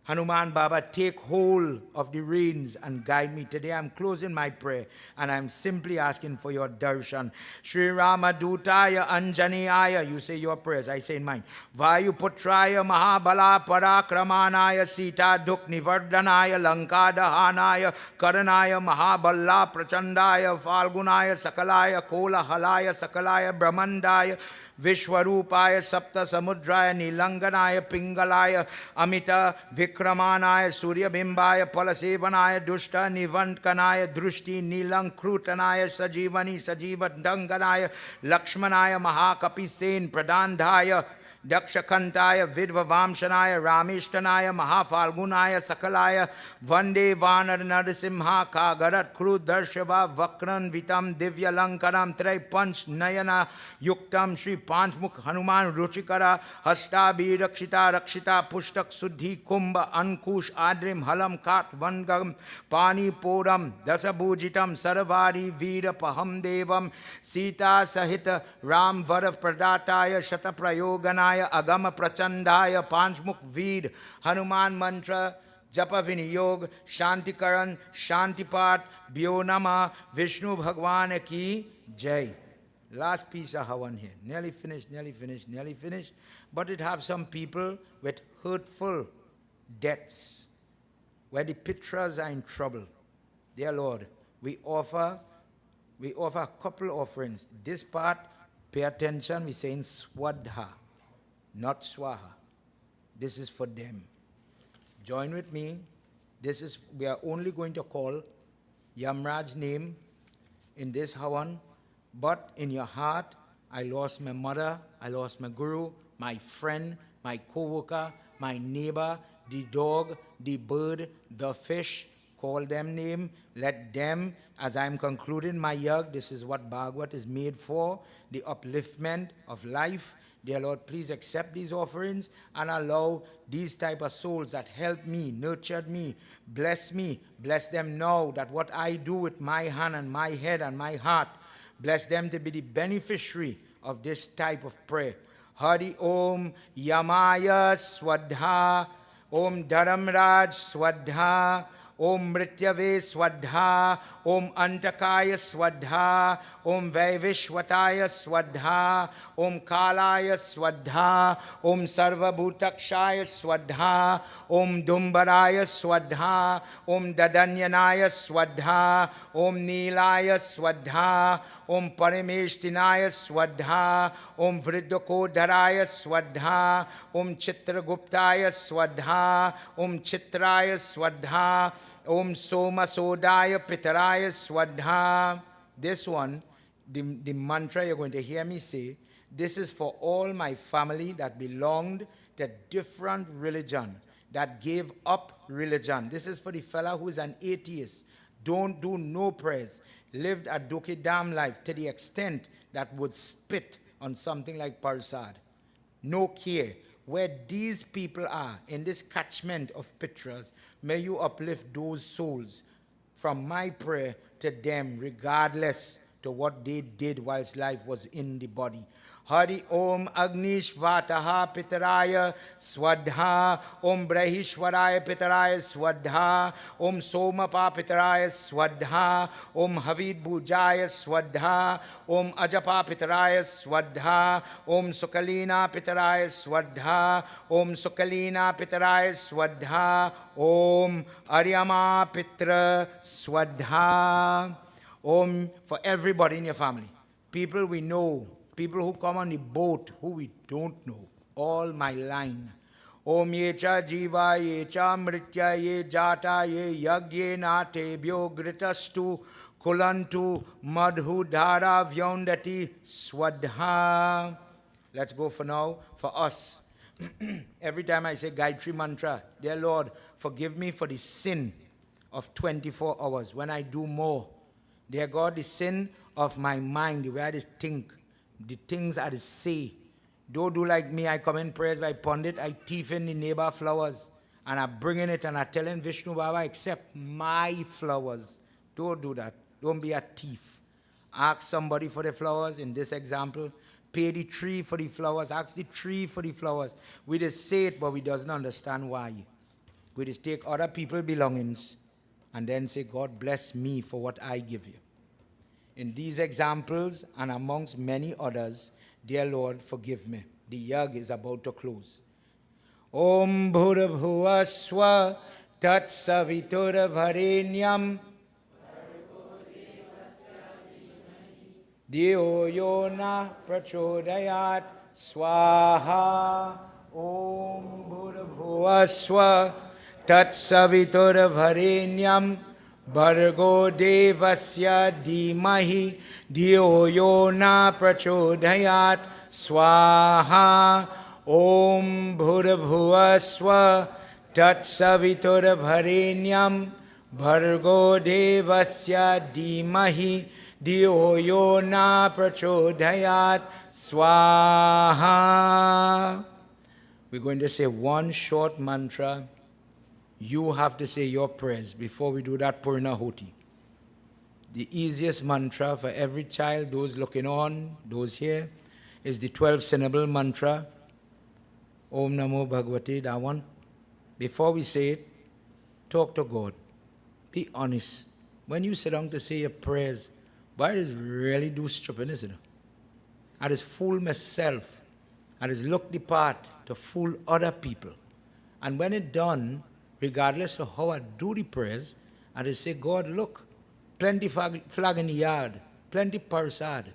Hanuman Baba, take hold of the reins and guide me. Today I'm closing my prayer and I'm simply asking for your darshan. Shri Ramadutaya Anjaneyaya, you say your prayers, I say in mine. Vayuputraya Mahabala Parakramanaya Sita Duk Nivardhanaya Lankadahanaya Karanaya Mahabala Prachandaya Falgunaya Sakalaya Kola Halaya Sakalaya Brahmandaya Vishwarupaya Sapta Samudraya Nilanganaya Pingalaya Amita Vikramanaya Surya Bimbaya Palasevanaya Dushta Nivantkanaya Drushti Nilankrutanaya Sajivani Sajiva Danganaya Lakshmanaya Mahakapisain Pradandhaya Dakshakantaya Vidvavamshanaya Ramishtanaya Mahafalgunaya Sakalaya Vande Vanar Narasimha Kagarat Kru Darshava Vakran Vitam Divya Lankaram Trai Panch Nayana Yuktam Shri Panchmukh Hanuman Ruchikara Hasta Rakshita Rakshita Pushtak Suddhi Kumbha Ankush Adrim Halam Kat Vangam Pani Poram Dasabujitam Saravari Veera Paham Devam Sita Sahita Ram Vara Pradataya Shataprayoganaya Agama Prachandaya Panchmukh Veed Hanuman Mantra Japa Viniyog Shantikaran Shantipat Bhyo Vishnu Bhagwan Ki Jai. Last piece of Havan here. Nearly finished. But it have some people with hurtful debts, where the pitras are in trouble. Dear Lord, we offer a couple offerings. This part, pay attention, we're saying Swadha, not Swaha. This is for them. Join with me. We are only going to call Yamraj's name in this Havan, but in your heart, I lost my mother, I lost my guru, my friend, my co-worker, my neighbor, the dog, the bird, the fish. Call them name. Let them, as I'm concluding my yag, this is what Bhagavad is made for, the upliftment of life. Dear Lord, please accept these offerings and allow these type of souls that helped me, nurtured me, bless them now that what I do with my hand and my head and my heart, bless them to be the beneficiary of this type of prayer. Hari Om Yamaya Swadha, Om Dharamraj Swadha, Om Mrityave Swadha, Om Antakaya Swadha, Om Vaivishwataya Swadha, Om Kalaya Swadha, Om Sarvabhutakshaya Swadha, Om Dumbaraya Swadha, Om Dadanyanaya Swadha, Om Nilaya Swadha, Om Parameshtinaya Swadha, Om Vriddhakodharaya Swadha, Om Chitraguptaya Swadha, Om Chitraya Swadha, Om Soma Sodaya Pitaraya Swadha. This one, the mantra you're going to hear me say, this is for all my family that belonged to different religion, that gave up religion. This is for the fella who is an atheist, don't do no prayers, lived a Dukidam life to the extent that would spit on something like Parsad. No care. where these people are, in this catchment of Pitras, may you uplift those souls from my prayer to them, regardless to what they did whilst life was in the body. Hari Om Agnishvataha Pitaraya Swadha Om Brahishwaraya Pitaraya Swadha Om Somapa Pitaraya Swadha Om Havid Bhujaya Swadha Om Ajapa Pitaraya Swadha Om Sukalina Pitaraya Swadha Om Sukalina Pitaraya Swadha Om Aryama Pitra Swadha. Om for everybody in your family. People we know, people who come on the boat who we don't know, all my line. Om yecha jiva yecha mritya ye jata ye yagye nate bhyo gritastu kulantu madhu dhara vyondati swadha. Let's go for now. For us, every time I say Gayatri mantra, dear Lord, forgive me for the sin of 24 hours when I do more. Dear God, the sin of my mind, the way I just think, the things I just say. Don't do like me. I come in prayers by pundit. I thief in the neighbor flowers. And I bring in it and I tell him, Vishnu Baba, accept my flowers. Don't do that. Don't be a thief. Ask somebody for the flowers. In this example, pay the tree for the flowers. Ask the tree for the flowers. We just say it, but we doesn't understand why. We just take other people's belongings and then say, God bless me for what I give you. In these examples and amongst many others, dear Lord, forgive me. The yag is about to close. Om Bhurabhuva Swa Tat Savitura Varenyam Dio Yona Prachodayat Swaha. Om Bhurabhuva Swa Tat Savitura Varenyam Bhargo Devasya Dhimahi Dhiyo Yona Prachodayat Swaha. Om Bhurabhuva Swa Tat Savitura Varenyam Bhargo Devasya Dhimahi Dhiyo Yona Prachodayat Swaha. We're going to say one short mantra. You have to say your prayers before we do that Purnahoti. The easiest mantra for every child, those looking on, those here, is the 12-syllable mantra. Om Namo Bhagavate, that one. Before we say it, talk to God. Be honest. When you sit down to say your prayers, why does really do stupid, isn't it? I just fool myself. I just look the part to fool other people. And when it's done, regardless of how I do the prayers, I just say, God, look, plenty flag in the yard, plenty parsad,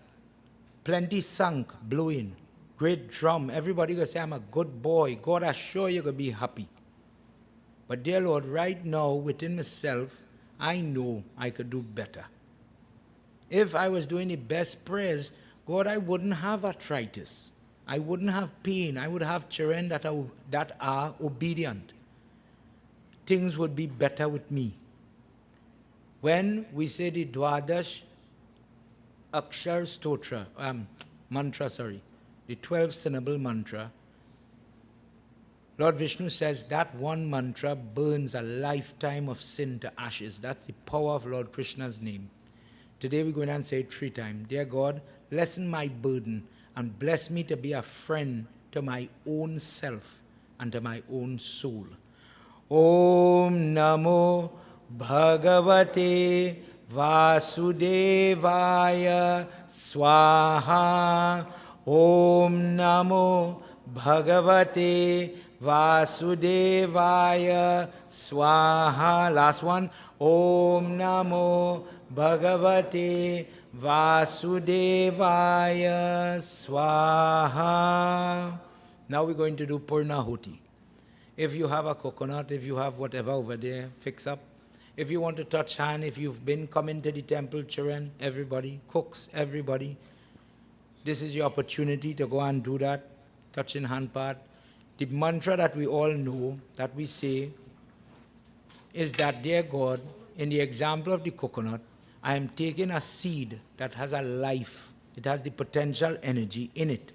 plenty sunk, blowing, great drum. Everybody going to say, I'm a good boy. God, I'm sure you're going to be happy. But dear Lord, right now, within myself, I know I could do better. If I was doing the best prayers, God, I wouldn't have arthritis. I wouldn't have pain. I would have children that are obedient. Things would be better with me. When we say the Dwadash Akshar Stotra, mantra, the 12-syllable mantra, Lord Vishnu says that one mantra burns a lifetime of sin to ashes. That's the power of Lord Krishna's name. Today we're going to say it 3 times. Dear God, lessen my burden and bless me to be a friend to my own self and to my own soul. Om Namo Bhagavate Vasudevaya Swaha. Om Namo Bhagavate Vasudevaya Swaha. Last one. Om Namo Bhagavate Vasudevaya Swaha. Now we're going to do Purnahoti. If you have a coconut, if you have whatever over there, fix up. If you want to touch hand, if you've been coming to the temple, children, everybody, cooks, everybody, this is your opportunity to go and do that, touching hand part. The mantra that we all know, that we say, is that, dear God, in the example of the coconut, I am taking a seed that has a life. It has the potential energy in it.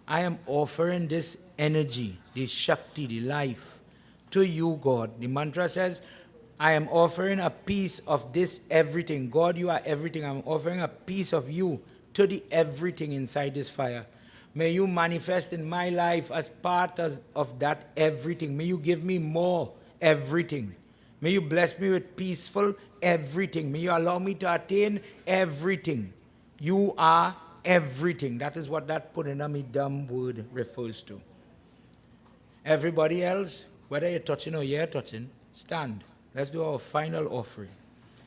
I am offering this energy, the Shakti, the life, to you, God. The mantra says, I am offering a piece of this everything. God, you are everything. I'm offering a piece of you to the everything inside this fire. May you manifest in my life as part of that everything. May you give me more everything. May you bless me with peaceful everything. May you allow me to attain everything. You are everything. That is what that Puranamidam word refers to. Everybody else, whether you're touching or you're touching, stand. Let's do our final offering.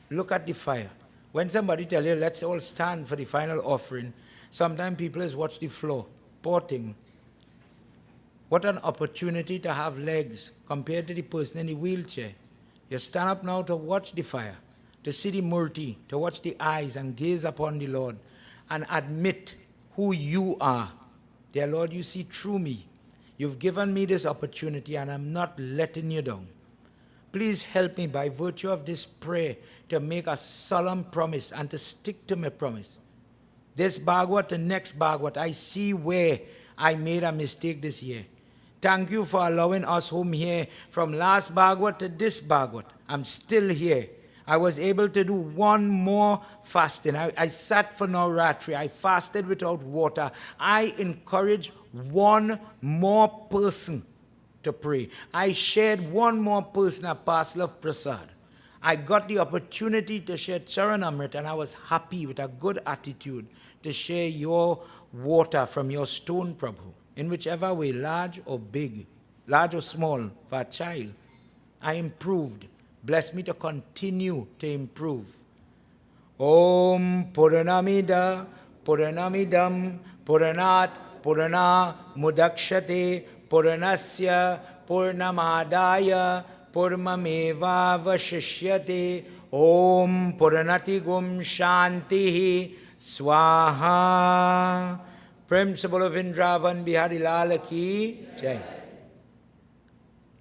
Look at the fire. When somebody tells you, let's all stand for the final offering, sometimes people just watch the floor, poor thing. What an opportunity to have legs compared to the person in the wheelchair. You stand up now to watch the fire, to see the Murti, to watch the eyes and gaze upon the Lord and admit who you are. Dear Lord, you see through me. You've given me this opportunity and I'm not letting you down. Please help me by virtue of this prayer to make a solemn promise and to stick to my promise. This Bhagwat, the next Bhagwat, I see where I made a mistake this year. Thank you for allowing us home here from last Bhagwat to this Bhagwat. I'm still here. I was able to do one more fasting. I sat for Navratri. I fasted without water. I encouraged one more person to pray. I shared one more person a parcel of prasad. I got the opportunity to share Charanamrit and I was happy with a good attitude to share your water from your stone, Prabhu, in whichever way, large or big, large or small, for a child. I improved. Bless me to continue to improve. Om Puranamida, Puranamidam, Puranat, Purana, Mudakshate, Puranasya, Purnamadaya, Purmameva Vashishyate, Om Puranati Gum Shantihi, Swaha. Principle of Indravan Bihari Lal ki Jai.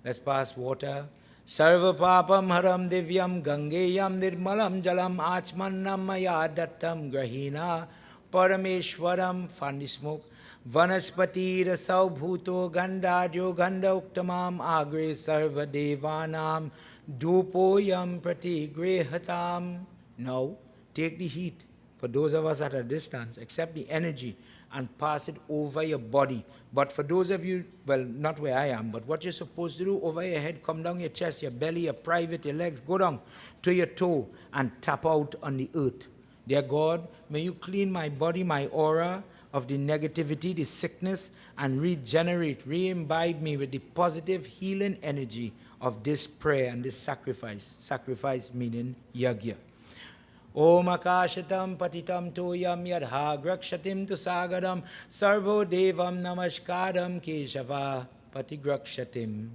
Let's pass water. Sarva papam haram divyam gangeyam nirmalam jalam achmannam maya dattam grahina parameshwaram. Funny smoke. Vanaspati rasau bhuto gandadyo ganda uktamam agre sarva devanam dupoyam pratigrehatam. Now, take the heat for those of us at a distance, accept the energy and pass it over your body. But for those of you, well, not where I am, but what you're supposed to do, over your head, come down your chest, your belly, your private, your legs, go down to your toe and tap out on the earth. Dear God, may you clean my body, my aura of the negativity, the sickness, and regenerate, re-imbibe me with the positive healing energy of this prayer and this sacrifice. Sacrifice meaning yagya. Om akashatam patitam toyam yadha grakshatim tu sagaram sarvo devam namaskaram Keshava patigrakshatim.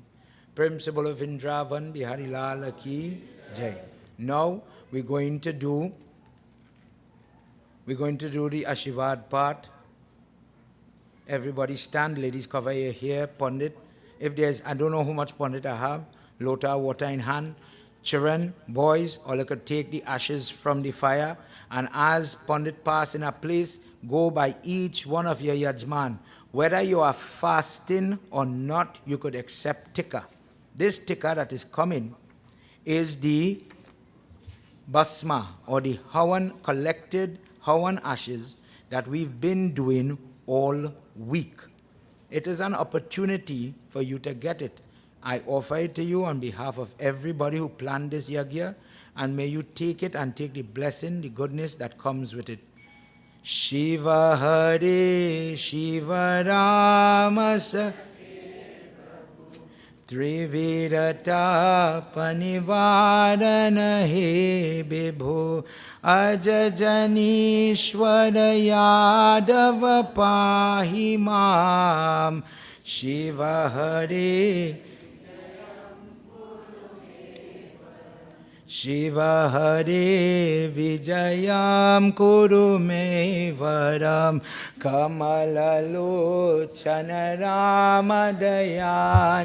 Principle of Indravan Bihari Lal ki Jai. Now we're going to do the Ashirvad part. Everybody stand, ladies, cover your hair, Pandit. If there's, I don't know how much Pandit I have, lota, water in hand. Children, boys, all you could take the ashes from the fire, and as Pandit pass in a place, go by each one of your yajman. Whether you are fasting or not, you could accept tikka. This tikka that is coming is the basma, or the havan, collected havan ashes that we've been doing all week. It is an opportunity for you to get it. I offer it to you on behalf of everybody who planned this yagya, and may you take it and take the blessing, the goodness that comes with it. Shiva Hare, Shiva Ramasa, Trividata Panivarana He Bibhu, Ajajanishwara Yadava Pahimam, Shiva Hare, Shiva Hare Vijayam Kuru Me Varam Kamalalochana Ramadaya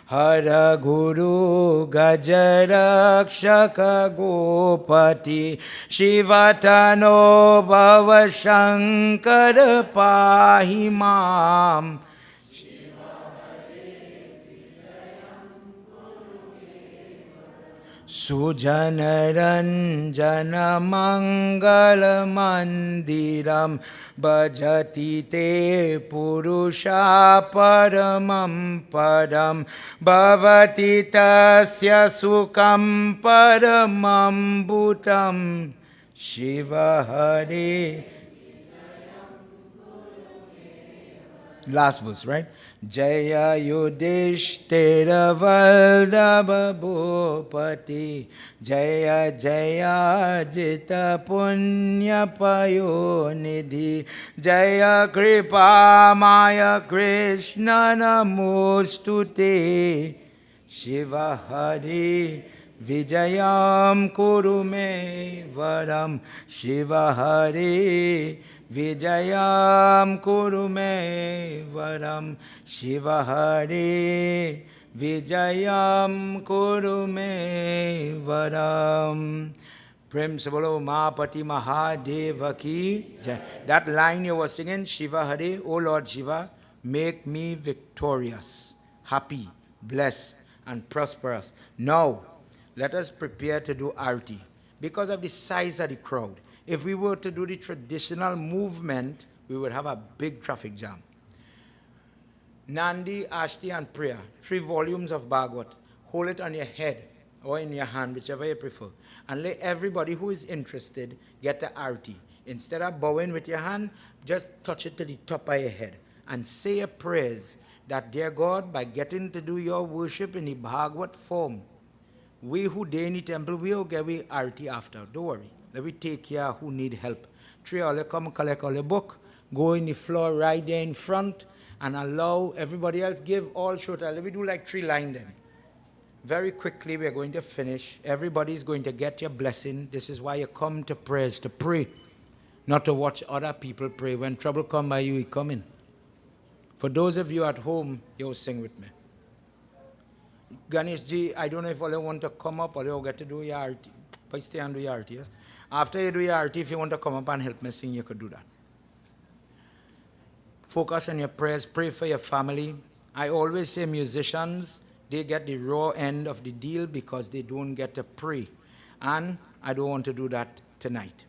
Hara Guru Gajarakshaka Gopati Shivatano Bhava Shankara Pahimam. Sujanaranjana Mangala Mandiram Bhajati Te Purusha Paramam Padam Bhavati Tasya Sukam Paramam Bhutam Shiva Hare. Last verse, right? Jaya Yudhishthira Valdabha Bhupati Jaya Jaya Jita Punya Payonidhi Jaya Kripa Maya Krishna Namostute Shiva Hari Vijayam Kuru Me Varam Shiva Hari Vijayam Kuru Me Varam Shiva Hari Vijayam Kuru Me Varam. Prem Sabolo Mahapati Mahadeva Ki Jai. That line you were singing, Shiva Hari, O Lord Shiva, make me victorious, happy, blessed and prosperous. Now, let us prepare to do arti. Because of the size of the crowd, if we were to do the traditional movement, we would have a big traffic jam. Nandi, Ashti and Priya, 3 volumes of Bhagwat. Hold it on your head or in your hand, whichever you prefer. And let everybody who is interested get the arti. Instead of bowing with your hand, just touch it to the top of your head and say a prayers that, dear God, by getting to do your worship in the Bhagwat form, we who day in the temple, we will get we arti after. Don't worry. Let me take care of who need help. 3 of you come collect all the book, go in the floor right there in front, and allow everybody else give all shota. Let me do like 3 lines then. Very quickly, we are going to finish. Everybody is going to get your blessing. This is why you come to prayers, to pray, not to watch other people pray. When trouble come by you, you come in. For those of you at home, you'll sing with me. Ganesh ji, I don't know if all you want to come up or you'll get to do your arti. But stay and do your arti, yes? After you do your arti, if you want to come up and help me sing, you could do that. Focus on your prayers. Pray for your family. I always say musicians, they get the raw end of the deal because they don't get to pray. And I don't want to do that tonight.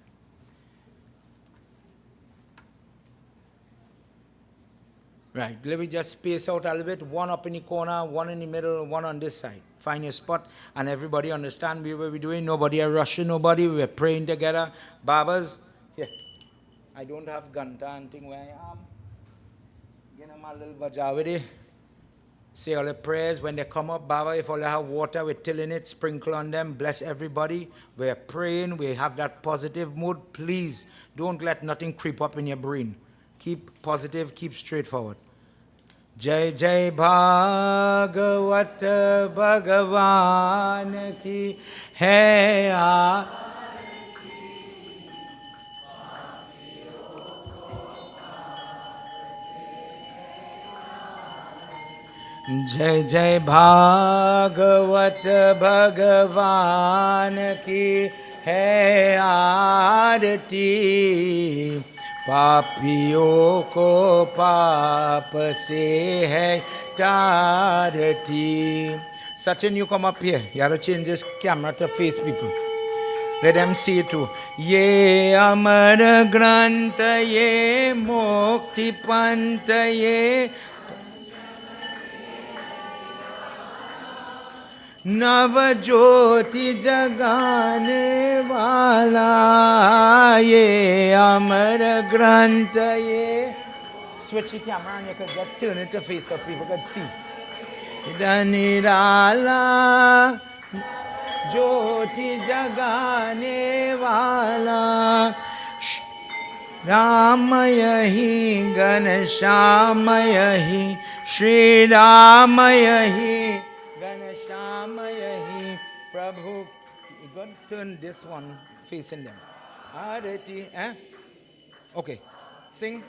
Right, let me just space out a little bit. 1 up in the corner, 1 in the middle, 1 on this side. Find your spot and everybody understand what we're doing. Nobody are rushing nobody. We're praying together. Babas, here. I don't have ganta and thing where I am. Give them a little bajavadi. Say all the prayers. When they come up, Baba, if all they have water, we're tilling it, sprinkle on them, bless everybody. We're praying, we have that positive mood. Please, don't let nothing creep up in your brain. Keep positive, keep straightforward. Jai Jai Bhagwat Bhagavan ki hai Jai Jai Bhagwat Bhagavan ki hai aarti पापियों को पाप से है तारती. Sachin, you come up here. You have to change this camera to face people. Let them see it too. Ye amar granta ye mukti panta ye नव ज्योति जगाने वाला ये अमर ग्रंथ ये. Switch the camera and you can just turn it to face so people can see. निराला ज्योति जगाने वाला राम यही घनश्याम यही श्री राम यही घनश्याम यही प्रभु turn this one facing them. Arati, eh? Okay. Sing.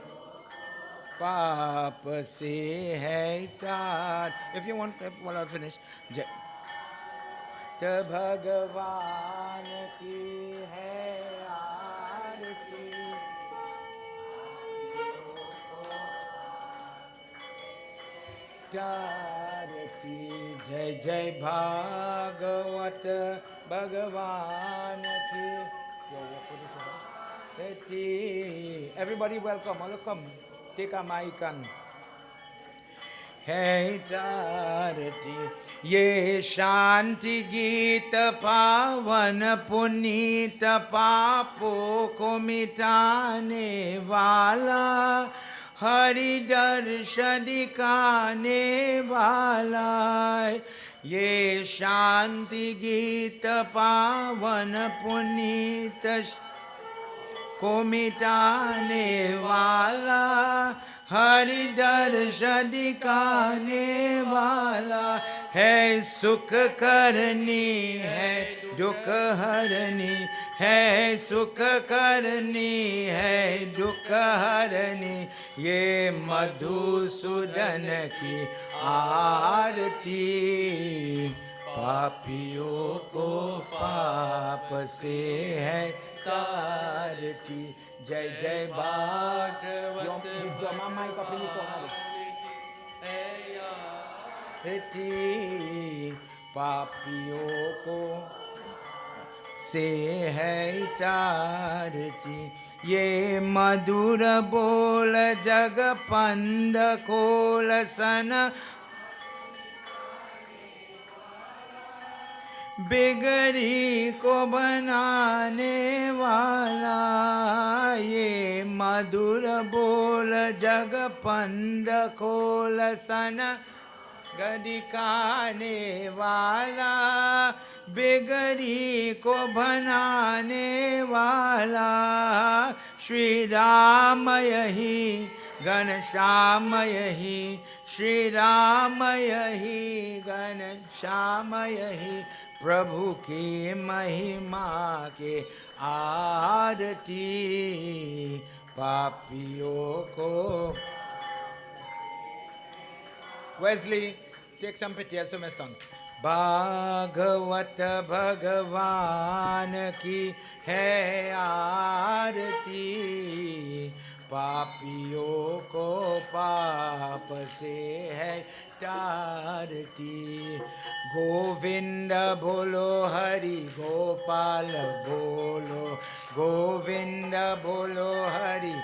Papa se hai tat. If you want, while I finish. Ta Bhagavan ki hai aarti. Tarati. Jai Jai Bhagwat Bhagavan ki. Everybody welcome. Welcome. Take a mic and Hey Tarati. Ye Shanti Gita Pavan Punita Papo Komitane Vala Hari Darshan Dikane Vala. Ye Shanti Gita Pavan Punita Komitane Vala Hari Darshan Dikane Vala. है सुख करनी है दुख हरनी है सुख करनी है दुख हरनी ये मधुसूदन की आरती पापियों को पाप से है तारती जय जय भागवत पापियों को से है तारती ये मधुर बोल जग पंद खोल सन बिगड़ी को बनाने वाला ये मधुर बोल जग पंद खोल सन गदिकाने वाला बिगड़ी को बनाने वाला श्री राम यही घनश्याम यही श्री राम यही घनश्याम यही प्रभु की महिमा के आरती पापियों को. Wesley, take some pity as my song. Bhagavat भगवान की है आरती पापियों को पाप से है तारती. गोविंद बोलो हरि गोपाल बोलो गोविंद बोलो Hari.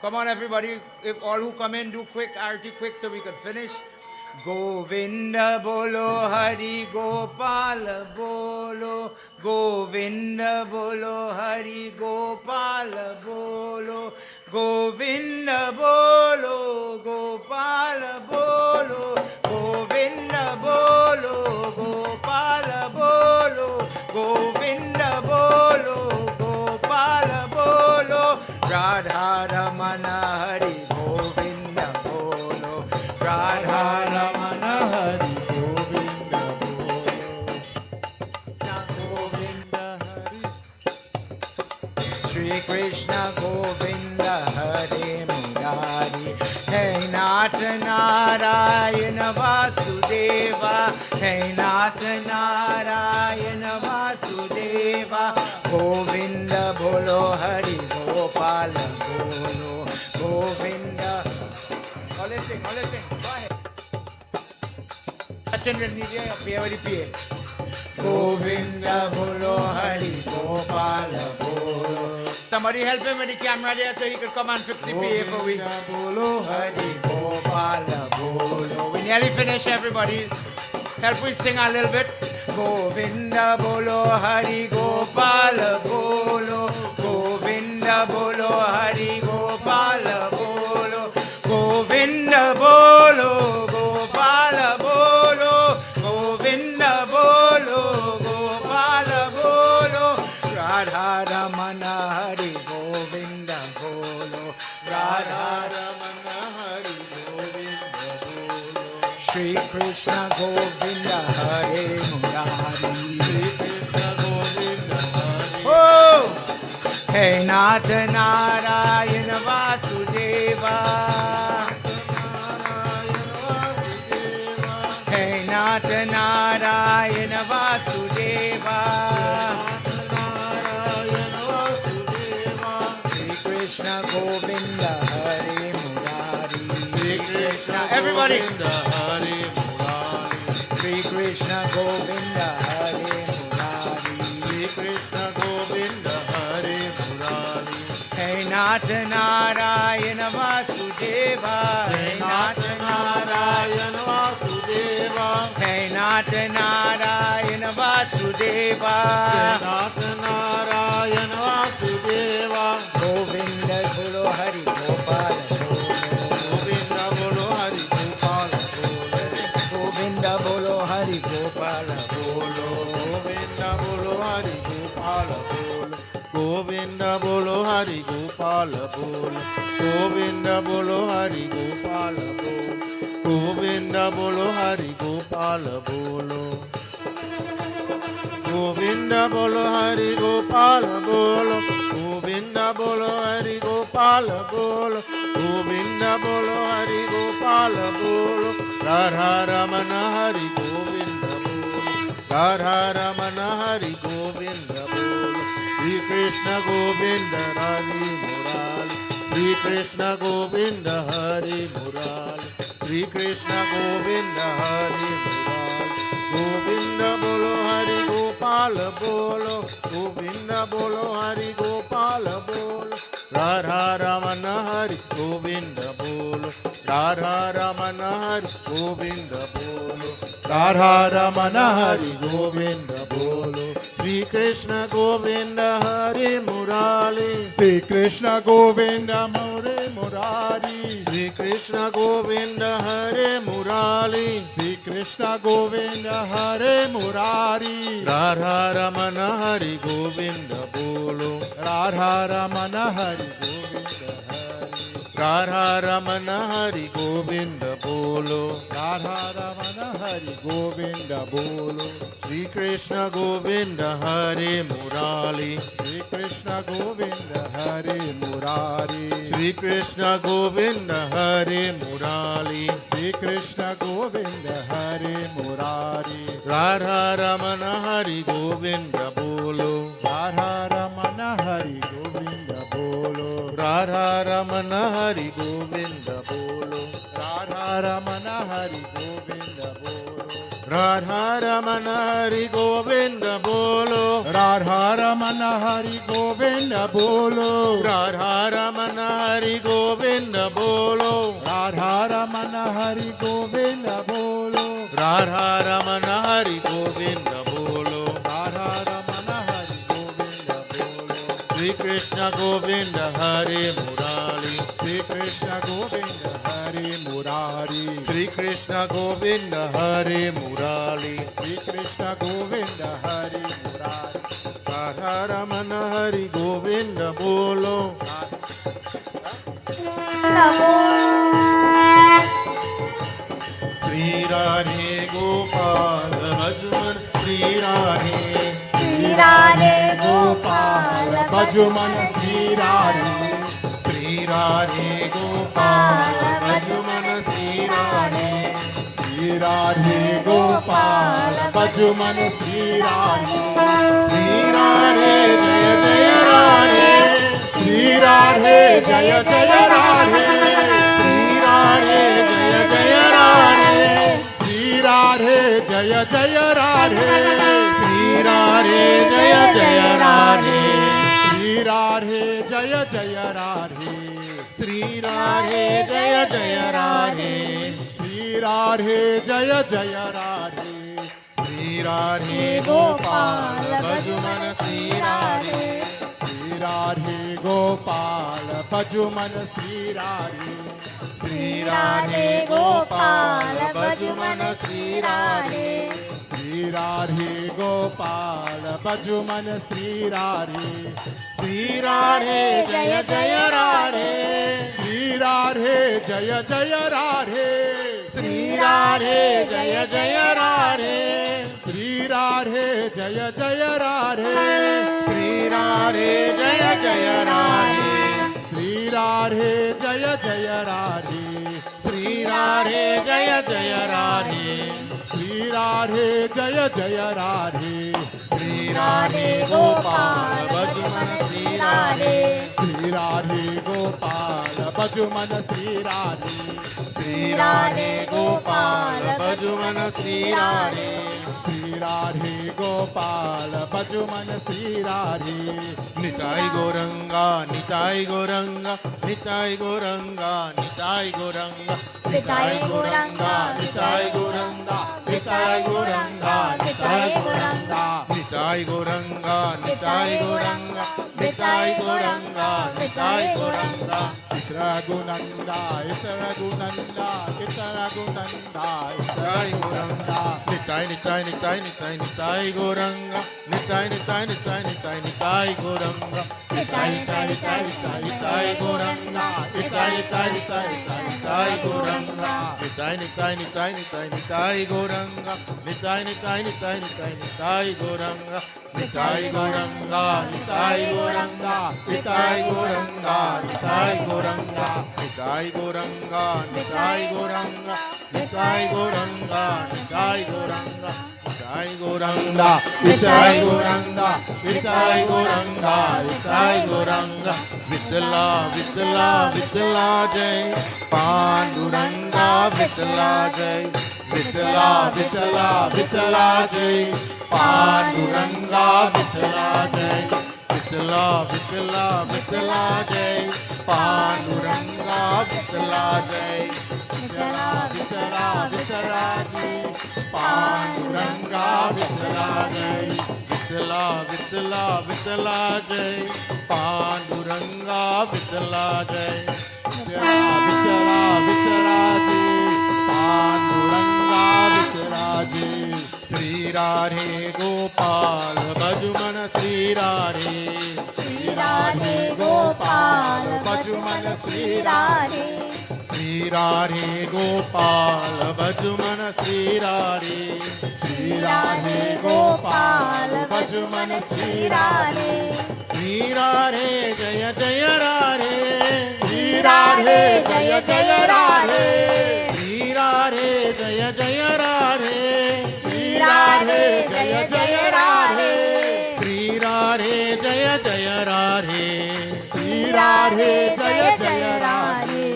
Come on everybody, if all who come in do quick arti quick so we can finish. Govinda bolo Hari Gopal bolo Govinda bolo Hari Gopal bolo Govinda bolo Gopal bolo Govinda bolo Gopal bolo Govinda bolo Gopal bolo Radha Ramana Hari Govinda bolo Radha Ramana Hari Govinda bolo Govinda Hari Shri Krishna Govinda Hare Murari Hey Nath Narayana Vasudeva Hey Nath Narayana Vasudeva Govinda Bolo Hari Gopal Bolo Govinda. All sing, go ahead. Chandra Nidya Piyavari Piye. Govinda Bolo Hari Gopal Bolo. Somebody help him with the camera there so he could come and fix the PA for we. Govinda Bolo Hari Gopal Bolo. We nearly finished, everybody. Help we sing a little bit. Govinda Bolo Hari Gopal Bolo. Govinda Bolo Hari Gopal Bolo. Govinda Bolo Gopal Bolo. Govinda Bolo Gopal Bolo. Radha Ramana Hari Govinda Bolo. Radha Ramana Hari Govinda Bolo. Shri Krishna Govinda Hare Murari. Shri Krishna Govinda Hey Nath Narayan Vasudeva. Hey Nath Narayan Vasudeva. Shri Krishna Govinda Hare Murari. Shri Krishna, everybody. Hare Murari. Shri Krishna Govinda Hare Murari. Shri Krishna Govinda Hare Murari. Hey Nath Narayan Vasudeva. Hey Nath Narayan Vasudeva. Hey Nath Narayan Vasudeva. Hey Nath Narayan Vasudeva. Govinda Bolo Hari Gopal Govinda Bolo Hari Gopal Govinda Bolo Hari Gopal Govinda Bolo Hari Gopal Govinda Bolo Hari Gopal Govinda Bolo Hari Gopal Govinda Bolo Hari Gopal Govinda Bolo Hari Gopal Govinda Bolo Hari Gopal Bolo Govinda Bolo Hari Gopal Bolo Radha Ramana Hari Govinda Bolo Radha Ramana Hari Govinda Bolo Shri Krishna Govinda Hari Murali Shri Krishna Govinda Hari Murali Shri Krishna Govinda Hari Murali Govinda Bolo Hari Gopal Bolo Govinda Bolo Hari Gopal Bolo Radha Ramana Hari Govinda Bolo Radha Ramana Hari Govinda Bolo Radha Ramana Hari Govinda Bolo Shri Krishna Govinda Hari Murali Shri Krishna Govinda Hare Murari Shri Krishna Govinda Hare Murali Shri Krishna Govinda Hare Murari Radha Ramana Hari Govinda Bolo Radha Ramana Hari Govinda Hari Radha Ramana Hari Govinda Bolo Radha Ramana Hari Govinda Bolo Shri Krishna Govinda Hare Murali Shri Krishna Govinda Hare Murari Shri Krishna Govinda Hare Murali Shri Krishna Govinda Hare Murari Radha Ramana Hari Govinda Bolo Radha Ramana Hari Govinda Bolo Radha Ramana Hari Govinda Bolo Radha Ramana Hari Govinda Bolo Radha Ramana Hari Govinda Bolo Radha Ramana Hari Govinda Bolo Radha Ramana Hari Govinda Bolo Radha Ramana Hari Govinda Bolo Radha Ramana Hari Govinda Bolo Radha Ramana Hari Govinda Bolo Shri Krishna Govinda Hare Murali Shri Krishna Govinda Hare Murari Shri Krishna Govinda Hare Murali Shri Krishna Govinda Hare Murari Radha Ramana Hari Govinda Bolo Shri Radhe Gopal Bhajuman Shri Radhe Gopal Bhajuman Shri Radhe Shri Radhe Gopal Bhajuman Shri Radhe Shri Radhe Gopal Bhajuman Shri Radhe Shri Radhe Jaya Jaya Radhe Shri Radhe Jaya Jaya Radhe Shri Radhe Jaya Jaya Radhe Shri Radhe Jaya Jaya Radhe Shri Radhe Jaya Jaya Radhe Shri Radhe Jaya Jaya Radhe Shri Radhe Jaya Jaya Radhe Shri Radhe Jaya Jaya Radhe Shri Radhe Gopal Bhajuman Shri Radhe Shri Radhe Gopal Bhajuman Shri Radhe Shri Radhe Gopal Bhajuman Shri Radhe Shri Radhe Gopal Bhajuman Shri Radhe Shri Radhe Jaya Jaya Radhe Shri Radhe Jaya Jaya Radhe Shri Radhe Jaya Jaya Radhe Shri Radhe Jaya Jaya Radhe, Sri Radhe Jaya Jaya Radhe, Sri Radhe Jaya Jaya Radhe, Sri Radhe Jaya Jaya Radhe, Sri Radhe Jaya Jaya Radhe, Sri Radhe Gopal Bhajuman Sri Radhe, Sri Radhe Gopal Bhajuman Sri Radhe, Sri Radhe Gopal Bhajuman Sri Radhe, Sri Radhe Gopal Bhajuman Sri Radhe, Nitai Goranga, Nitai Goranga, Nitai Goranga, Nitai Goranga, Nitai Goranga, Nitai Goranga, Nitai Goranga, Nitai Goranga, Nitai Goranga, Nitai Goranga, Nitai Goranga, Nitai Goranga, Isra Gunanda, Isra Gunanda, Isra Gunanda, Nitai Goranga, Nitai Nitai Nitai Nitai Nitai Goranga, Nitai Nitai Nitai Nitai Nitai Goranga, Nitai Nitai Nitai Nitai Nitai Goranga, Nitai Nitai Nitai Nitai Nitai Goranga, Nitai Nitai Nitai Nitai Nitai Goranga, Nitai Nitai Nitai Nitai Nitai Goranga, Nitai Goranga, Nitai Goranga, Nitai Goranga, Nitai Goranga, Nitai Goranga, Nitai Goranga, Nitai Goranga, Nitai Goranga, Nitai Goranga, Nitai Goranga, Nitai Goranga, Nitai Goranga, Vitala, Vitala, Vitala Jai, Panduranga, Vitala Jai, Vitala, Vitala, Vitala Jai, Panduranga, Vitala Jai, Vitala, Vitala, Vitala Jai, Panduranga, Vitala Jai, Vitala, Vitala, Vitala Jai, Panduranga, Vitala Jai, Vitala, Vitala, Vitala Jai, Panduranga, Vitala Jai, Vitala, Vitala, Vitala Ji, Panduranga Vitala Ji, Sri Radhe Gopal Bhajuman Sri Radhe, Sri Radhe Gopal Bhajuman Sri Radhe, Sri Radhe Gopal Bhajuman Sri Radhe, Sri Radhe Gopal Bhajuman Sri Radhe, Sri Radhe Jaya Jaya Radhe, Sri Radhe Jaya Jaya Radhe, Sri Radhe Jaya Jaya Radhe, Sri Radhe Jaya Jaya Radhe, Sri Radhe Jaya Jaya Radhe, Sri Radhe Jaya Jaya Radhe,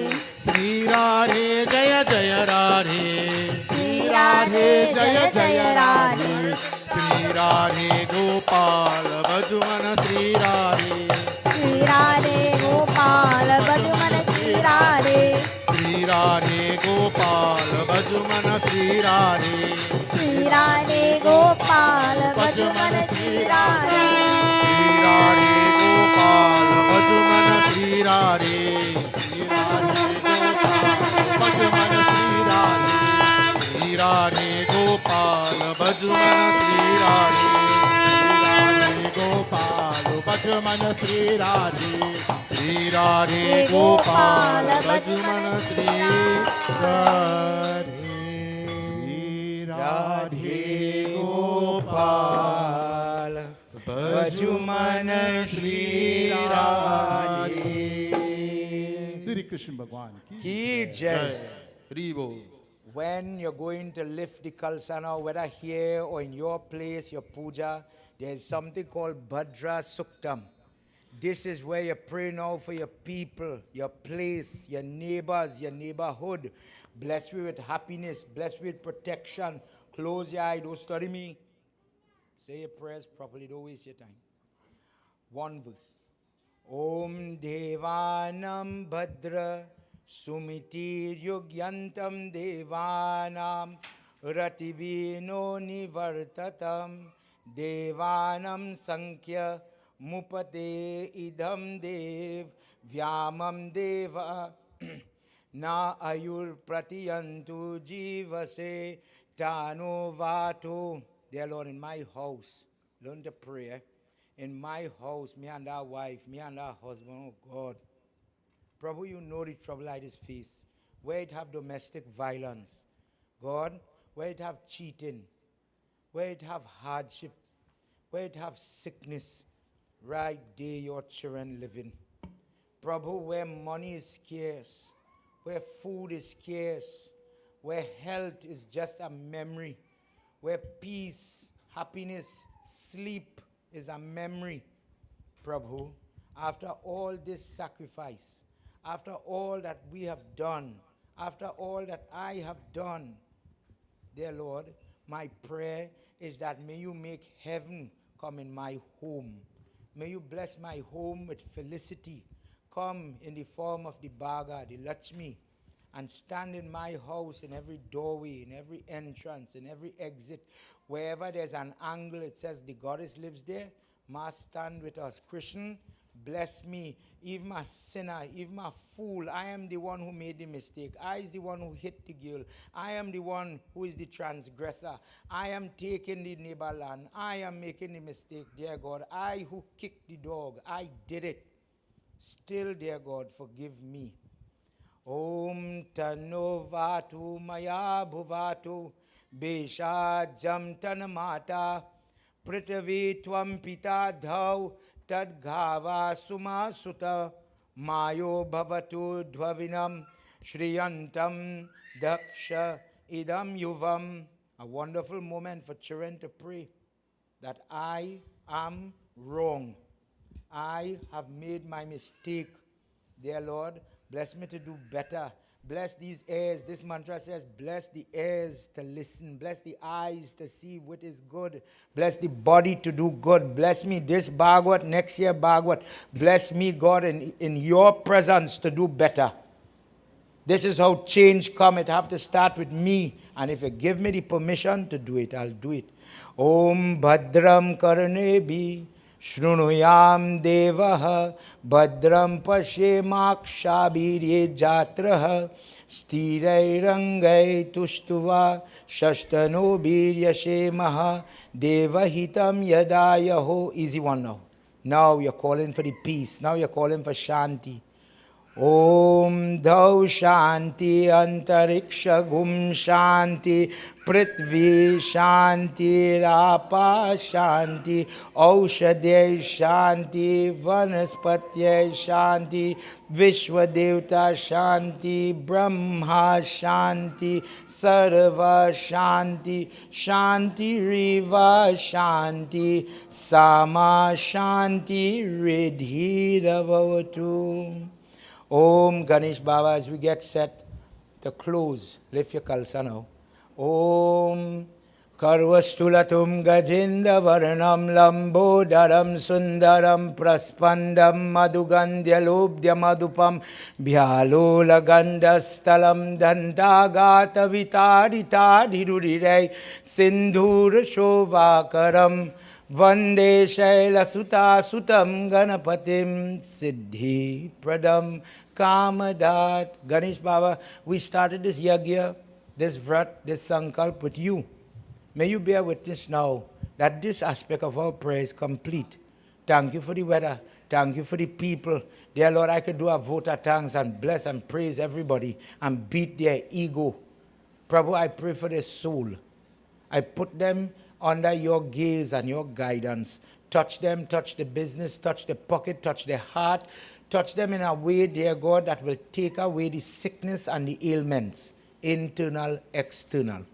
Sri Radhe Jaya Jaya Radhe, Sri Radhe Jaya Jaya Radhe, Sri Radhe Gopal Bhajuman Sri Radhe, Sri Radhe Gopal Bhajuman Sri Radhe, Sri Radhe Gopal Bhajuman Sri Radhe, Sri Radhe Gopal Bhajuman Sri Radhe, Sri Radhe Gopal Bhajuman Sri Radhe, Sri Radhe Gopal Bhajuman Sri Radhe, Sri Radhe Gopal Bhajuman Sri Radhe, Radhe Gopal Bhajuman Sri Radhe. Sri Krishna Bhagwan Ki Jai. Ribo. When you're going to lift the kalsana, whether here or in your place, your puja, there's something called Bhadra Suktam. This is where you pray now for your people, your place, your neighbors, your neighborhood. Bless me with happiness, bless me with protection. Close your eye, don't study me. Say your prayers properly, don't waste your time. One verse. Om Devanam Bhadra Sumiti Yugyantam Devanam Ratibino Nivartatam Devanam Sankhya Mupate Idam Dev Vyamam Deva Na Ayur Pratiyantu Jivase Tanu Vatu. Dear Lord, in my house, learn to pray. In my house, me and our wife, me and our husband, oh God. Prabhu, you know the trouble I just face. Where it have domestic violence. God, where it have cheating. where it have hardship, where it have sickness, right there your children living. Prabhu, where money is scarce, where food is scarce, where health is just a memory, where peace, happiness, sleep is a memory. Prabhu, after all this sacrifice, after all that we have done, after all that I have done, dear Lord, my prayer is that may you make heaven come in my home. May you bless my home with felicity. Come in the form of the Bhaga, the Lakshmi, and stand in my house, in every doorway, in every entrance, in every exit. Wherever there's an angle, it says the goddess lives there. Ma, stand with us. Krishna, bless me, even a sinner, even a fool. I am the one who made the mistake. I is the one who hit the girl. I am the one who is the transgressor. I am taking the neighbor land. I am making the mistake, dear God. I who kicked the dog, I did it. Still, dear God, forgive me. Om Tano Vatu Maya Bhuvatu Besha Jam Tanamata Prithvi Tvam Pita Dhau Tad Ghava Suma Sutta Mayo Bhavatu Dvavinam Shriyantam Daksha Idam Yuvam. A wonderful moment for children to pray that I am wrong. I have made my mistake. Dear Lord, bless me to do better. Bless these ears. This mantra says, bless the ears to listen. Bless the eyes to see what is good. Bless the body to do good. Bless me this Bhagwat, next year Bhagwat. Bless me, God, in your presence to do better. This is how change come. It have to start with me. And if you give me the permission to do it, I'll do it. Om Bhadram Karnebi Shrunuyam Devaha Bhadram Pashemakshābhirye Jatraha Stirai Rangai Tushtuva Shashtano Biryashe Maha Devahitam Yadayaho. Easy one now. Now you're calling for the peace. Now you're calling for Shanti. Om Dhau Shanti Antariksha Gum Shanti Prithvi Shanti Rapa Shanti Aushadhyay Shanti Vanaspathyay Shanti Vishwadevta Shanti Brahma Shanti Sarva Shanti Shanti Riva Shanti Sama Shanti Ridhira Bhavatu. Om Ganesh Baba, as we get set to close, lift your kalsa now. Om Karvastulatum Gajinda Varanam Lambodaram Sundaram Praspandam Madhugandhya Lobdya Madhupam Bhyalola Gandhastalam Dantagata Vitarita Dhirudire Sindhura Shovakaram Vande Shaila Suta Sutam Ganapatim Siddhi Pradam Kamadat. Ganesh Baba, we started this yagya, this vrat, this sankalp with you. May you bear witness now that this aspect of our prayer is complete. Thank you for the weather. Thank you for the people. Dear Lord, I could do a vote of thanks and bless and praise everybody and beat their ego. Prabhu, I pray for their soul. I put them under your gaze and your guidance. Touch them, touch the business, touch the pocket, touch the heart. Touch them in a way, dear God, that will take away the sickness and the ailments, internal, external.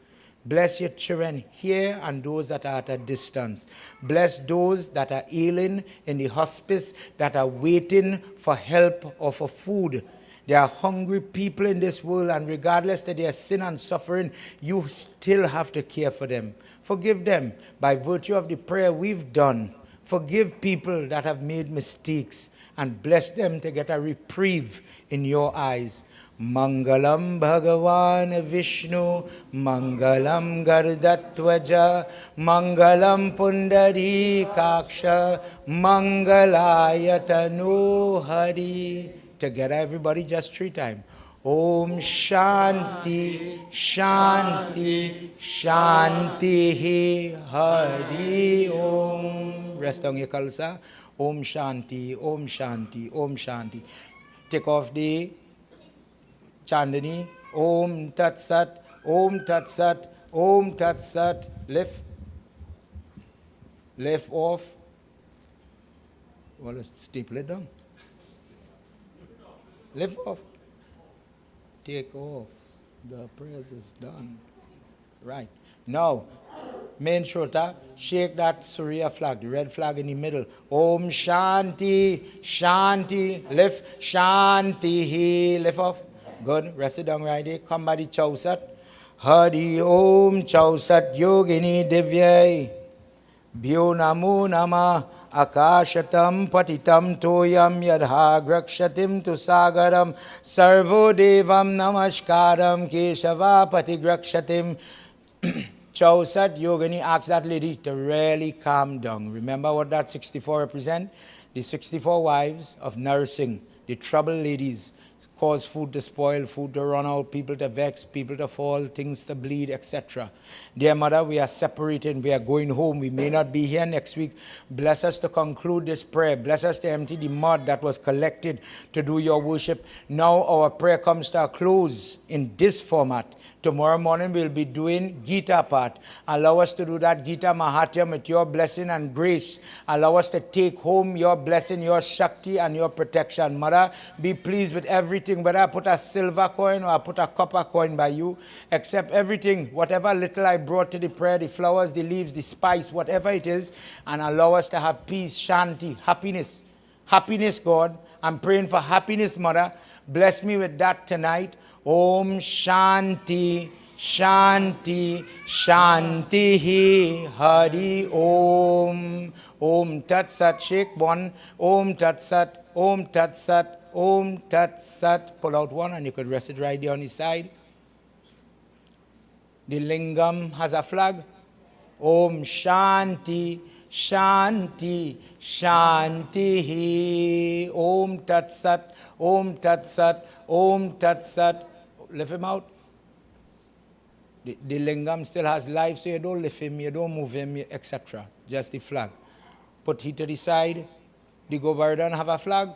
Bless your children here and those that are at a distance. Bless those that are ailing in the hospice, that are waiting for help or for food. There are hungry people in this world, and regardless of their sin and suffering, you still have to care for them. Forgive them by virtue of the prayer we've done. Forgive people that have made mistakes and bless them to get a reprieve in your eyes. Mangalam Bhagavan Vishnu, Mangalam Gardatvaja, Mangalam Pundari Kaksha, Mangalayatanu Hari. Together, everybody, just 3 times. Om Shanti, Shanti, Shanti, Hari Om. Rest on your kalsa. Om Shanti, Om Shanti, Om Shanti. Take off the Chandani. Om Tat Sat, Om Tat Sat, Om Tat Sat. Lift. Lift off. Well, let's staple it down. Lift off. Take off. The prayers is done. Right. Now, main shota, shake that Surya flag, the red flag in the middle. Om Shanti, Shanti, lift, Shanti, lift off. Good, rest it down right there. Come by the Chausat. Hari Om Chausat Yogini Divyai. Bhyo Namo Nama Akashatam Patitam Toyam Yadha Grakshatim Tu Sagaram Sarvo Devam Namaskaram Keshava Patigrakshatim. Chausat Yogini asks that lady to really calm down. Remember what that 64 represent? The 64 wives of nursing, the troubled ladies, cause food to spoil, food to run out, people to vex, people to fall, things to bleed, etc. Dear Mother, we are separated, we are going home. We may not be here next week. Bless us to conclude this prayer. Bless us to empty the mud that was collected to do your worship. Now our prayer comes to a close in this format. Tomorrow morning we'll be doing Gita part. Allow us to do that Gita Mahatyam with your blessing and grace. Allow us to take home your blessing, your Shakti and your protection. Mother, be pleased with everything. Whether I put a silver coin or I put a copper coin by you, accept everything, whatever little I brought to the prayer, the flowers, the leaves, the spice, whatever it is, and allow us to have peace, Shanti, happiness. Happiness, God. I'm praying for happiness, Mother. Bless me with that tonight. Om Shanti, Shanti, Shanti, Hari Om. Om Tat Sat, shake one. Om Tat Sat, Om Tat Sat, Om Tat Sat. Pull out one and you could rest it right there on the side. The lingam has a flag. Om Shanti, Shanti, Shanti, Om Tat Sat, Om Tat Sat, Om Tat Sat. Lift him out. The lingam still has life, so you don't lift him, you don't move him, etc. Just the flag. Put he to the side. The Govardhan have a flag.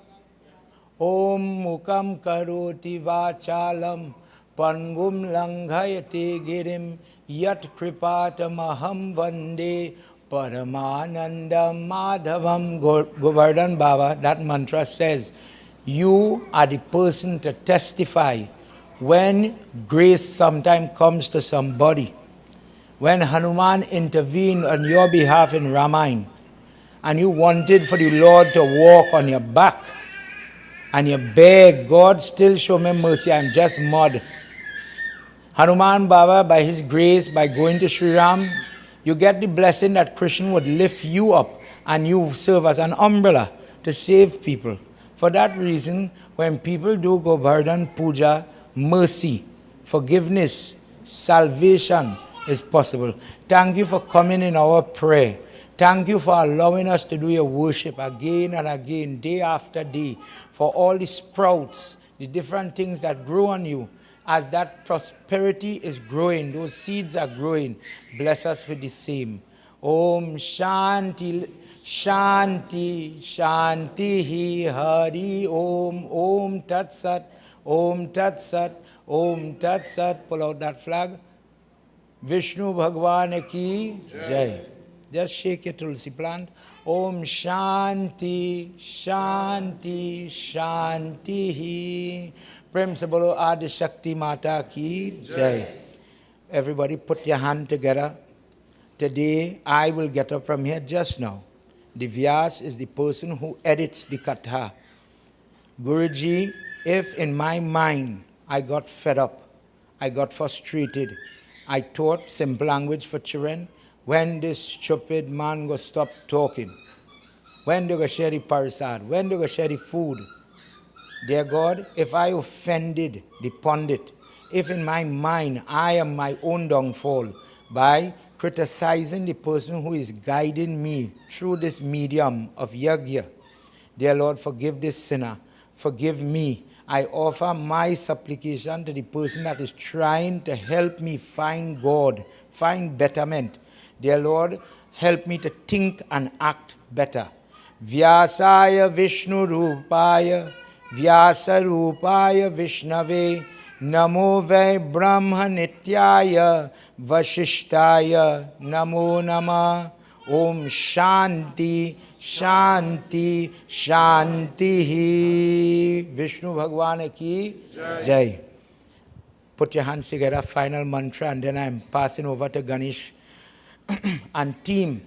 Om Mukam Karoti Vachalam Pangum Langhayate Girim Yat Kripatamaham Vande Paramananda Madhavam. Govardhan Baba, that mantra says, you are the person to testify when grace sometime comes to somebody. When Hanuman intervened on your behalf in Ramayana, and you wanted for the Lord to walk on your back, and you beg, God, still show me mercy, I'm just mud. Hanuman Baba, by his grace, by going to Sri Ram, you get the blessing that Krishna would lift you up, and you serve as an umbrella to save people. For that reason, when people do Govardhan Puja, mercy, forgiveness, salvation is possible. Thank you for coming in our prayer. Thank you for allowing us to do your worship again and again, day after day, for all the sprouts, the different things that grow on you. As that prosperity is growing, those seeds are growing, bless us with the same. Om Shanti, Shanti, Shanti, Hari Om, Om Tat Sat, Om Tat Sat, Om Tat Sat. Pull out that flag. Vishnu Bhagwan ki Jai. Just shake your tulsi plant. Om Shanti, Shanti, Shanti. Prem se bolo Adi Shakti Mata ki Jai. Everybody put your hand together. Today I will get up from here just now. The Vyas is the person who edits the Katha. Guruji, if in my mind I got fed up, I got frustrated, I taught simple language for children, when this stupid man go stop talking, when they go share the parasad, when they go share the food, dear God, if I offended the pundit, if in my mind I am my own downfall by criticizing the person who is guiding me through this medium of Yagya, dear Lord, forgive this sinner, forgive me. I offer my supplication to the person that is trying to help me find God, find betterment. Dear Lord, help me to think and act better. Vyasaya Vishnu Rupaya, Vyasa Rupaya Vishnave, Namo Vai Brahma Nityaya, Vashishtaya, Namo Nama. Om Shanti, Shanti, Shanti. Vishnu Bhagwan ki Jai. Put your hands together, final mantra, and then I'm passing over to Ganesh and team.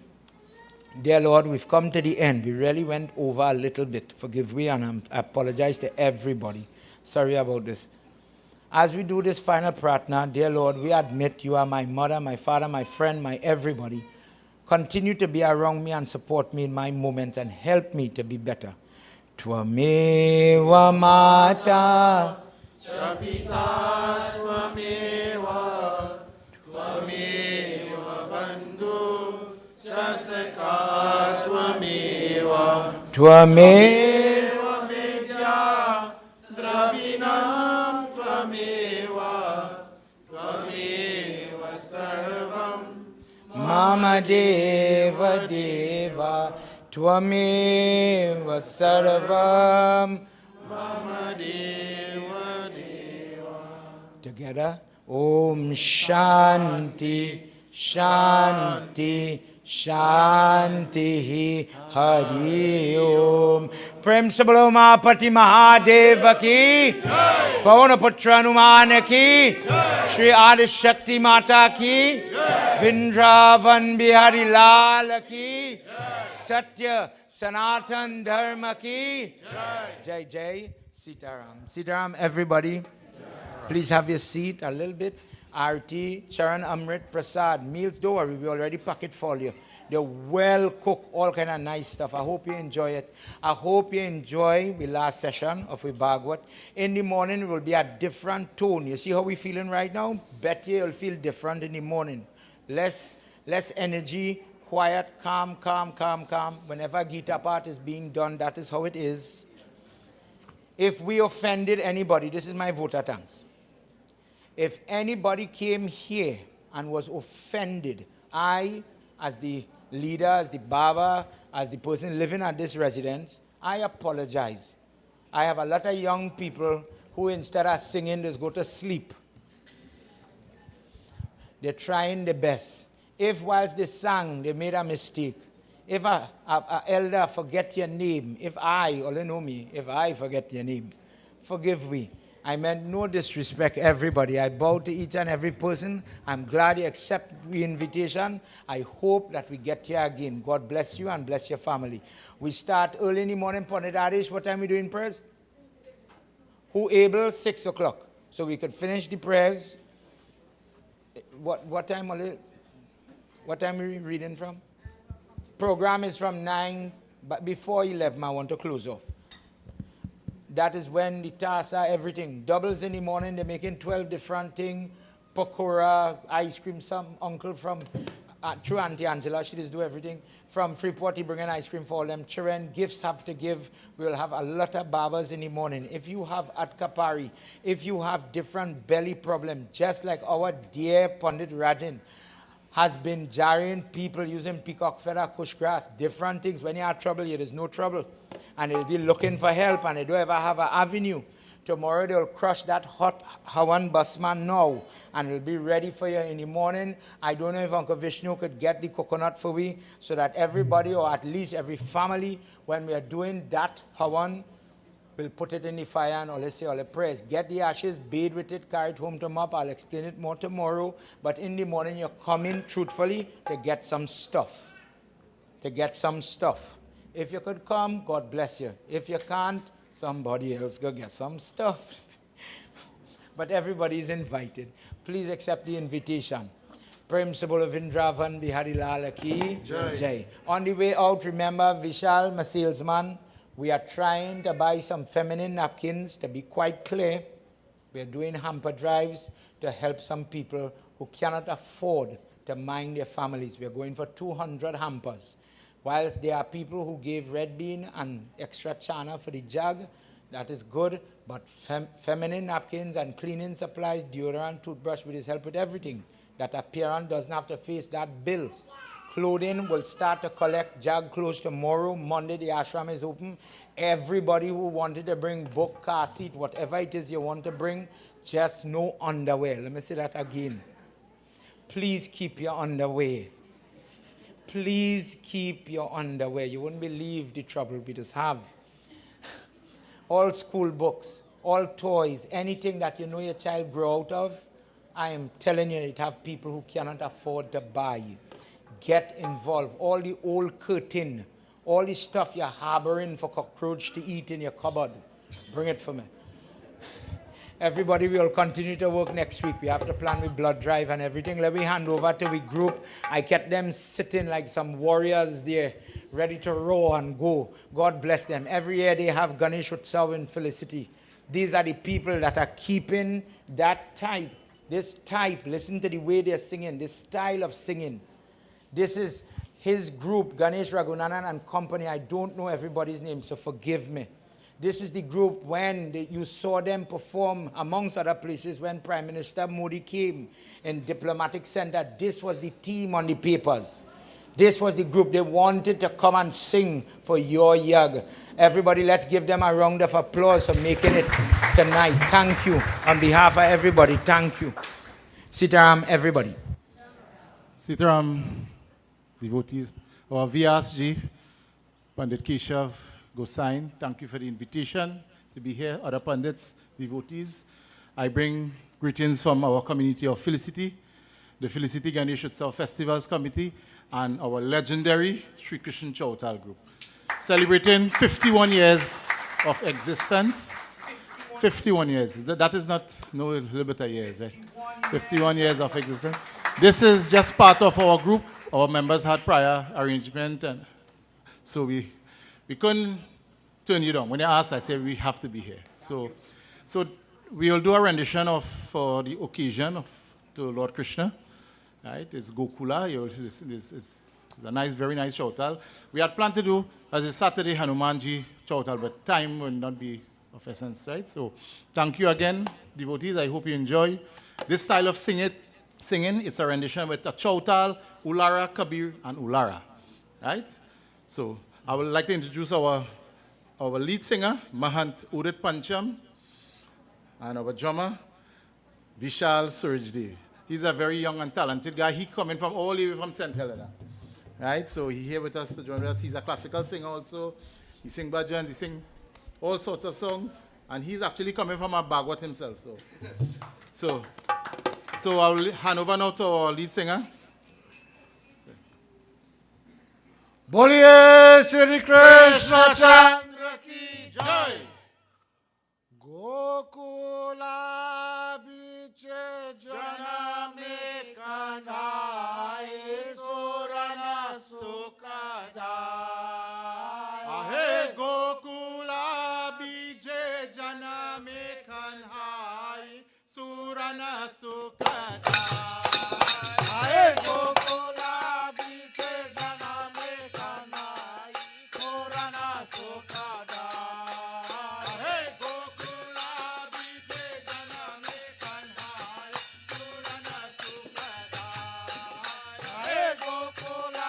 Dear Lord, we've come to the end. We really went over a little bit. Forgive me, and I apologize to everybody. Sorry about this. As we do this final pratna, dear Lord, we admit you are my mother, my father, my friend, my everybody. Continue to be around me and support me in my moments and help me to be better. Tvameva mata Shabita Tvameva Bandhu Chasaka Tvameva Tvameva Vidya Dravinam Tvameva Sarvam Mama Deva Deva Tvameva Sarvam Mama Deva Deva. Together, Om Shanti, Shanti, Shanti, Hari Om. Prem Sabalo Mahapati Mahadeva ki, Pavana Putra Hanuman ki, Shri Adi Shakti Mata ki, Vrindavan Bihari Lal ki, Satya Sanatan Dharma ki, Jai Jai Sitaram. Sitaram, everybody. Please have your seat a little bit. Arti, Charan Amrit, Prasad, meals, don't worry, we already pack it for you. They're well cooked, all kind of nice stuff. I hope you enjoy it. I hope you enjoy the last session of the Bhagwat. In the morning, it will be a different tone. You see how we're feeling right now? Bet you'll feel different in the morning. Less energy, quiet, calm, calm, calm, calm. Whenever Gita part is being done, that is how it is. If we offended anybody, this is my voter thanks. If anybody came here and was offended, I, as the leader, as the Baba, as the person living at this residence, I apologize. I have a lot of young people who instead of singing, just go to sleep. They're trying their best. If whilst they sang, they made a mistake, if a elder forget your name, if I, all you know me, if I forget your name, forgive me. I meant no disrespect, everybody. I bow to each and every person. I'm glad you accept the invitation. I hope that we get here again. God bless you and bless your family. We start early in the morning, Pandit Adish. What time are we doing prayers? Who able? 6 o'clock. So we could finish the prayers. What time are we reading from? Program is from 9, but before 11, I want to close off. That is when the tasa, everything. Doubles in the morning, they're making 12 different things. Pakora, ice cream, some uncle from, through Auntie Angela, she just do everything. From Freeport, he bringing ice cream for all them children. Gifts have to give. We'll have a lot of babas in the morning. If you have atkapari, if you have different belly problem, just like our dear Pandit Rajan has been jarring people using peacock feather, kush grass, different things. When you have trouble, there is no trouble. And they'll be looking for help, and they don't ever have an avenue. Tomorrow they'll crush that hot Hawan Basman now, and it'll be ready for you in the morning. I don't know if Uncle Vishnu could get the coconut for me, so that everybody, or at least every family, when we are doing that Hawan, we'll put it in the fire and all say all the prayers. Get the ashes, bathe with it, carry it home to Mop. I'll explain it more tomorrow. But in the morning, you're coming truthfully to get some stuff. If you could come, God bless you. If you can't, somebody else go get some stuff. But everybody is invited. Please accept the invitation. Prem Sabolo Vindravan Bihari Lala Ki Jai. On the way out, remember Vishal, my salesman, we are trying to buy some feminine napkins, to be quite clear. We are doing hamper drives to help some people who cannot afford to mind their families. We are going for 200 hampers. Whilst there are people who gave red bean and extra chana for the jug, that is good, but feminine napkins and cleaning supplies, deodorant, toothbrush, with his help with everything. That a parent doesn't have to face that bill. Clothing will start to collect jug clothes tomorrow. Monday, the ashram is open. Everybody who wanted to bring book, car seat, whatever it is you want to bring, just no underwear. Let me say that again. Please keep your underwear. Please keep your underwear. You wouldn't believe the trouble we just have. All school books, all toys, anything that you know your child grow out of, I am telling you, it have people who cannot afford to buy. Get involved. All the old curtain, all the stuff you're harboring for cockroach to eat in your cupboard, bring it for me. Everybody will continue to work next week. We have to plan with blood drive and everything. Let me hand over to the group. I kept them sitting like some warriors there, ready to roar and go. God bless them. Every year they have Ganesh Utsav in Felicity. These are the people that are keeping that type. This type, listen to the way they're singing, this style of singing. This is his group, Ganesh Raghunanan and company. I don't know everybody's name, so forgive me. This is the group when you saw them perform, amongst other places, when Prime Minister Modi came in Diplomatic Center. This was the team on the papers. This was the group. They wanted to come and sing for your Yag. Everybody, let's give them a round of applause for making it tonight. Thank you. On behalf of everybody, thank you. Sitaram, everybody. Sitaram, devotees, our VSG, Pandit Keshava Gosine, thank you for the invitation to be here. Other Pandits, devotees, I bring greetings from our community of Felicity, the Felicity Ganesh Utsav Festivals Committee, and our legendary Sri Krishna Chautal group. Celebrating 51 years of existence. 51 years. That is not no little bit of years, right? 51 years of existence. This is just part of our group. Our members had prior arrangement, and so we couldn't turn you down. When you asked, I said we have to be here. So we will do a rendition for the occasion to Lord Krishna. Right? It's Gokula. It's a nice, very nice chautal. We had planned to do as a Saturday Hanumanji chautal, but time will not be of essence, right? So thank you again, devotees. I hope you enjoy this style of singing. It's a rendition with a chautal, Ulara, Kabir, and Ulara. Right? So I would like to introduce our lead singer, Mahant Udit Pancham, and our drummer, Vishal Surajdev. He's a very young and talented guy. He coming from all the way from St. Helena. Right? So he's here with us to join us. He's a classical singer also. He sings bhajans, he sings all sorts of songs. And he's actually coming from a Bhagwat himself. So I'll hand over now to our lead singer. बोलिए श्री कृष्ण चंद्र की जय। गोकुला बीच जनमे कन्हाई सुरन सुखदाई। आहे गोकुला बीज जनमे कन्हाई सुरन सुखदाई। आहे गोकुला बीच जनमे कन्हाई सुरन सुखदाई। हे गोकुला बीच जनमे कन्हाई सुरन सुखदाई। हे गोकुला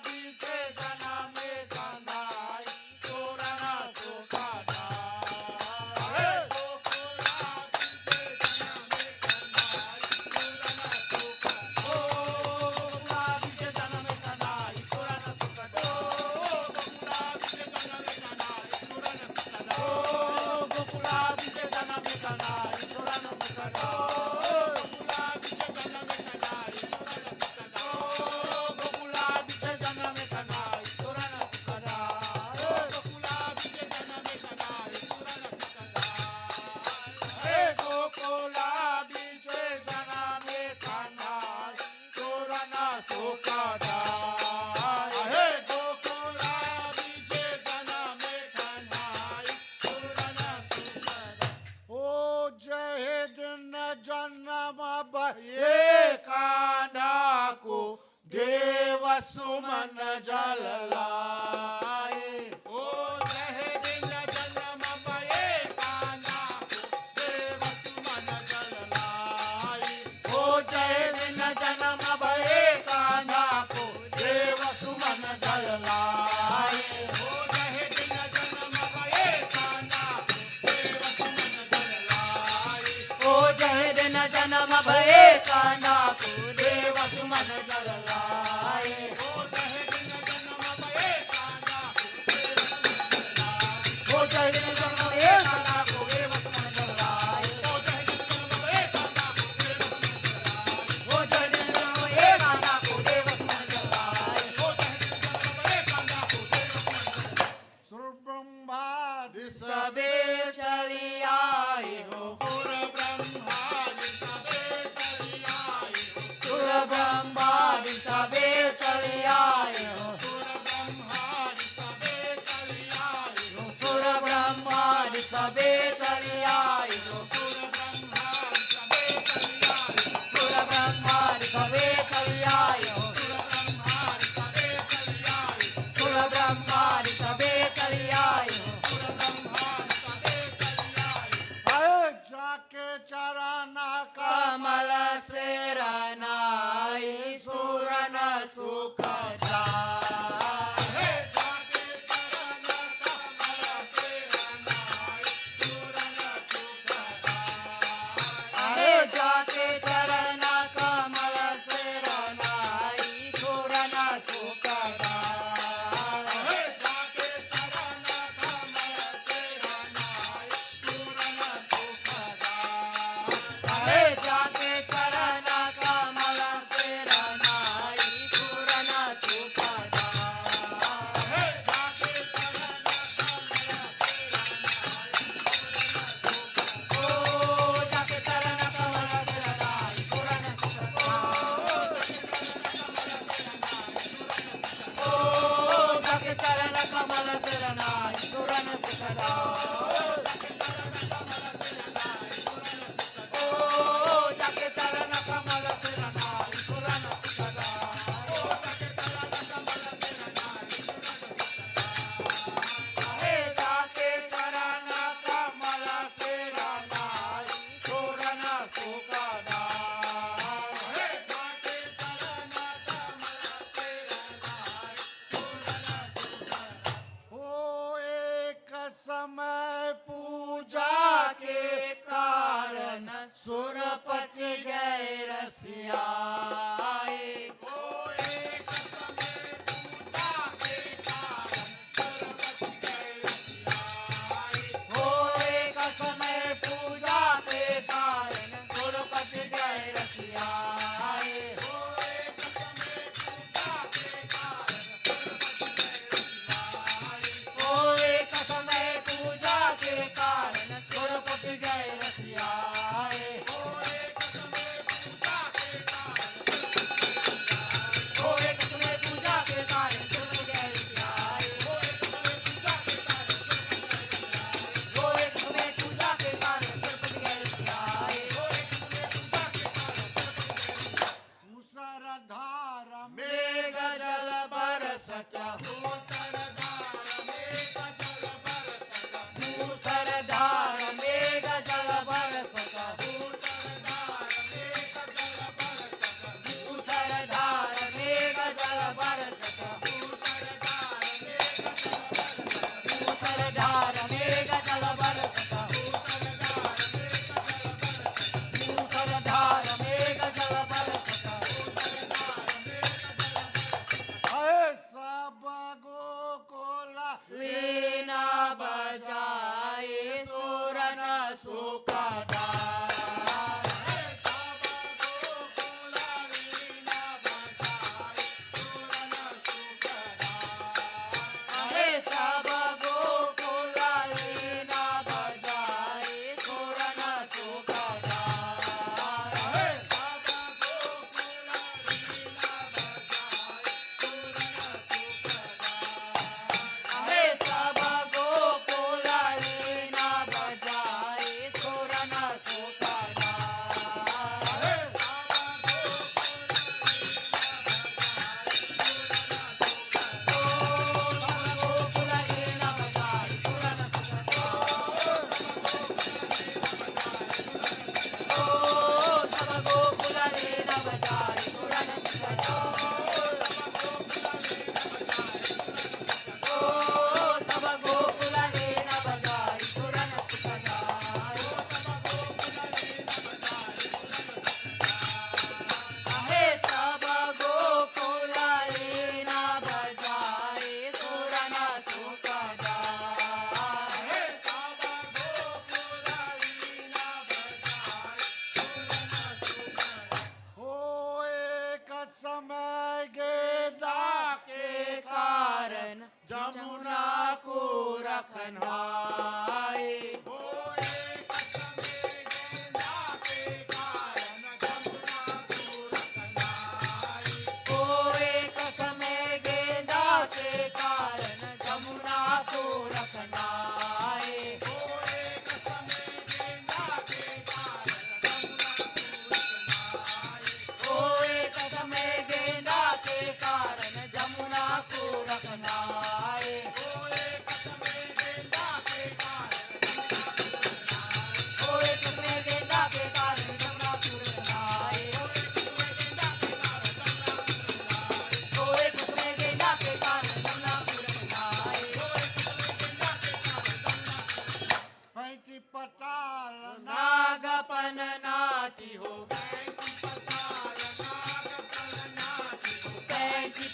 बीच जनमे कन्हाई सुरन सुखदाई। हे गोकुला जन्म भये कान्हा को देव सुमन जल लाए। ओ जय दिन जन्म भये कान्हा को देव सुमन जल लाए। ओ जय दिन जन्म भये कान्हा को देव सुमन जल लाए। ओ जय दिन जन्म भये कान्हा को देव सुमन जल लाए। ओ जय दिन जन्म भये कान्हा को देव सुमन जल लाए। ओ जय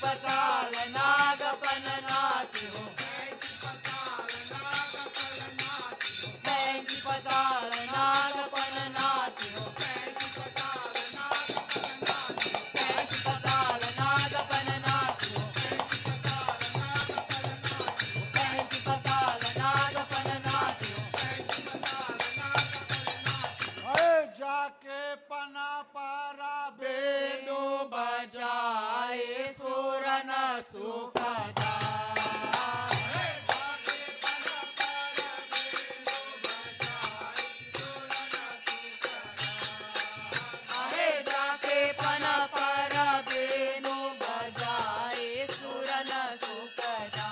पताल नागपन नाट्यो बैंकी पताल नागपन नाट्यो बैंकी पताल नागपन नाट्यो बैंकी पताल नागपन नाट्यो जाके पना पारा बेनु बजाए सुरन सुखदा अरे जाके पना पारा बेनु बजाए सुरन सुखदा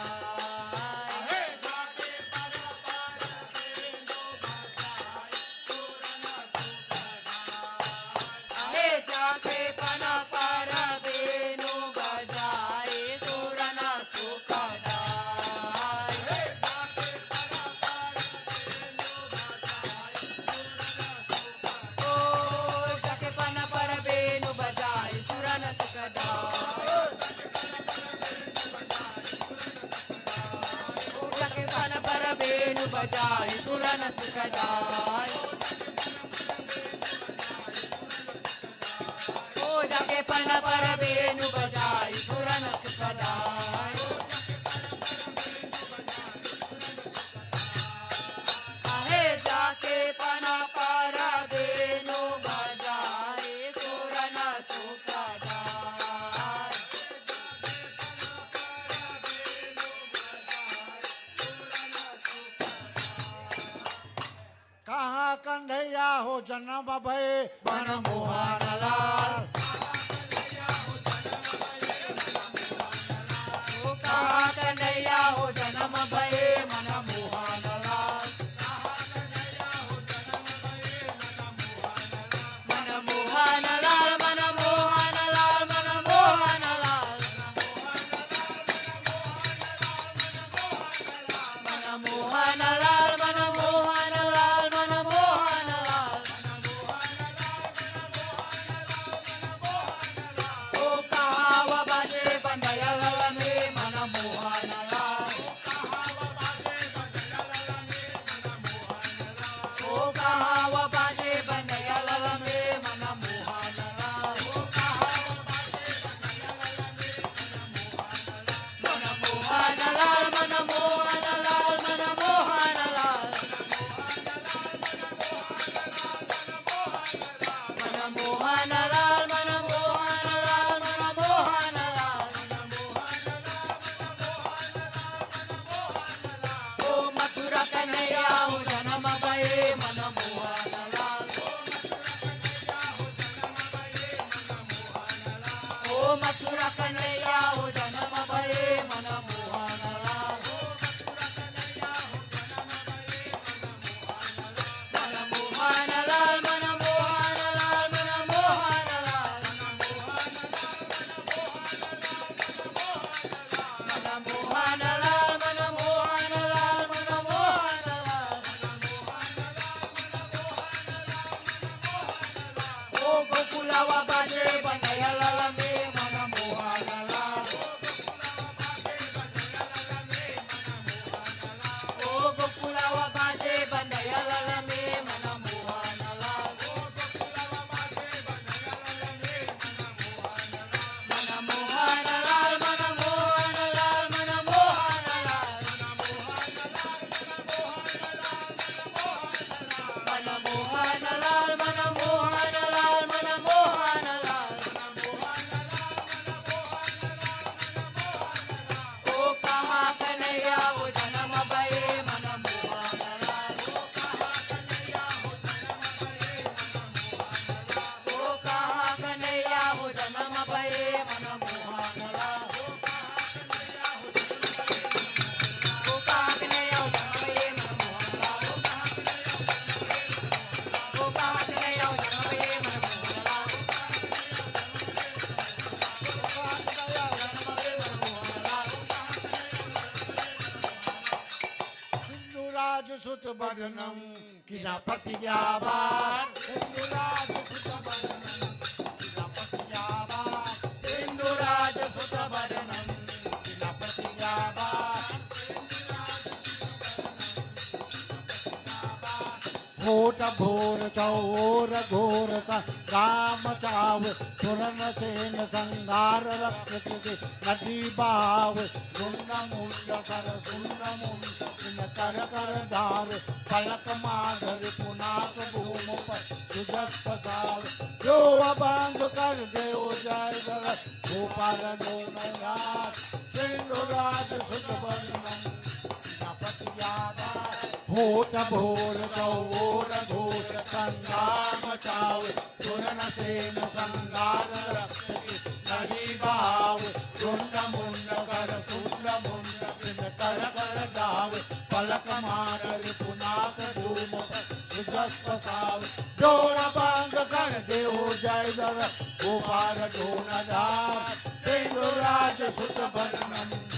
जाके पना पारा बेनु बजाए सुरन सुखदा ओ जाके पना पारा बेनु बजाए सुरन सुखदा जाके पना पारा बेनु बजाए सुरन सुखदा जाके पन पर बेनु बजाई सुरन सुखदाय आहे जाके पन पर बेनु बजाई सुरन सुखदाय कहाँ कन्हैया हो जन्म भय मन मोहन लाल कहाँ कन्हैया हो जन्म भये मन मोहन लाल मन मोहन लाल मन मोहन लाल मन मोहन लाल मन मोहन लाल मन मोहन लाल मन मोहन लाल ओ कहावा बाजे बंदया में मन मोहन लाल ओ कहावा बाजे बंदया में मन मोहन लाल मन मोहन लाल मन मोहन लाल मन मोहन लाल मन मोहन लाल मन मोहन लाल मन मोहन लाल ओ मथुरा कन्हैया हो जन्म भये मन मोहन लाल ओ मथुरा कन्हैया हो जन्म भये मन मोहन लाल मन मोहन लाल मन मोहन लाल मन मोहन लाल मन मोहन लाल मन मोहन लाल मन मोहन लाल ओ गोकुलावा बाजे बंदया में मन मोहन लाल ओ गोकुलावा बाजे बंदया में मन मोहन लाल मन मोहन लाल मन मोहन लाल मन मोहन लाल मन मोहन लाल मन मोहन लाल मन मोहन लाल ओ कहाँ कन्हैया हो जन्म भये मन मोहन लाल ओ कहाँ कन्हैया हो जन्म भये मन मोहन लाल ओ कहाँ कन्हैया हो जन्म भये मन मोहन लाल ओ कहाँ कन्हैया हो जन्म भये मन मोहन लाल सिंधुराज सुत बदनम किना प्रतिज्ञावान सिंधुराज सुत बदनम किना प्रतिज्ञावान सिंधुराज सुत बदन होठ भोर चौर घोर राम चाव सुरन सेन संगार रक्त नदी बाव मुंड मुंड कर सुंड मुंड कर कर धार पलक माधर पुनाक भूम पर सुजस पसार जो अबांग कर देव जय दर गोपाल लोनाथ सिंधुराज सुतवर्णम होठ भोर गौर घोष संगाम चाव सुरन सेन संगार रक्त नदी भाव रुंड मुंड कर कुंड मुंड कर कर दाव पलक मारल पुनाक धूम सुजस पसाव जोर बांग कर देव जय दर गोपाल ढोन धार सिंधुराज सुत वर्णम